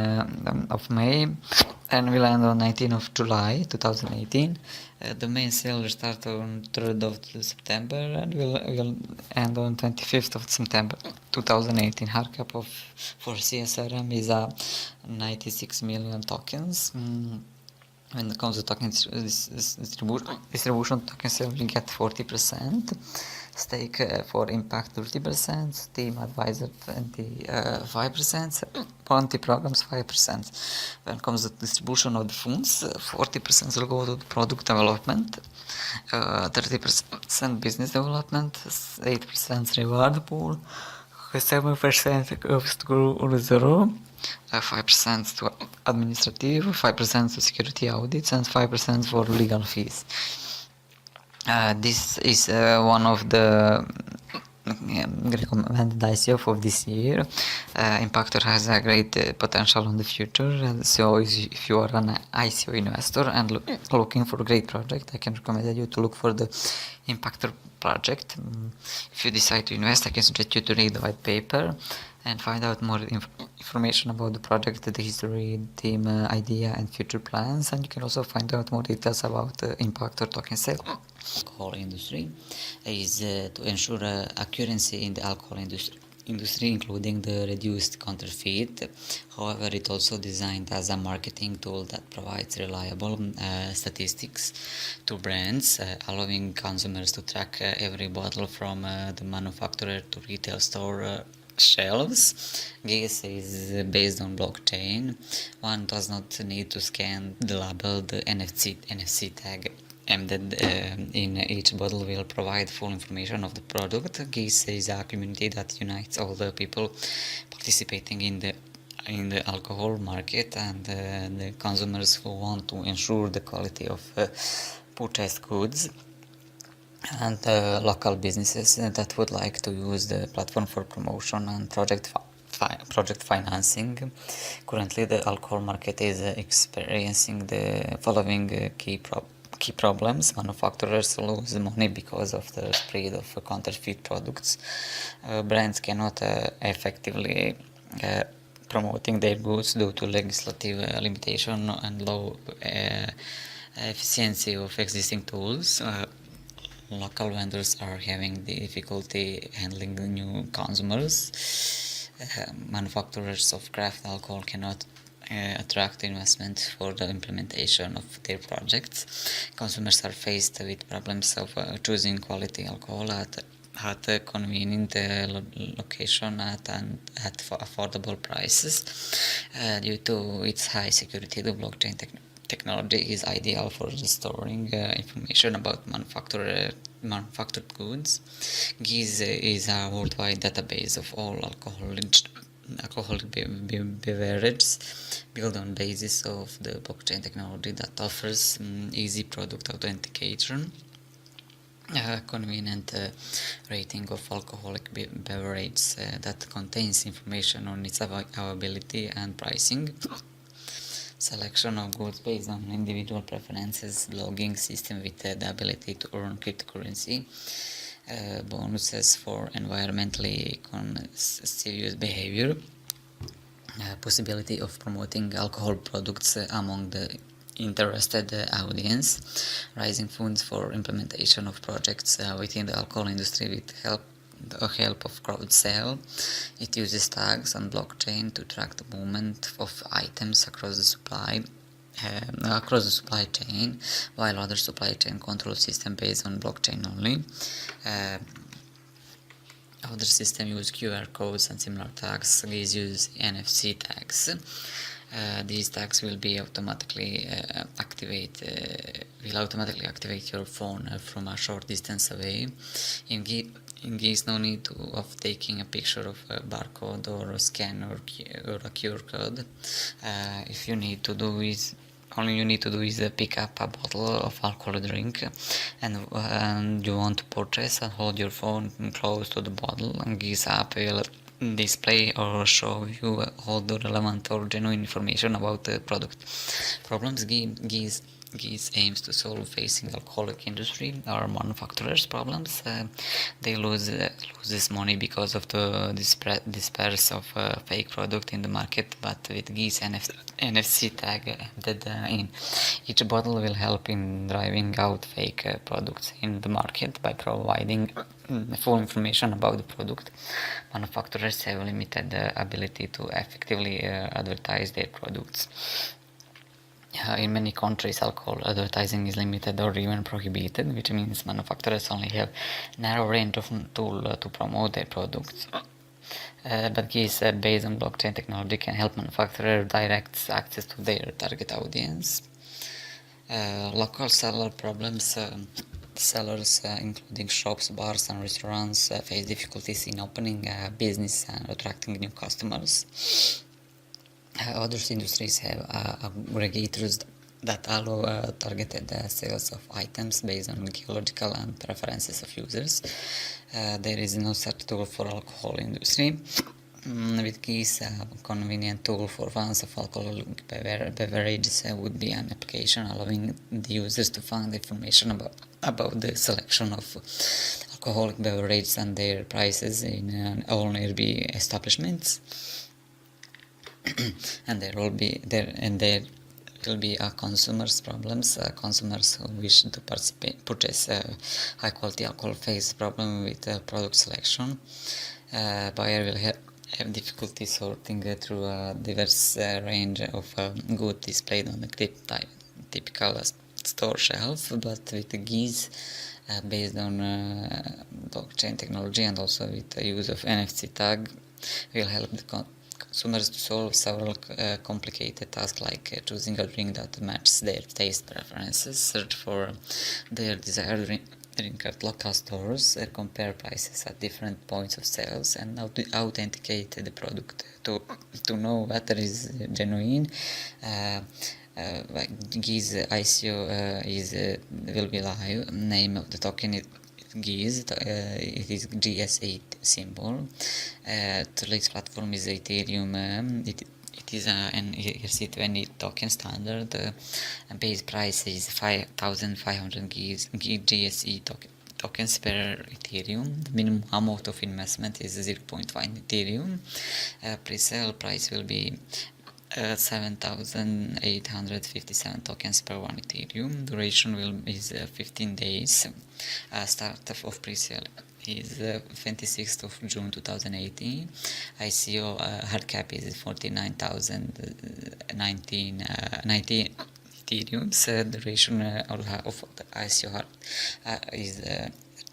of May and will end on 19 of July 2018. The main sale will start on 3rd of September and will end on 25th of September 2018. Hard cap for CSRM is 96 million tokens. When it comes to token distribution, token sale will get 40%, stake for impact 30%, team advisor 25%, bounty programs 5%. When it comes to distribution of the funds, 40% will go to the product development, 30% business development, 8% reward pool, 7% goes to zero, 5% to administrative, 5% to security audits, and 5% for legal fees. This is one of the recommended ICO of this year. Impactor has a great potential in the future, so if you are an ICO investor and looking for a great project, I can recommend you to look for the Impactor project. If you decide to invest, I can suggest you to read the white paper and find out more information about the project, the history, team, idea and future plans, and you can also find out more details about Impactor token sale. Alcohol industry is to ensure accuracy in the alcohol industry, including the reduced counterfeit. However, it also designed as a marketing tool that provides reliable statistics to brands, allowing consumers to track every bottle from the manufacturer to retail store shelves. GIS is based on blockchain. One does not need to scan the label. The NFC tag embedded in each bottle will provide full information of the product. GIS is a community that unites all the people participating in the alcohol market and the consumers who want to ensure the quality of purchased goods, and local businesses that would like to use the platform for promotion and project financing. Currently, the alcohol market is experiencing the following key problems. Manufacturers lose money because of the spread of counterfeit products. Brands cannot effectively promoting their goods due to legislative limitation and low efficiency of existing tools. Local vendors are having difficulty handling the new consumers. Manufacturers of craft alcohol cannot attract investment for the implementation of their projects. Consumers are faced with problems of choosing quality alcohol at a convenient location at affordable prices. Due to its high security, the blockchain technology is ideal for storing information about manufactured goods. GIS is a worldwide database of all alcoholic beverages, built on basis of the blockchain technology that offers easy product authentication, convenient rating of alcoholic beverage that contains information on its availability and pricing, selection of goods based on individual preferences, logging system with the ability to earn cryptocurrency, bonuses for environmentally conscious behavior, possibility of promoting alcohol products among the interested audience, raising funds for implementation of projects within the alcohol industry with help the help of crowd sale. It uses tags on blockchain to track the movement of items across the supply chain, while other supply chain control system based on blockchain only. Other system use QR codes and similar tags. These use NFC tags. These tags will automatically activate your phone from a short distance away. In case no need of taking a picture of a barcode or a scan or a QR code. If you need to do is Only you need to do is pick up a bottle of alcohol drink and you want to purchase, and hold your phone close to the bottle, and this app will display or show you all the relevant or genuine information about the product. Problems GIS aims to solve facing alcoholic industry or manufacturers problems. They loses money because of the disperse of fake product in the market, but with GIS NFC tag embedded in each bottle will help in driving out fake products in the market by providing full information about the product. Manufacturers have limited ability to effectively advertise their products. In many countries, alcohol advertising is limited or even prohibited, which means manufacturers only have narrow range of tools to promote their products. But GIS, based on blockchain technology, can help manufacturers direct access to their target audience. Local seller problems. Sellers, including shops, bars, and restaurants, face difficulties in opening a business and attracting new customers. Other industries have aggregators that allow targeted sales of items based on geological and preferences of users. There is no such tool for alcohol industry. With GIS, a convenient tool for fans of alcoholic beverages would be an application allowing the users to find information about the selection of alcoholic beverages and their prices in all nearby establishments. And there will be consumers problems. Consumers who wish to purchase high quality alcohol face problem with product selection. Buyer will have difficulty sorting through a diverse range of goods displayed on the typical store shelf, but with the GIS based on blockchain technology and also with the use of NFC tag will help the consumers to solve several complicated tasks like choosing a drink that matches their taste preferences, search for their desired drink at local stores, compare prices at different points of sales, and authenticate the product to know whether it is genuine. GIS ICO will be live. Name of the token is GIS. It is GS8 symbol. The latest platform is Ethereum. It is an ERC20 token standard. Base price is 5,500 GSE tokens per Ethereum. The minimum amount of investment is 0.1 Ethereum. Pre-sale price will be 7,857 tokens per 1 Ethereum. Duration is 15 days. Start of pre-sale is 26th of June 2018. ICO hard cap is 49,019 Ethereum. Duration of the ICO hard is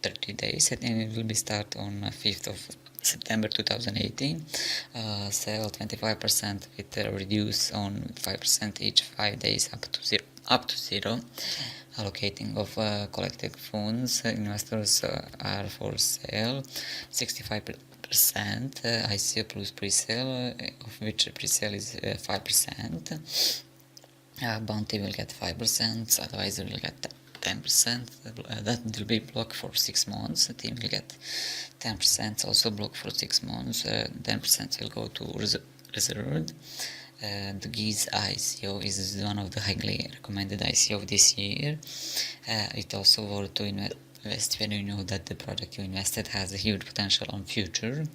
30 days, and it will be start on 5th of September 2018. Sell 25% with reduce on 5% each 5 days up to zero. Allocating of collected funds, investors are for sale 65% ICO plus pre-sale, of which pre-sale is 5%. Bounty will get 5%, advisor will get 10%, that will be blocked for 6 months. The team will get 10%, also blocked for 6 months. 10% will go to reserved. The GIS ICO is one of the highly recommended ICO of this year. It also worth to invest when you know that the project you invested has a huge potential on future.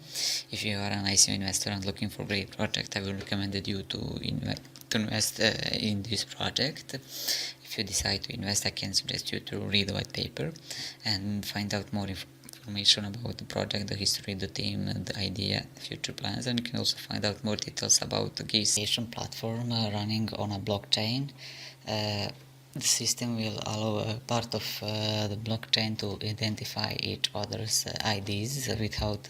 If you are an ICO investor and looking for a great project, I will recommend you to invest in this project. If you decide to invest, I can suggest you to read the white paper and find out more information about the project, the history, the team, the idea, future plans, and you can also find out more details about the gamification platform running on a blockchain. The system will allow a part of the blockchain to identify each other's IDs without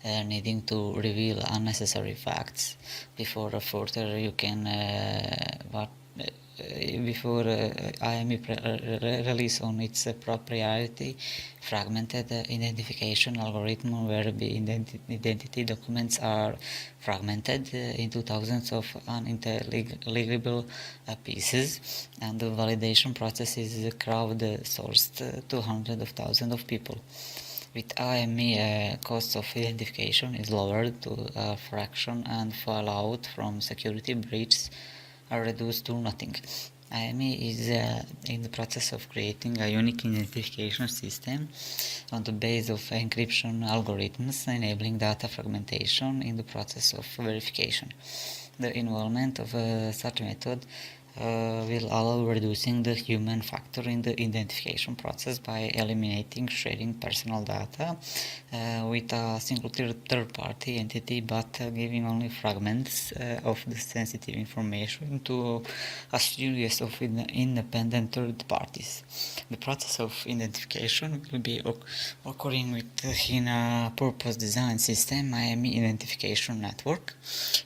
needing to reveal unnecessary facts. Before further, you can before IME release on its proprietary fragmented identification algorithm, where the identity documents are fragmented into thousands of unintelligible pieces, and the validation process is crowdsourced to hundreds of thousands of people. With IME, cost of identification is lowered to a fraction, and fallout from security breaches are reduced to nothing. IME is in the process of creating a unique identification system on the basis of encryption algorithms, enabling data fragmentation in the process of verification. The involvement of such a method will allow reducing the human factor in the identification process by eliminating sharing personal data with a single third-party entity, but giving only fragments of the sensitive information to a series of independent third parties. The process of identification will be occurring within a purpose-designed system, IME identification network.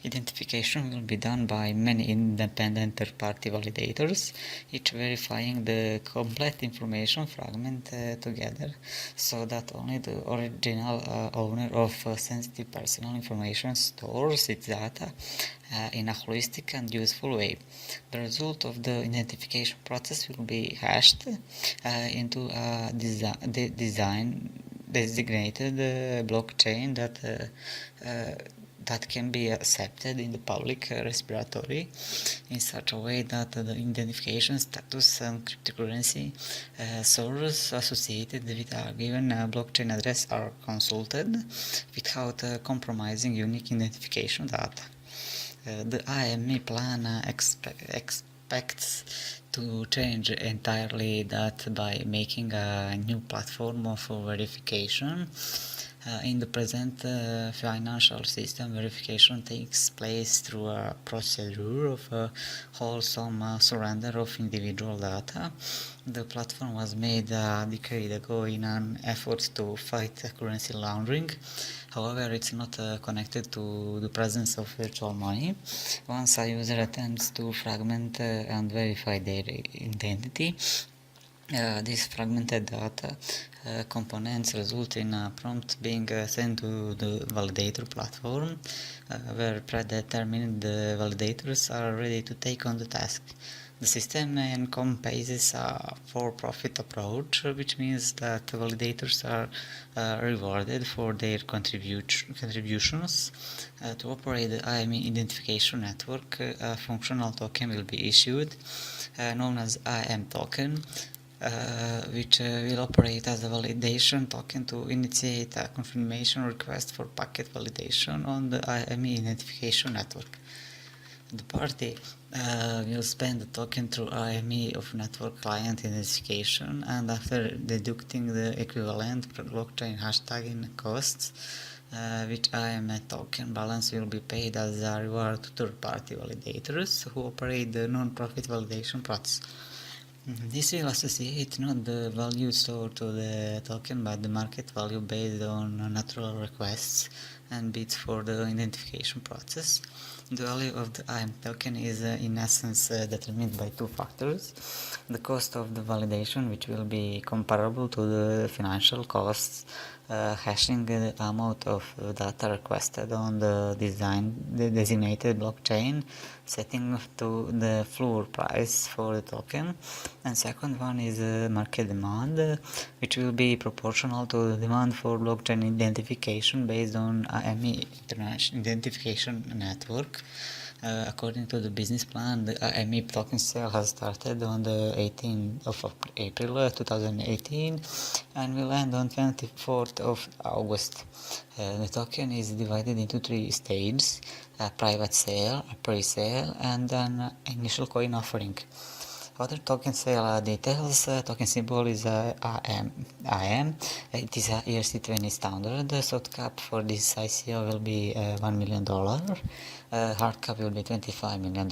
Identification will be done by many independent third-party validators, each verifying the complete information fragment together, so that only the original owner of sensitive personal information stores its data in a holistic and useful way. The result of the identification process will be hashed into a designated blockchain that can be accepted in the public repository in such a way that the identification status and cryptocurrency source associated with a given blockchain address are consulted without compromising unique identification data. The IME plan expects to change entirely that by making a new platform of verification. In the present financial system, verification takes place through a procedure of wholesome surrender of individual data. The platform was made a decade ago in an effort to fight currency laundering. However, it's not connected to the presence of virtual money. Once a user attempts to fragment and verify their identity, these fragmented data components result in a prompt being sent to the validator platform, where predetermined validators are ready to take on the task. The system encompasses a for-profit approach, which means that validators are rewarded for their contributions. To operate the IME identification network, a functional token will be issued, known as IM token, which will operate as a validation token to initiate a confirmation request for packet validation on the IME identification network. The party will spend the token through IME of network client identification, and after deducting the equivalent blockchain hashtagging costs, which IME token balance will be paid as a reward to third-party validators who operate the non-profit validation process. This will associate not the value stored to the token, but the market value based on natural requests and bids for the identification process. The value of the IM token is in essence determined by two factors: the cost of the validation, which will be comparable to the financial costs, hashing the amount of data requested on the designated blockchain, setting to the floor price for the token, and second one is market demand, which will be proportional to the demand for blockchain identification based on IME International Identification Network. According to the business plan, the IME token sale has started on the 18th of April 2018 and will end on 24th of August. The token is divided into three stages: a private sale, a pre-sale, and an initial coin offering. Other token sale details. Token symbol is IM. It is a ERC20 standard. The soft cap for this ICO will be $1 million. Hard cap will be $25 million.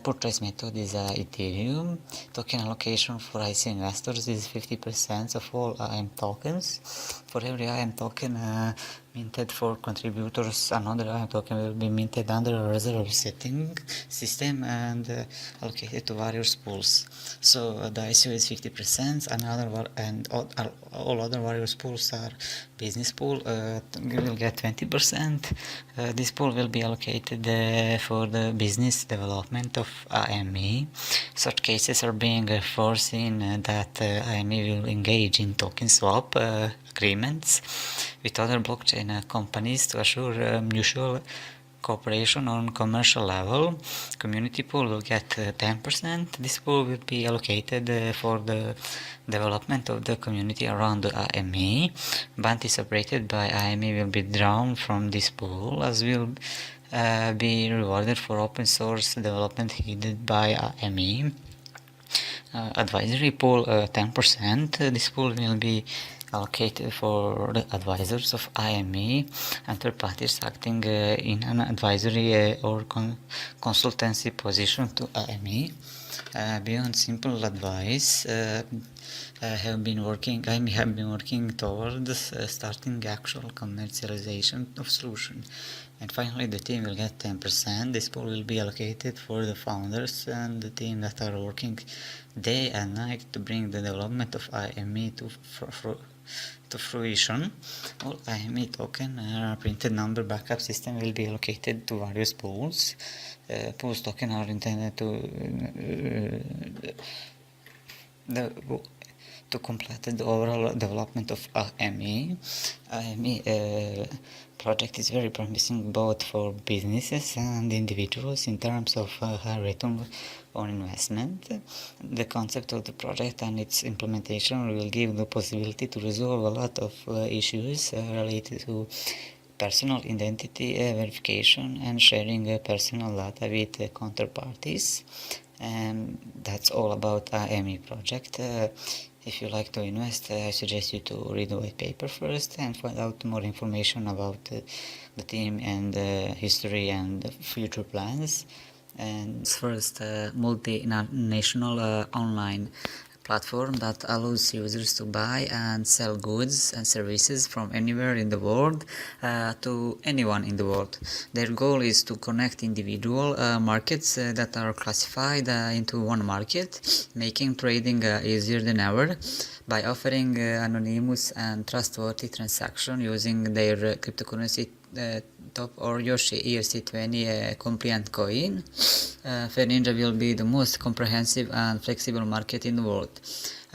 Purchase method is Ethereum. Token allocation for ICO investors is 50% of all IM tokens. For every IM token minted for contributors, another IM token will be minted under a reserve setting system and allocated to various pools. So the ICO is 50%, and all other various pools are business pool. You will get 20%. This pool will be allocated for the business development of AME. Such cases are being foreseen that AME will engage in token swap agreements with other blockchain companies to assure mutual cooperation on commercial level. Community pool will get 10%. This pool will be allocated for the development of the community around the AME. Bounty separated by AME will be drawn from this pool, as will be rewarded for open source development headed by AME. Advisory pool 10%. This pool will be allocated for the advisors of IME and third parties acting in an advisory or consultancy position to IME. Beyond simple advice, IME have been working towards starting actual commercialization of solution. And finally, the team will get 10%. This pool will be allocated for the founders and the team that are working day and night to bring the development of IME to fruition. All IME token printed number backup system will be allocated to various pools. Pools token are intended to complete the overall development of IME. IME project is very promising both for businesses and individuals in terms of high return on investment. The concept of the project and its implementation will give the possibility to resolve a lot of issues related to personal identity verification and sharing personal data with counterparties. And that's all about IME project. If you like to invest, I suggest you to read the white paper first and find out more information about the team and history and future plans. And first, multinational online platform that allows users to buy and sell goods and services from anywhere in the world to anyone in the world. Their goal is to connect individual markets that are classified into one market, making trading easier than ever by offering anonymous and trustworthy transaction using their cryptocurrency top or Yoshi ERC20 compliant coin. Fair Ninja will be the most comprehensive and flexible market in the world.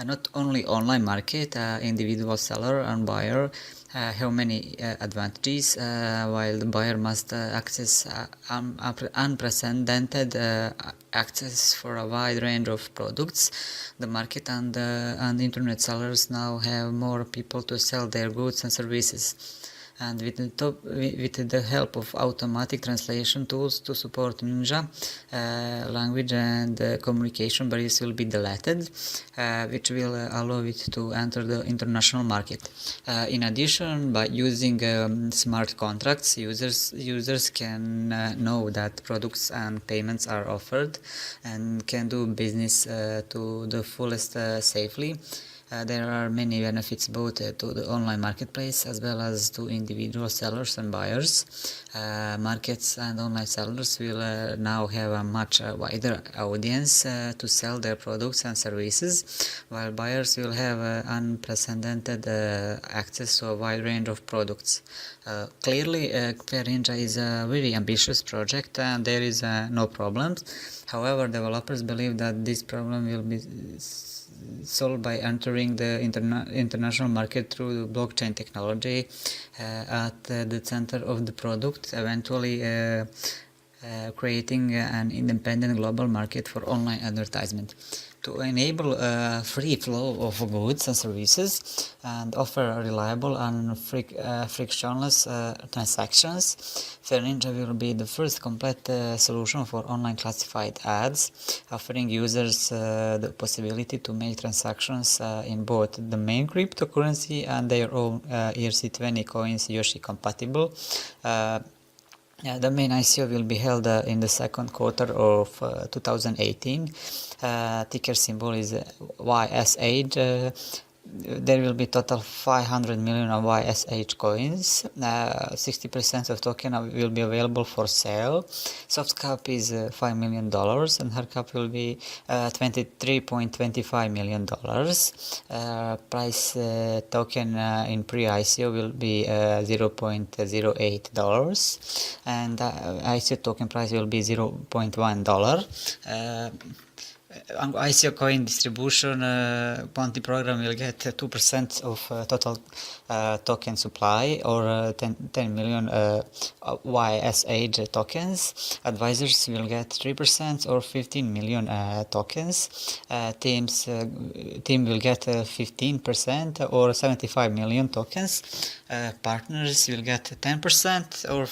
Not only online market, individual seller and buyer have many advantages, while the buyer must access unprecedented access for a wide range of products. The market and internet sellers now have more people to sell their goods and services. And with the help of automatic translation tools to support Ninja, language and communication barriers will be deleted, which will allow it to enter the international market. In addition, by using smart contracts, users can know that products and payments are offered and can do business to the fullest safely. There are many benefits both to the online marketplace as well as to individual sellers and buyers. Markets and online sellers will now have a much wider audience to sell their products and services, while buyers will have unprecedented access to a wide range of products. Clearly, Fair Ninja is a very ambitious project and there is no problems. However, developers believe that this problem will be solved by entering the international market through blockchain technology at the center of the product, eventually creating an independent global market for online advertisement. to enable a free flow of goods and services and offer reliable and frictionless transactions. Fair Ninja will be the first complete solution for online classified ads, offering users the possibility to make transactions in both the main cryptocurrency and their own ERC20 coins Yoshi compatible. The main ICO will be held in the second quarter of 2018. Ticker symbol is YSH. There will be total 500 million of YSH coins. 60% of token will be available for sale. Soft cap is $5 million and hard cap will be $23.25 million. Price token in pre-ICO will be $0.08 and ICO token price will be $0.1. ICO coin distribution bounty program will get 2% of total token supply or 10 million YSH tokens. Advisors will get 3% or 15 million tokens. Team will get 15% or 75 million tokens. Partners will get 10% or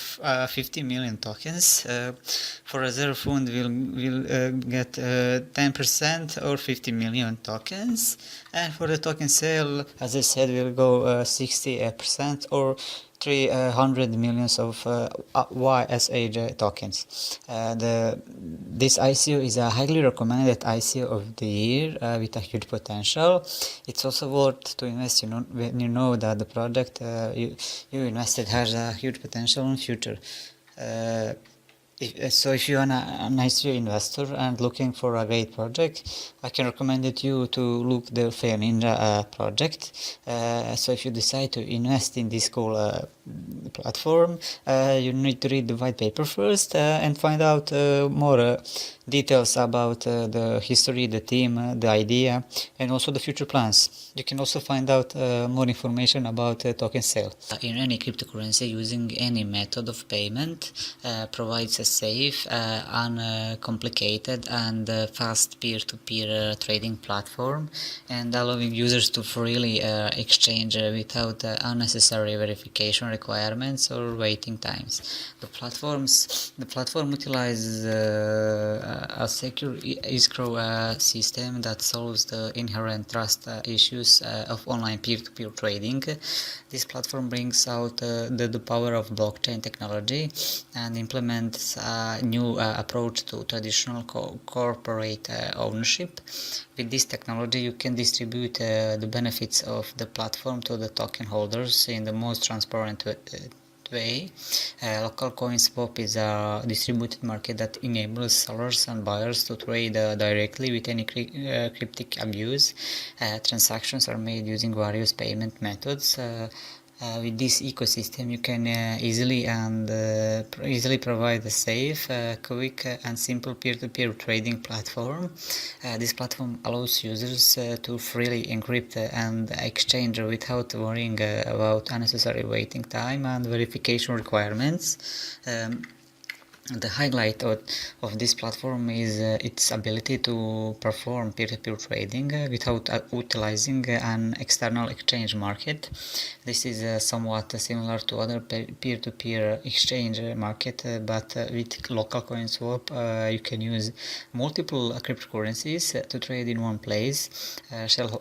50 million tokens. For reserve fund will get 10% or 50 million tokens, and for the token sale, as I said, will go 60% or 300 millions of YSH tokens. This ICO is a highly recommended ICO of the year with a huge potential. It's also worth to invest when you know that the project you invested has a huge potential in the future. So if you're an ICO investor and looking for a great project, I can recommend you to look the Fair Ninja project. So if you decide to invest in this cool platform, you need to read the white paper first and find out more details about the history, the team, the idea, and also the future plans. You can also find out more information about token sale. In any cryptocurrency, using any method of payment provides a safe, uncomplicated, and fast peer-to-peer trading platform, and allowing users to freely exchange without unnecessary verification requirements or waiting times. The platform utilizes a secure escrow system that solves the inherent trust issues of online peer-to-peer trading. This platform brings out the power of blockchain technology and implements a new approach to traditional corporate ownership. With this technology, you can distribute the benefits of the platform to the token holders in the most transparent way. Local coin swap is a distributed market that enables sellers and buyers to trade directly with any cryptic abuse. Transactions are made using various payment methods. With this ecosystem, you can easily provide a safe, quick, and simple peer-to-peer trading platform. This platform allows users to freely encrypt and exchange without worrying about unnecessary waiting time and verification requirements. The highlight of this platform is its ability to perform peer-to-peer trading without utilizing an external exchange market. This is somewhat similar to other peer-to-peer exchange market, but with local coin swap you can use multiple cryptocurrencies to trade in one place.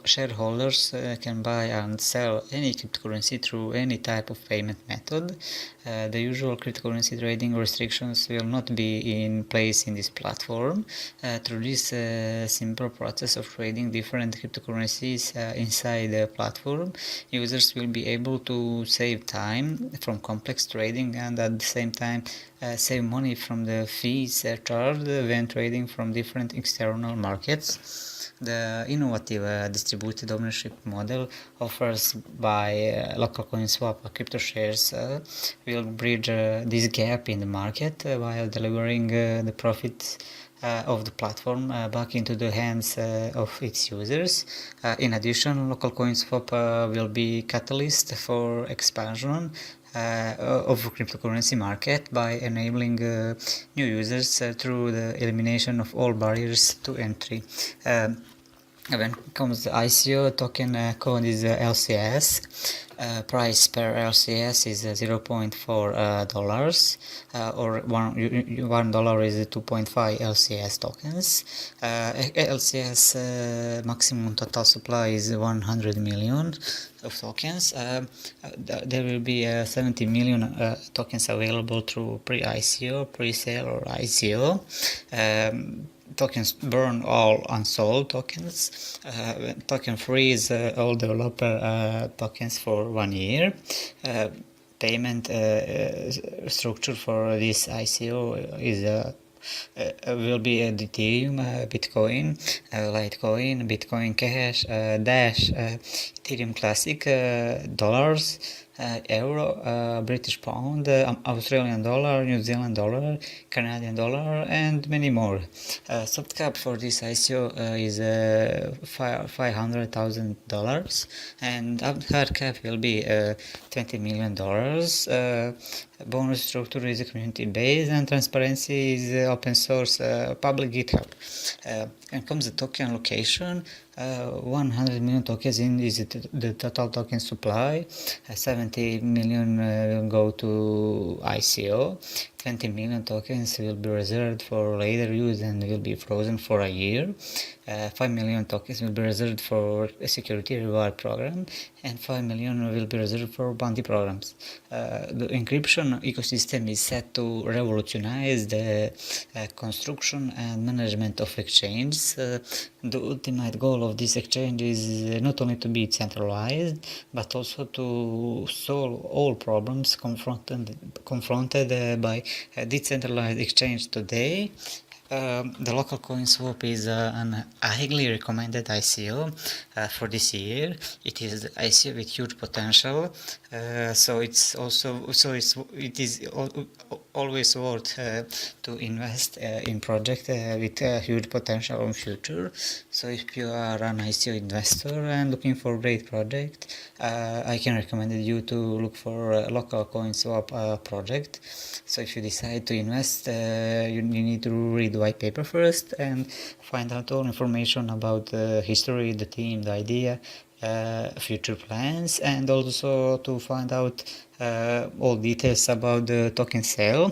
Shareholders can buy and sell any cryptocurrency through any type of payment method. The usual cryptocurrency trading restrictions will not be in place in this platform. Through this simple process of trading different cryptocurrencies inside the platform, users will be able to save time from complex trading and at the same time save money from the fees charged when trading from different external markets. The innovative distributed ownership model offers by local coin swap crypto shares will bridge this gap in the market while delivering the profits of the platform back into the hands of its users. In addition, local coin swap will be catalyst for expansion of cryptocurrency market by enabling new users through the elimination of all barriers to entry. When it comes to ICO, token code is LCS. Price per LCS is $0.4 dollars, or $1 is 2.5 LCS tokens. LCS maximum total supply is 100 million of tokens. There will be 70 million tokens available through pre-ICO, pre-sale, or ICO. Tokens burn all unsold tokens. Token freeze all developer tokens for 1 year. Payment structure for this ICO is will be Ethereum, Bitcoin, Litecoin, Bitcoin Cash, Dash, Ethereum Classic, dollars, euro, British pound, Australian dollar, New Zealand dollar, Canadian dollar, and many more. Soft cap for this ICO is $500,000, and hard cap will be $20 million. Bonus structure is community based, and transparency is open source, public GitHub. When comes to token allocation, 100 million tokens is the total token supply. 70 million will go to ICO. 20 million tokens will be reserved for later use and will be frozen for a year. 5 million tokens will be reserved for a security reward program, and 5 million will be reserved for bounty programs. The encryption ecosystem is set to revolutionize the construction and management of exchanges. The ultimate goal of this exchange is not only to be centralized, but also to solve all problems confronted by decentralized exchange today. The local coin swap is an highly recommended ICO for this year. It is ICO with huge potential, so it is always worth to invest in project with huge potential in future. So if you are an ICO investor and looking for a great project, I can recommend you to look for a local coin swap project. So if you decide to invest, you need to read the white paper first and find out all information about the history, the team, the idea, future plans, and also to find out all details about the token sale.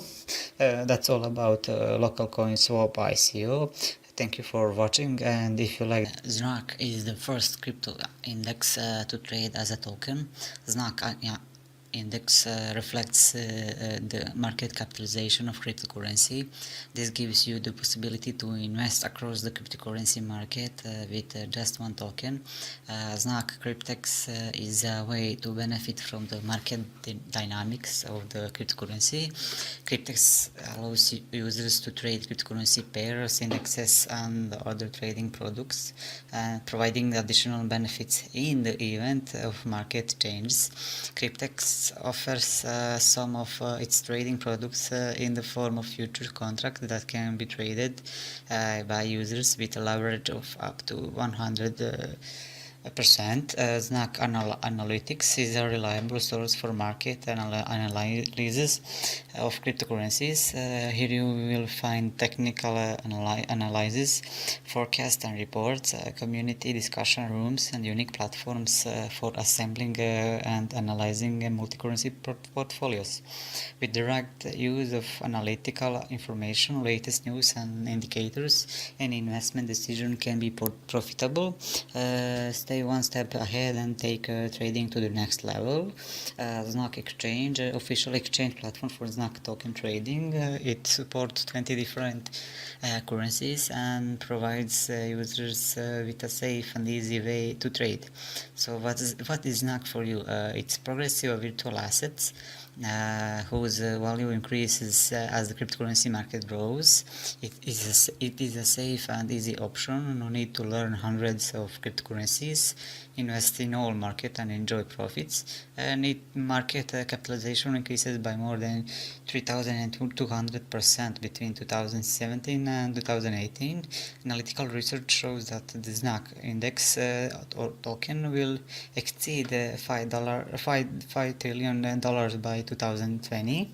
That's all about local coin swap ICO. Thank you for watching, and if you like, ZNAC is the first crypto index to trade as a token. ZNAC index reflects the market capitalization of cryptocurrency. This gives you the possibility to invest across the cryptocurrency market with just one token. ZNAC Cryptex is a way to benefit from the market dynamics of the cryptocurrency. Cryptex allows users to trade cryptocurrency pairs, indexes, and other trading products, providing additional benefits in the event of market changes. Cryptex offers some of its trading products in the form of future contracts that can be traded by users with a leverage of up to 100%. ZNAC Analytics is a reliable source for market analysis of cryptocurrencies. Here you will find technical analysis, forecasts and reports, community discussion rooms, and unique platforms for assembling and analyzing multi-currency portfolios. With direct use of analytical information, latest news and indicators, any investment decision can be profitable. Stay one step ahead and take trading to the next level. ZNAC Exchange, official exchange platform for ZNAC token trading. It supports 20 different currencies and provides users with a safe and easy way to trade. So what is ZNAC for you? It's progressive virtual assets whose value increases as the cryptocurrency market grows. It is a safe and easy option. No need to learn hundreds of cryptocurrencies. Invest in all market and enjoy profits. Market capitalization increases by more than 3,200% between 2017 and 2018. Analytical research shows that the ZNAC index or token will exceed $5 trillion by 2020.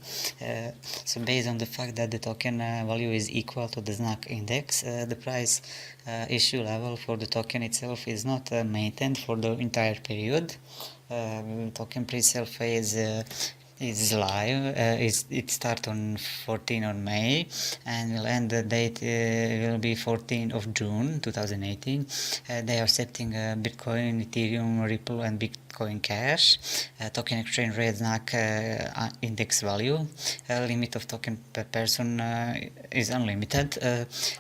So based on the fact that the token value is equal to the ZNAC index, the price issue level for the token itself is not maintained for the entire period. Token pre-sale phase is live. It starts on 14 of May and will end the date will be 14 of June 2018. They are accepting Bitcoin, Ethereum, Ripple and Bitcoin Cash. Token exchange rate ZNAC index value. Limit of token per person is unlimited.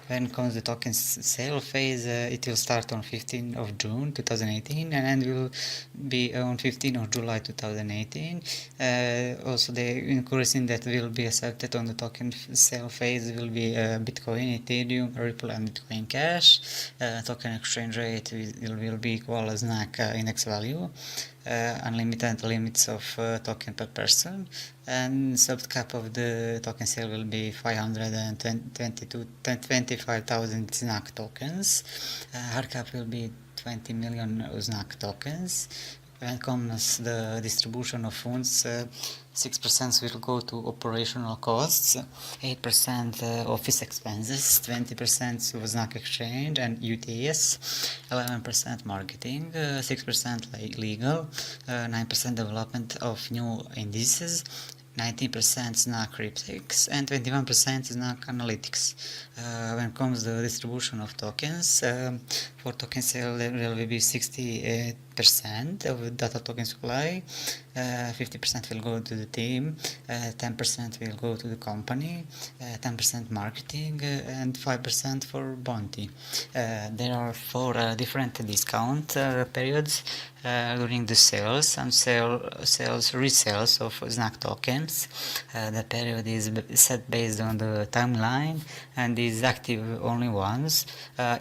When comes the token sale phase, it will start on 15 of June 2018 and will be on 15 of July 2018. Also the currency that will be accepted on the token sale phase will be Bitcoin, Ethereum, Ripple and Bitcoin Cash. Token exchange rate will be equal as ZNAC index value. Unlimited limits of token per person, and soft cap of the token sale will be 525,000 ZNAC tokens. Hard cap will be 20 million ZNAC tokens. When comes the distribution of funds, 6% will go to operational costs, 8% office expenses, 20% of ZNAC exchange and UTS, 11% marketing, 6% legal, 9% development of new indices, 19% ZNAC cryptics and 21% ZNAC analytics. When comes the distribution of tokens, for token sale there will be 60% of data token supply, 50% will go to the team, 10% will go to the company, 10% marketing and 5% for bounty. There are 4 different discount periods during the sales and resales of ZNAC tokens. The period is set based on the timeline and is active only once.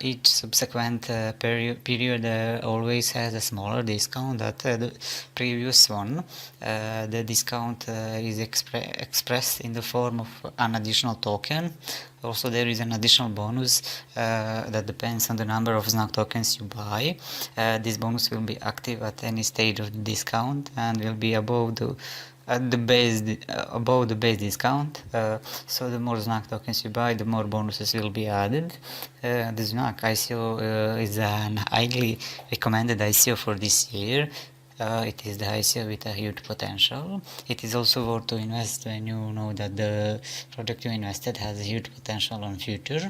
Each subsequent period always has a smaller discount than the previous one. The discount is expressed in the form of an additional token. Also there is an additional bonus that depends on the number of ZNAC tokens you buy. This bonus will be active at any stage of the discount and will be above the base discount. So the more ZNAC tokens you buy, the more bonuses will be added. The ZNAC ICO is an highly recommended ICO for this year. It is the ICO with a huge potential. It is also worth to invest when you know that the project you invested has a huge potential on future.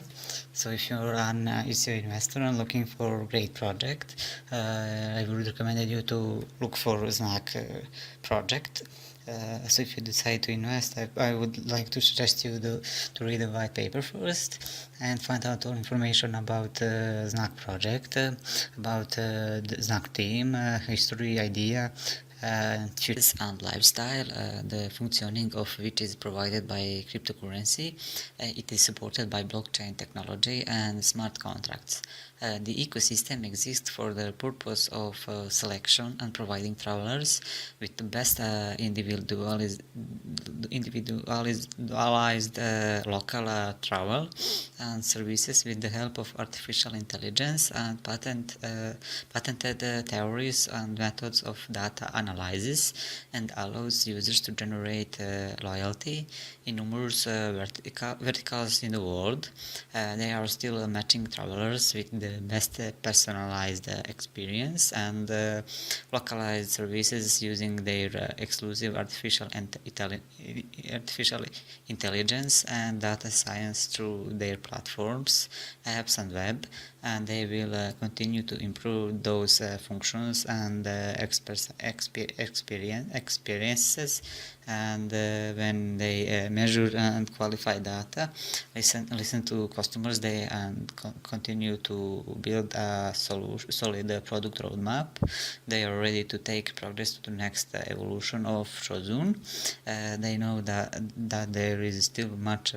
So if you're an ICO investor and looking for a great project, I would recommend you to look for a ZNAC project. So if you decide to invest, I would like to suggest you to read the white paper first and find out all information about the ZNAC project, about the ZNAC team, history, idea, futures and lifestyle, the functioning of which is provided by cryptocurrency. It is supported by blockchain technology and smart contracts. The ecosystem exists for the purpose of selection and providing travelers with the best individualized local travel and services with the help of artificial intelligence and patented theories and methods of data analysis, and allows users to generate loyalty in numerous verticals in the world. They are still matching travelers with the best personalized experience and localized services using their exclusive artificial intelligence and data science through their platforms, apps and web, and they will continue to improve those functions and experiences. And when they measure and qualify data, listen to customers, they continue to build a solid product roadmap. They are ready to take progress to the next evolution of Shozun. They know that there is still much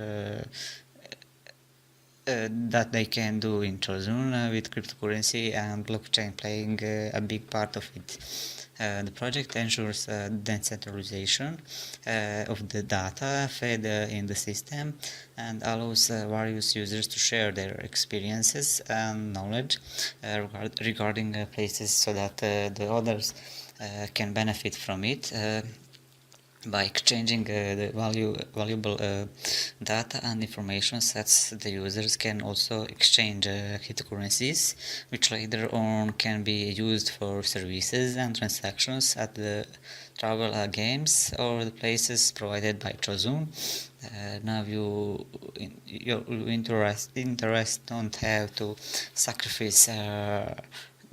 that they can do in Shozun with cryptocurrency and blockchain playing a big part of it. The project ensures decentralization of the data fed in the system and allows various users to share their experiences and knowledge regarding places so that the others can benefit from it. By exchanging the valuable data and information sets, the users can also exchange cryptocurrencies, which later on can be used for services and transactions at the travel games or the places provided by Trozun. Now your interest don't have to sacrifice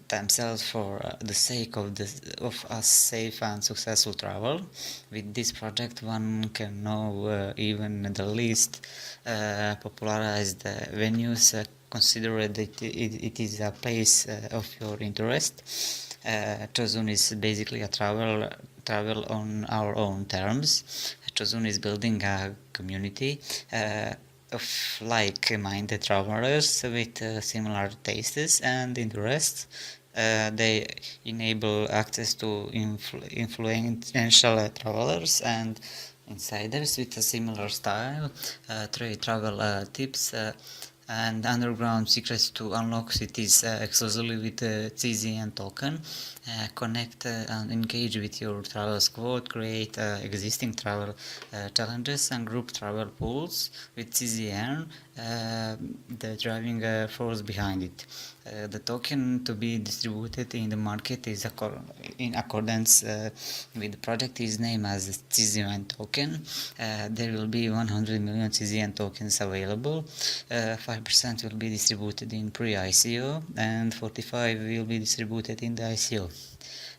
themselves for the sake of a safe and successful travel. With this project, one can know even the least popularized venues, consider that it is a place of your interest. Trozun is basically a travel on our own terms. Trozun is building a community of like-minded travelers with similar tastes and interests. They enable access to influential travelers and insiders with a similar style, trade travel tips, and underground secrets to unlock cities exclusively with CZN token. Connect and engage with your travel squad, create existing travel challenges and group travel pools with CZN, the driving force behind it. The token to be distributed in the market is in accordance with the project is named as CZN token. There will be 100 million CZN tokens available. 5% will be distributed in pre-ICO and 45 will be distributed in the ICO.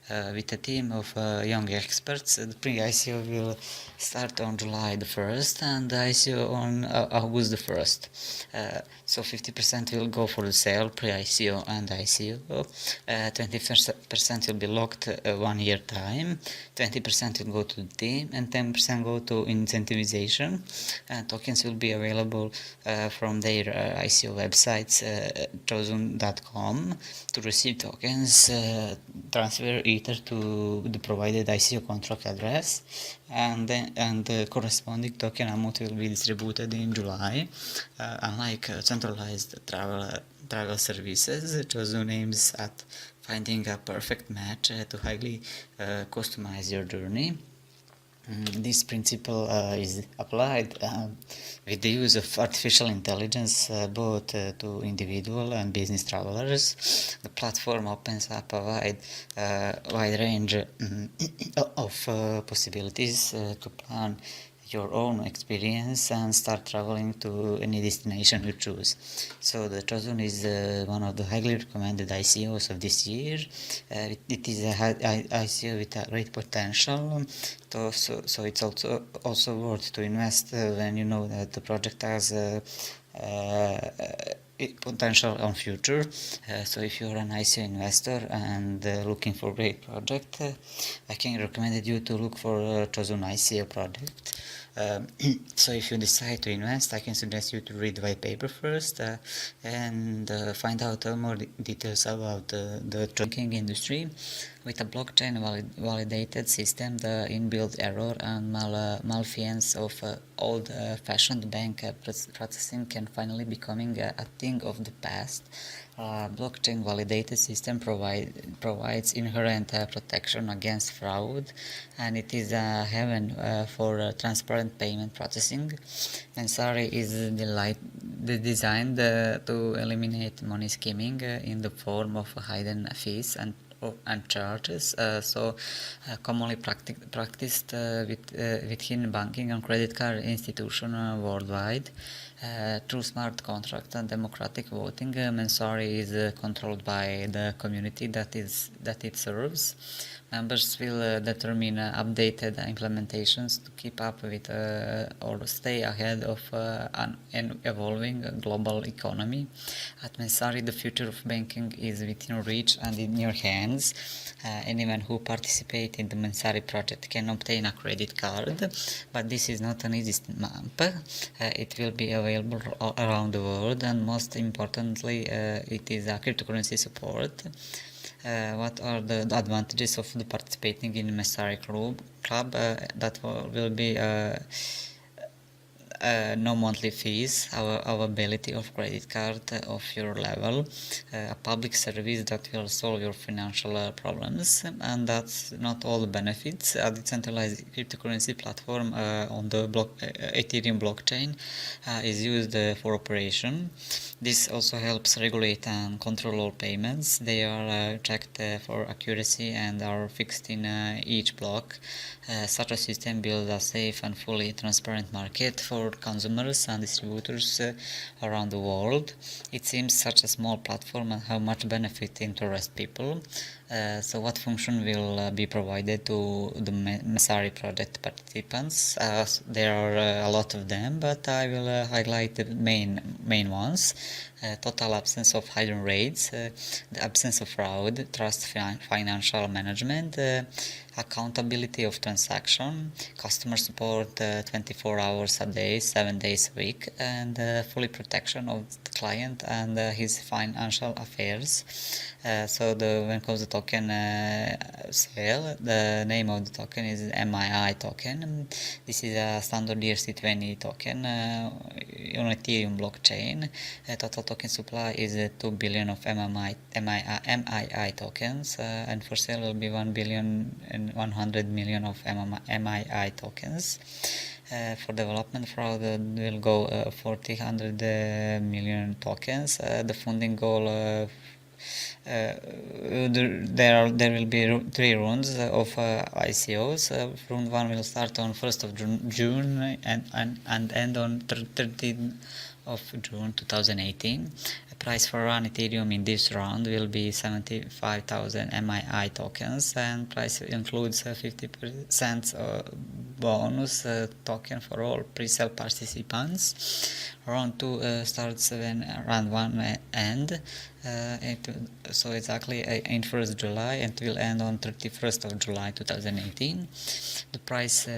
With a team of young experts, the pre-ICO will start on July the 1st and the ICO on August the 1st. So 50% will go for the sale, pre-ICO and ICO, 20% will be locked 1 year time, 20% will go to the team and 10% go to incentivization. Tokens will be available from their ICO websites, trozun.com. To receive tokens, transfer Ether to the provided ICO contract address, and the corresponding token amount will be distributed in July. Unlike centralized travel services, Trozun aims at finding a perfect match to highly customize your journey. This principle is applied with the use of artificial intelligence both to individual and business travelers. The platform opens up a wide range of possibilities to plan your own experience and start traveling to any destination you choose. So the Trozun is one of the highly recommended ICOs of this year. It is a ICO with a great potential, so it's also worth to invest when you know that the project has potential on future. So if you're an ICO investor and looking for a great project, I can recommend you to look for Trozun ICO project. So if you decide to invest, I can suggest you to read the white paper first and find out more details about the banking industry. With a blockchain validated system, the inbuilt error and malfeasance of old-fashioned bank processing can finally becoming a thing of the past. Blockchain validated system provides inherent protection against fraud, and it is a heaven for transparent payment processing. Mensari is designed to eliminate money skimming in the form of hidden fees and charges, commonly practiced within banking and credit card institutions worldwide. Through smart contract and democratic voting, Mensari is controlled by the community that it serves. Members will determine updated implementations to keep up with or stay ahead of an evolving global economy. At Mensari, the future of banking is within reach and in your hands. Anyone who participates in the Mensari project can obtain a credit card, but this is not an easy map. It will be available around the world, and most importantly, it is a cryptocurrency support. What are the advantages of the participating in Mensari club? That will be no monthly fees, availability of credit card of your level, a public service that will solve your financial problems, and that's not all the benefits. A decentralized cryptocurrency platform on the Ethereum blockchain is used for operation. This also helps regulate and control all payments. They are checked for accuracy and are fixed in each block. Such a system builds a safe and fully transparent market for consumers and distributors around the world. It seems such a small platform and how much benefit interests people. So what function will be provided to the Messari project participants? There are a lot of them, but I will highlight the main ones. Total absence of hidden rates, the absence of fraud, trust financial management, accountability of transaction, customer support 24 hours a day, 7 days a week, and fully protection of the client and his financial affairs. When it comes to token sale, the name of the token is MII token. This is a standard ERC20 token on Ethereum blockchain. Total token supply is 2 billion of MII tokens, and for sale will be 1 billion and 100 million of MII tokens. For development fraud will go 400 million tokens. The funding goal there will be 3 rounds of ICOs. Round 1 will start on 1st of June and end on 30th of June 2018. The price for one Ethereum in this round will be 75,000 MII tokens, and price includes 50% bonus token for all pre-sale participants. Round 2 starts when round 1 end. So exactly in 1st July and will end on 31st of July 2018. The price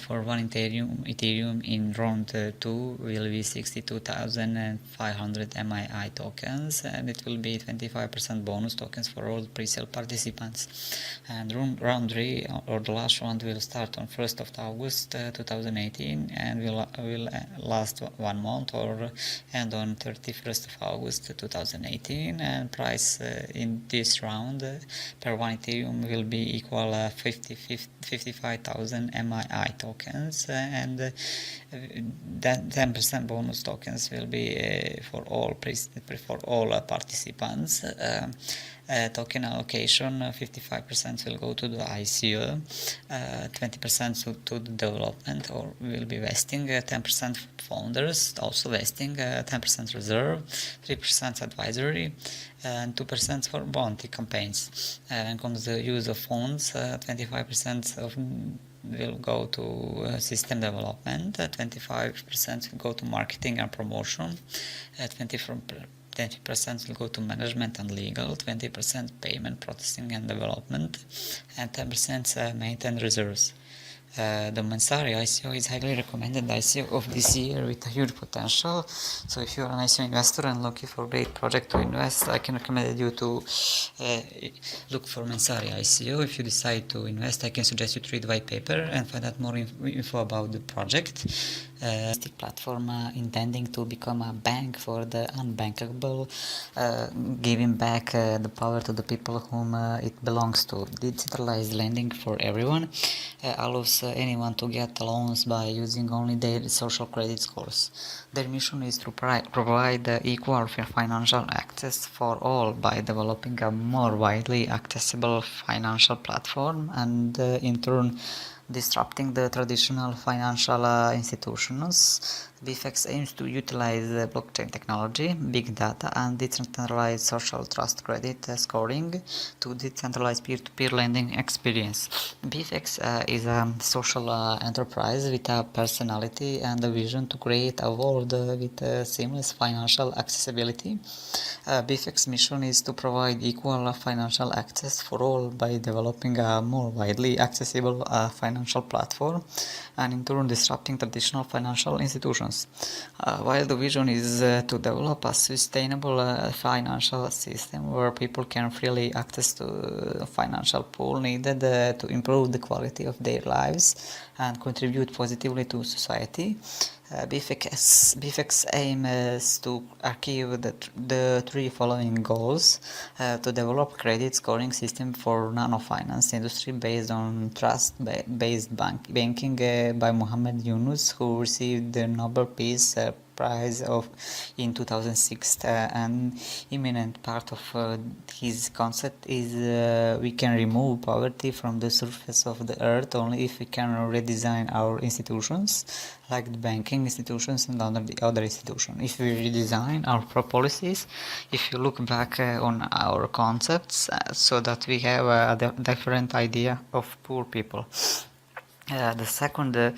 for one Ethereum in round 2 will be 62,500 MII tokens, and it will be 25% bonus tokens for all pre-sale participants. And round 3 or the last round will start on 1st of August 2018 and will last 1 month or end on 31st of August 2018. And price in this round per one Ethereum will be equal 55,000 MII tokens, and that 10% bonus tokens will be for all participants. Token allocation 55% will go to the ICO, 20% to the development or will be vesting, 10% founders also vesting, 10% reserve, 3% advisory, and 2% for bounty campaigns. When comes to the use of funds, 25% of will go to system development, 25% will go to marketing and promotion, 20% will go to management and legal, 20% payment processing and development, and 10% maintain reserves. The Messari ICO is highly recommended ICO of this year with a huge potential. So if you are an ICO investor and looking for a great project to invest, I can recommend you to look for Messari ICO. If you decide to invest, I can suggest you to read the white paper and find out more info about the project. Platform intending to become a bank for the unbankable, giving back the power to the people whom it belongs to. Decentralized lending for everyone allows anyone to get loans by using only their social credit scores. Their mission is to provide equal financial access for all by developing a more widely accessible financial platform and in turn disrupting the traditional financial institutions. BFX aims to utilize blockchain technology, big data, and decentralized social trust credit scoring to decentralize peer-to-peer lending experience. BFX is a social enterprise with a personality and a vision to create a world with seamless financial accessibility. BFX mission is to provide equal financial access for all by developing a more widely accessible financial platform and in turn disrupting traditional financial institutions. While the vision is to develop a sustainable financial system where people can freely access to the financial pool needed to improve the quality of their lives and contribute positively to society, BFX aim is to achieve the three following goals: to develop credit scoring system for nano-finance industry based on trust-based banking by Mohammed Yunus, who received the Nobel Peace Prize in 2006. An imminent part of his concept is we can remove poverty from the surface of the earth only if we can redesign our institutions, like the banking institutions and other institutions. If we redesign our policies, if you look back on our concepts, so that we have a different idea of poor people. The second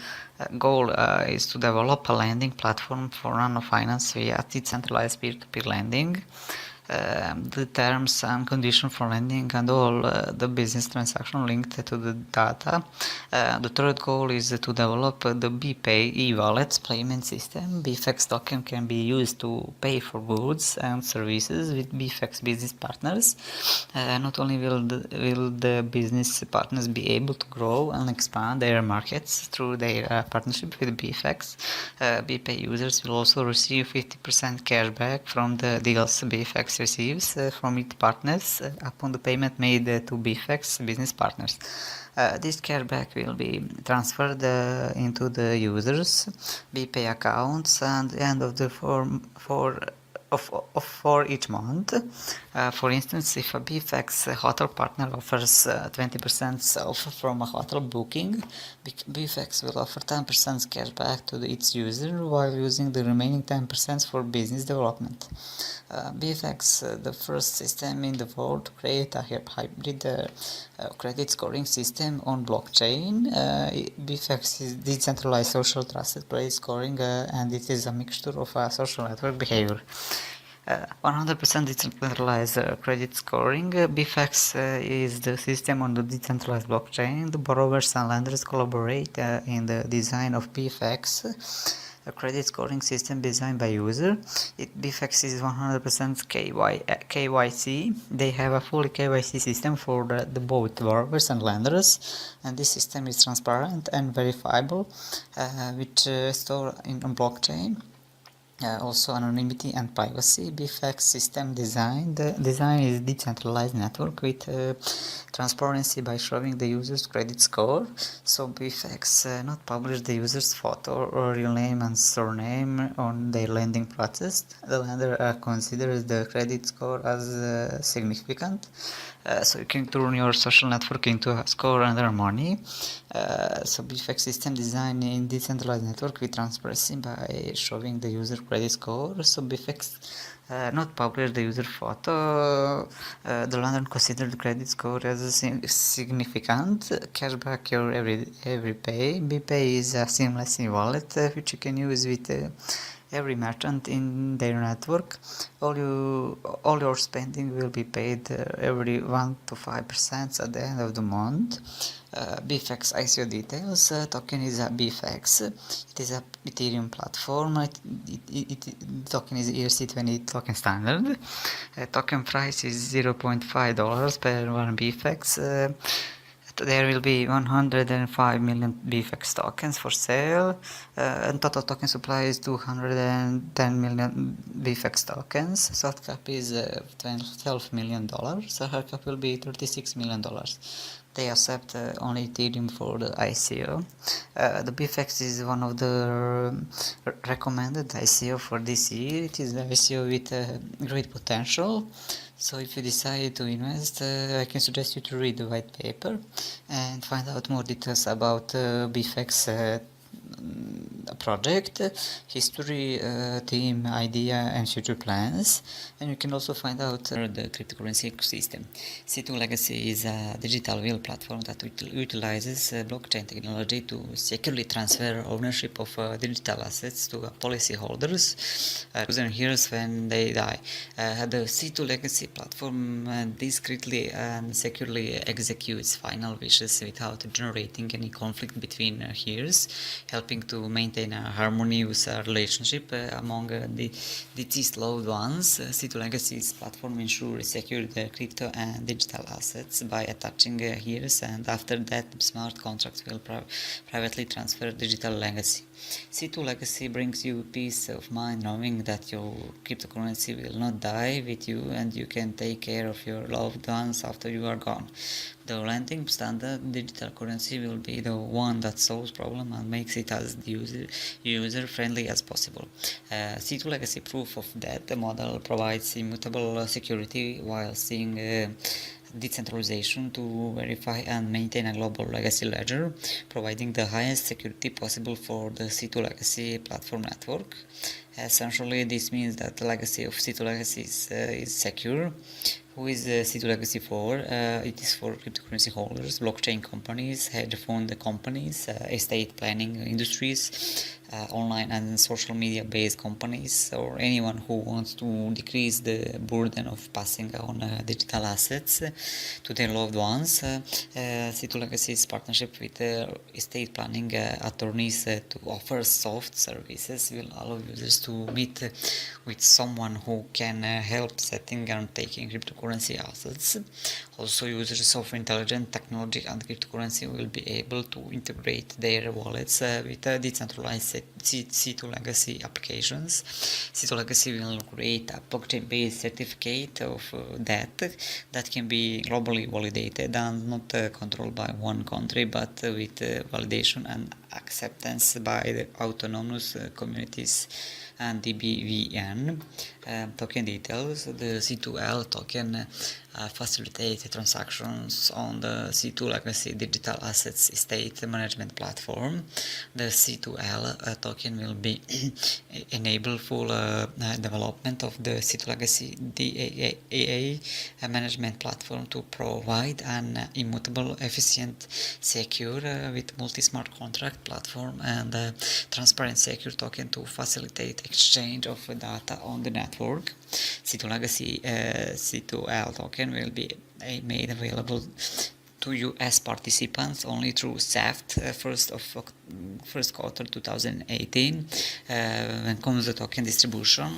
goal is to develop a lending platform for nano-finance via decentralized peer-to-peer lending. The terms and conditions for lending and all the business transaction linked to the data. The third goal is to develop the BPay e-wallet payment system. BFX token can be used to pay for goods and services with BFX business partners. Not only will the business partners be able to grow and expand their markets through their partnership with BFX, BPay users will also receive 50% cashback from the deals BFX receives from its partners upon the payment made to BFX business partners. This cashback will be transferred into the users' BPay accounts at the end of the for each month. For instance, if a BFX hotel partner offers 20% off from a hotel booking, BFX will offer 10% cashback to its user while using the remaining 10% for business development. BFX, the first system in the world to create a hybrid credit scoring system on blockchain. BFX is decentralized social trusted credit scoring, and it is a mixture of social network behavior. 100% decentralized credit scoring. BFX is the system on the decentralized blockchain. The borrowers and lenders collaborate in the design of BFX, a credit scoring system designed by user. BFX is 100% KYC. They have a fully KYC system for the both borrowers and lenders, and this system is transparent and verifiable, which store in blockchain. Also anonymity and privacy. BFX system design. The design is decentralized network with transparency by showing the user's credit score. So BFX not publish the user's photo or real name and surname on their lending process. The lender considers the credit score as significant. So you can turn your social network into a score and earn money. So BFX system design in decentralized network with transparency by showing the user credit score. So BFX not publish the user photo. The lender consider the credit score as significant. Cashback your every pay. BPay is a seamless wallet which you can use with every merchant in their network. All your spending will be paid every 1 to 5% at the end of the month. BFX ICO details. Token is a BFX. It is a Ethereum platform. Token is ERC20 token standard. Token price is $0.5 per one BFX. There will be 105 million BFX tokens for sale, and total token supply is 210 million BFX tokens. Soft cap is $12 million, so hard cap will be $36 million. They accept only Ethereum for the ICO. The BFX is one of the recommended ICO for this year. It is the ICO with great potential. So if you decide to invest, I can suggest you to read the white paper and find out more details about BFX project, history, team, idea, and future plans. And you can also find out the cryptocurrency ecosystem. C2 Legacy is a digital will platform that utilizes blockchain technology to securely transfer ownership of digital assets to policyholders who hears when they die. The C2 Legacy platform discreetly and securely executes final wishes without generating any conflict between heirs, helping to maintain a harmonious relationship among the deceased loved ones. C2 Legacy's platform ensures secure crypto and digital assets by attaching heirs, and after that, smart contracts will privately transfer digital legacy. C2 Legacy brings you peace of mind knowing that your cryptocurrency will not die with you and you can take care of your loved ones after you are gone. The lending standard digital currency will be the one that solves problem and makes it as user friendly as possible. C2 Legacy proof of that the model provides immutable security while seeing decentralization to verify and maintain a global legacy ledger, providing the highest security possible for the C2 Legacy platform network. Essentially, this means that the legacy of C2 Legacy is secure. Who is C2 Legacy for? It is for cryptocurrency holders, blockchain companies, hedge fund companies, estate planning industries, online and social media based companies, or anyone who wants to decrease the burden of passing on digital assets to their loved ones. C2 Legacy's partnership with estate planning attorneys to offer soft services will allow users to meet with someone who can help setting and taking cryptocurrency assets. Also, users of intelligent technology and cryptocurrency will be able to integrate their wallets with decentralized C2 Legacy applications. C2 Legacy will create a blockchain-based certificate of that can be globally validated and not controlled by one country, but with validation and acceptance by the autonomous communities and the BVN. Token details. The C2L token facilitates transactions on the C2 Legacy digital assets estate management platform. The C2L token will be enable full development of the C2 Legacy DAA management platform to provide an immutable, efficient, secure with multi-smart contract platform and transparent secure token to facilitate exchange of data on the network. C2 Legacy C2L token will be made available to US participants only through SAFT first quarter 2018. When comes the token distribution,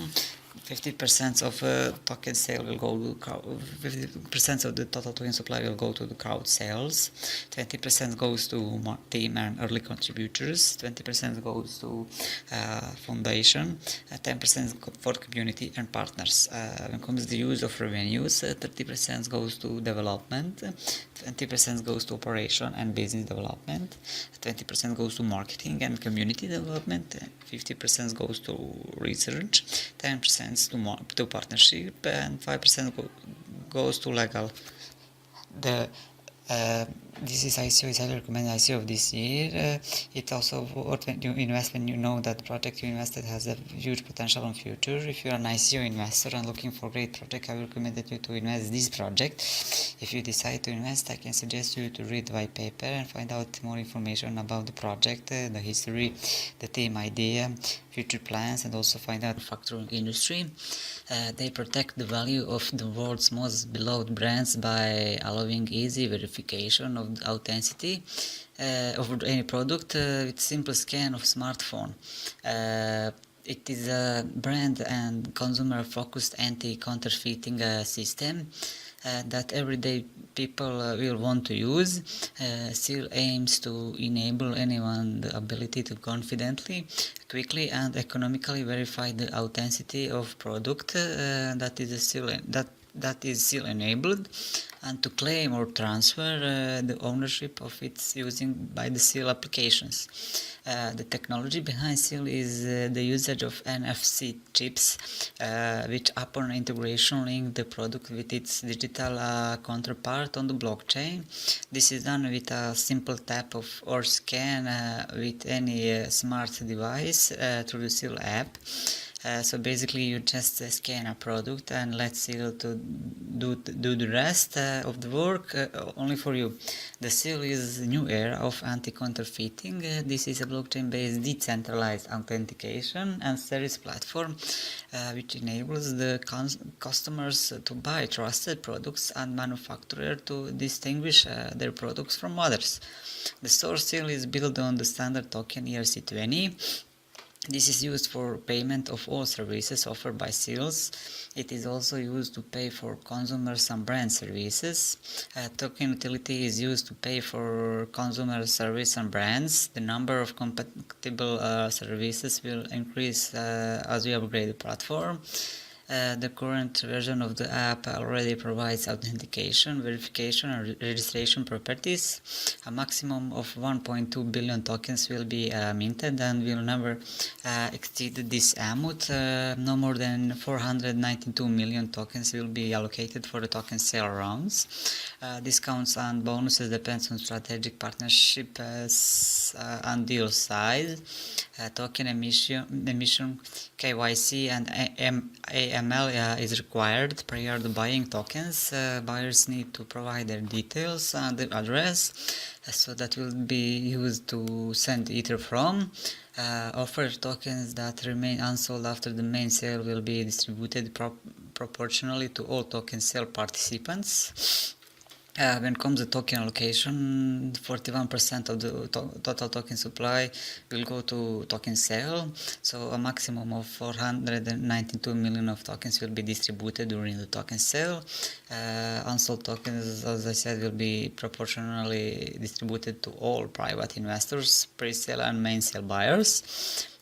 50% of token sale will go to 50% of the total token supply will go to the crowd sales, 20% goes to team and early contributors, 20% goes to foundation, 10% for community and partners. When it comes to the use of revenues, 30% goes to development, 20% goes to operation and business development, 20% goes to marketing and community development, 50% goes to research, 10% to partnership, and 5% goes to legal. This is ICO, is highly recommended ICO of this year. It also works when you invest, when you know that the project you invested has a huge potential in future. If you are an ICO investor and looking for a great project, I will recommend you to invest this project. If you decide to invest, I can suggest you to read the white paper and find out more information about the project, the history, the team idea, future plans, and also find out the manufacturing industry. They protect the value of the world's most beloved brands by allowing easy verification of the authenticity of any product with simple scan of smartphone. It is a brand and consumer-focused anti-counterfeiting system that everyday people will want to use. Still aims to enable anyone the ability to confidently, quickly and economically verify the authenticity of product that is still enabled, and to claim or transfer the ownership of its using by the seal applications. The technology behind seal is the usage of NFC chips, which upon integration link the product with its digital counterpart on the blockchain. This is done with a simple tap of or scan with any smart device through the seal app. So basically you just scan a product and let seal to do the rest of the work only for you. The seal is a new era of anti-counterfeiting. This is a blockchain-based decentralized authentication and service platform which enables the customers to buy trusted products and manufacturers to distinguish their products from others. The source seal is built on the standard token ERC20. This is used for payment of all services offered by sales. It is also used to pay for consumers and brand services. Token utility is used to pay for consumer service and brands. The number of compatible services will increase as we upgrade the platform. The current version of the app already provides authentication, verification, and registration properties. A maximum of 1.2 billion tokens will be minted and will never exceed this amount. No more than 492 million tokens will be allocated for the token sale rounds. Discounts and bonuses depends on strategic partnership and deal size. Token emission KYC and AML is required prior to buying tokens. Buyers need to provide their details and the address, so that will be used to send Ether from. Offer tokens that remain unsold after the main sale will be distributed proportionally to all token sale participants. When it comes to token allocation, 41% of the total token supply will go to token sale, so a maximum of 492 million of tokens will be distributed during the token sale. Unsold tokens, as I said, will be proportionally distributed to all private investors, pre-sale and main sale buyers.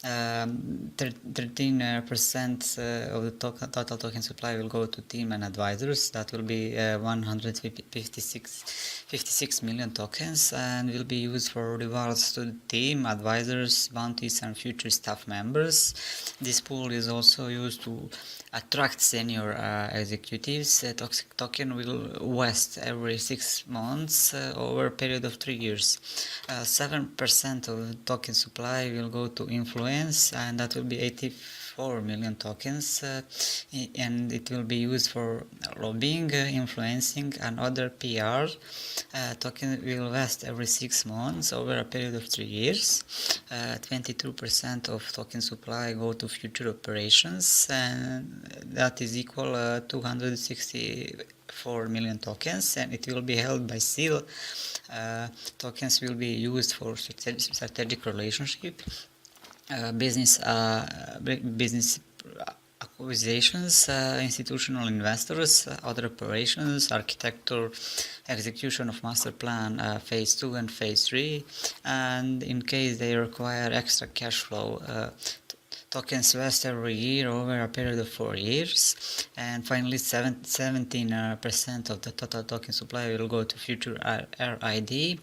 13% of the total token supply will go to team and advisors. That will be 156 million tokens and will be used for rewards to the team, advisors, bounties, and future staff members. This pool is also used to attract senior executives. Token will vest every 6 months over a period of 3 years. 7% of the token supply will go to influence, and that will be 84 million tokens, and it will be used for lobbying, influencing, and other PR. Token will vest every 6 months over a period of 3 years. 22% of token supply go to future operations, and that is equal 264 million tokens, and it will be held by seal. Tokens will be used for strategic relationship, business acquisitions, institutional investors, other operations, architecture, execution of master plan phase 2 and phase 3, and in case they require extra cash flow, tokens vest every year over a period of 4 years. And finally, 17% of the total token supply will go to future RID.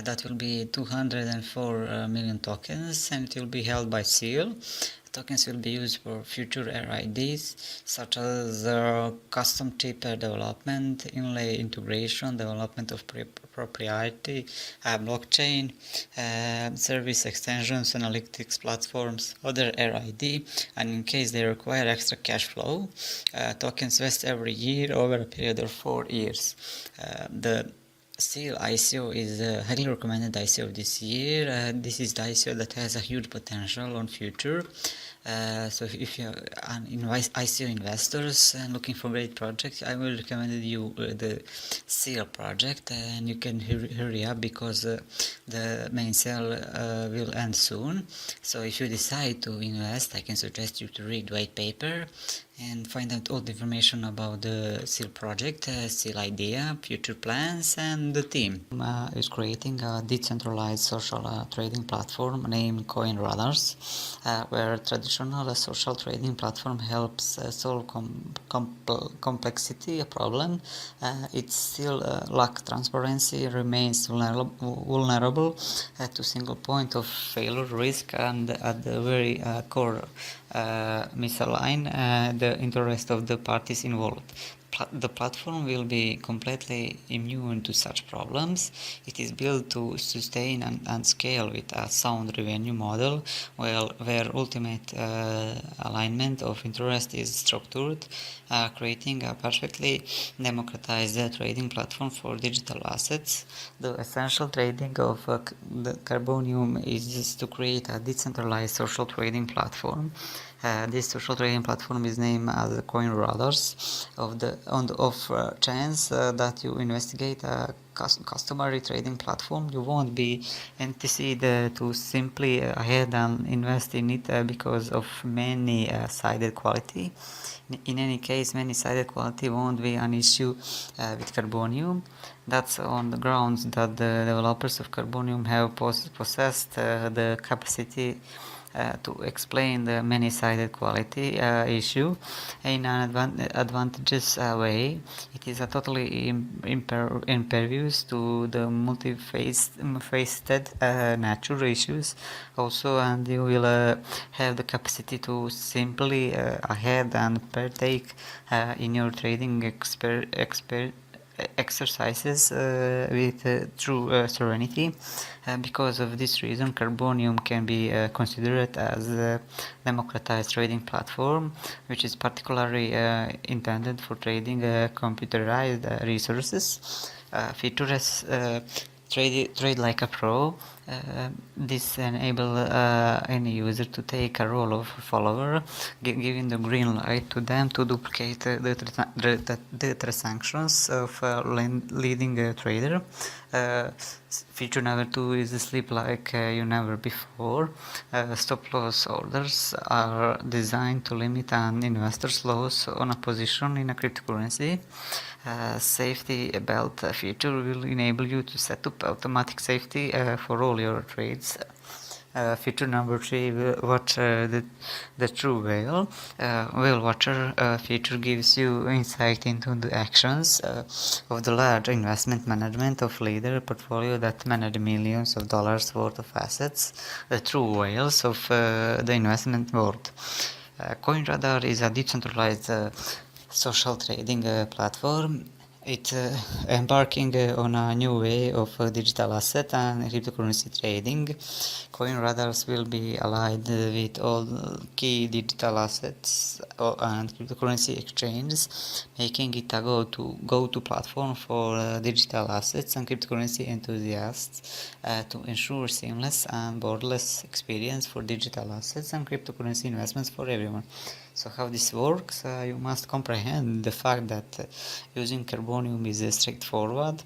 That will be 204 million tokens, and it will be held by seal. Tokens will be used for future RIDs, such as custom chip development, inlay integration, development of proprietary blockchain, service extensions, analytics platforms, other RID, and in case they require extra cash flow, tokens vest every year over a period of 4 years. The Seal ICO is a highly recommended ICO this year. This is the ICO that has a huge potential on future. So if you're an ICO investors and looking for great projects, I will recommend you the Seal project, and you can hurry up because the main sale will end soon. So if you decide to invest, I can suggest you to read white paper and find out all the information about the Seal project, Seal idea, future plans, and the team. Is creating a decentralized social trading platform named CoinRunners, where traditional social trading platform helps solve complexity problem. It still lack transparency, remains vulnerable to single point of failure risk, and at the very core misalign the interest of the parties involved. The platform will be completely immune to such problems. It is built to sustain and scale with a sound revenue model, where ultimate alignment of interest is structured, creating a perfectly democratized trading platform for digital assets. The essential trading of the Carbonium is to create a decentralized social trading platform This social trading platform is named as Coin Radars. On the off chance that you investigate a customary trading platform, you won't be anticipated to simply ahead and invest in it because of many sided quality. In any case, many sided quality won't be an issue with Carbonium. That's on the grounds that the developers of Carbonium have possessed the capacity to explain the many-sided quality issue in an advantageous way. It is a totally impervious to the multifaceted nature issues also, and you will have the capacity to simply ahead and partake in your trading exercises with true serenity. Because of this reason, Carbonium can be considered as a democratized trading platform, which is particularly intended for trading computerized resources. Features trade like a pro. This enable any user to take a role of follower, giving the green light to them to duplicate the transactions of a leading trader. Feature number 2 is sleep like you never before. Stop loss orders are designed to limit an investor's loss on a position in a cryptocurrency. Safety belt feature will enable you to set up automatic safety for all your trades. Feature number 3, watch the true whale. Whale watcher feature gives you insight into the actions of the large investment management of leader portfolio that manage millions of dollars worth of assets, the true whales of the investment world. CoinRadar is a decentralized social trading platform. It embarking on a new way of digital asset and cryptocurrency trading. CoinRadars will be allied with all key digital assets and cryptocurrency exchanges, making it a go-to platform for digital assets and cryptocurrency enthusiasts to ensure seamless and borderless experience for digital assets and cryptocurrency investments for everyone. So how this works, you must comprehend the fact that using Carbonium is straightforward.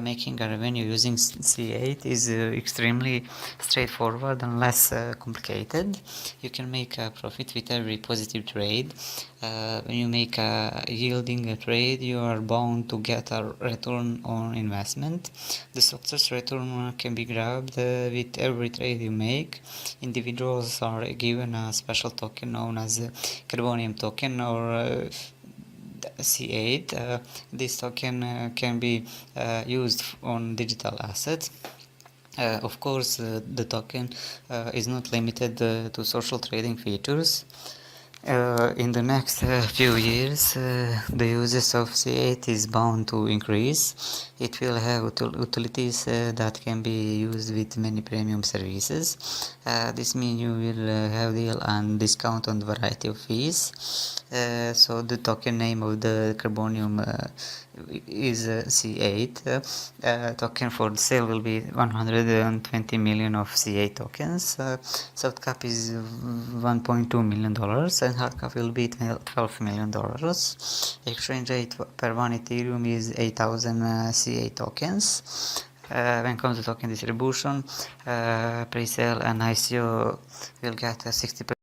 Making a revenue using C8 is extremely straightforward and less complicated. You can make a profit with every positive trade. When you make a yielding trade, you are bound to get a return on investment. The success return can be grabbed with every trade you make. Individuals are given a special token known as Carbonium token or C8. This token can be used on digital assets. Of course, the token is not limited to social trading features. In the next few years, the uses of C8 is bound to increase. It will have utilities that can be used with many premium services. This means you will have deal and discount on the variety of fees. So the token name of the Carbonium is C8. Token for the sale will be 120 million of C8 tokens. Soft cap is $1.2 million and hard cap will be $12 million. Exchange rate per one Ethereum is 8,000 C8 tokens. When it comes to token distribution, pre-sale and ICO will get 60%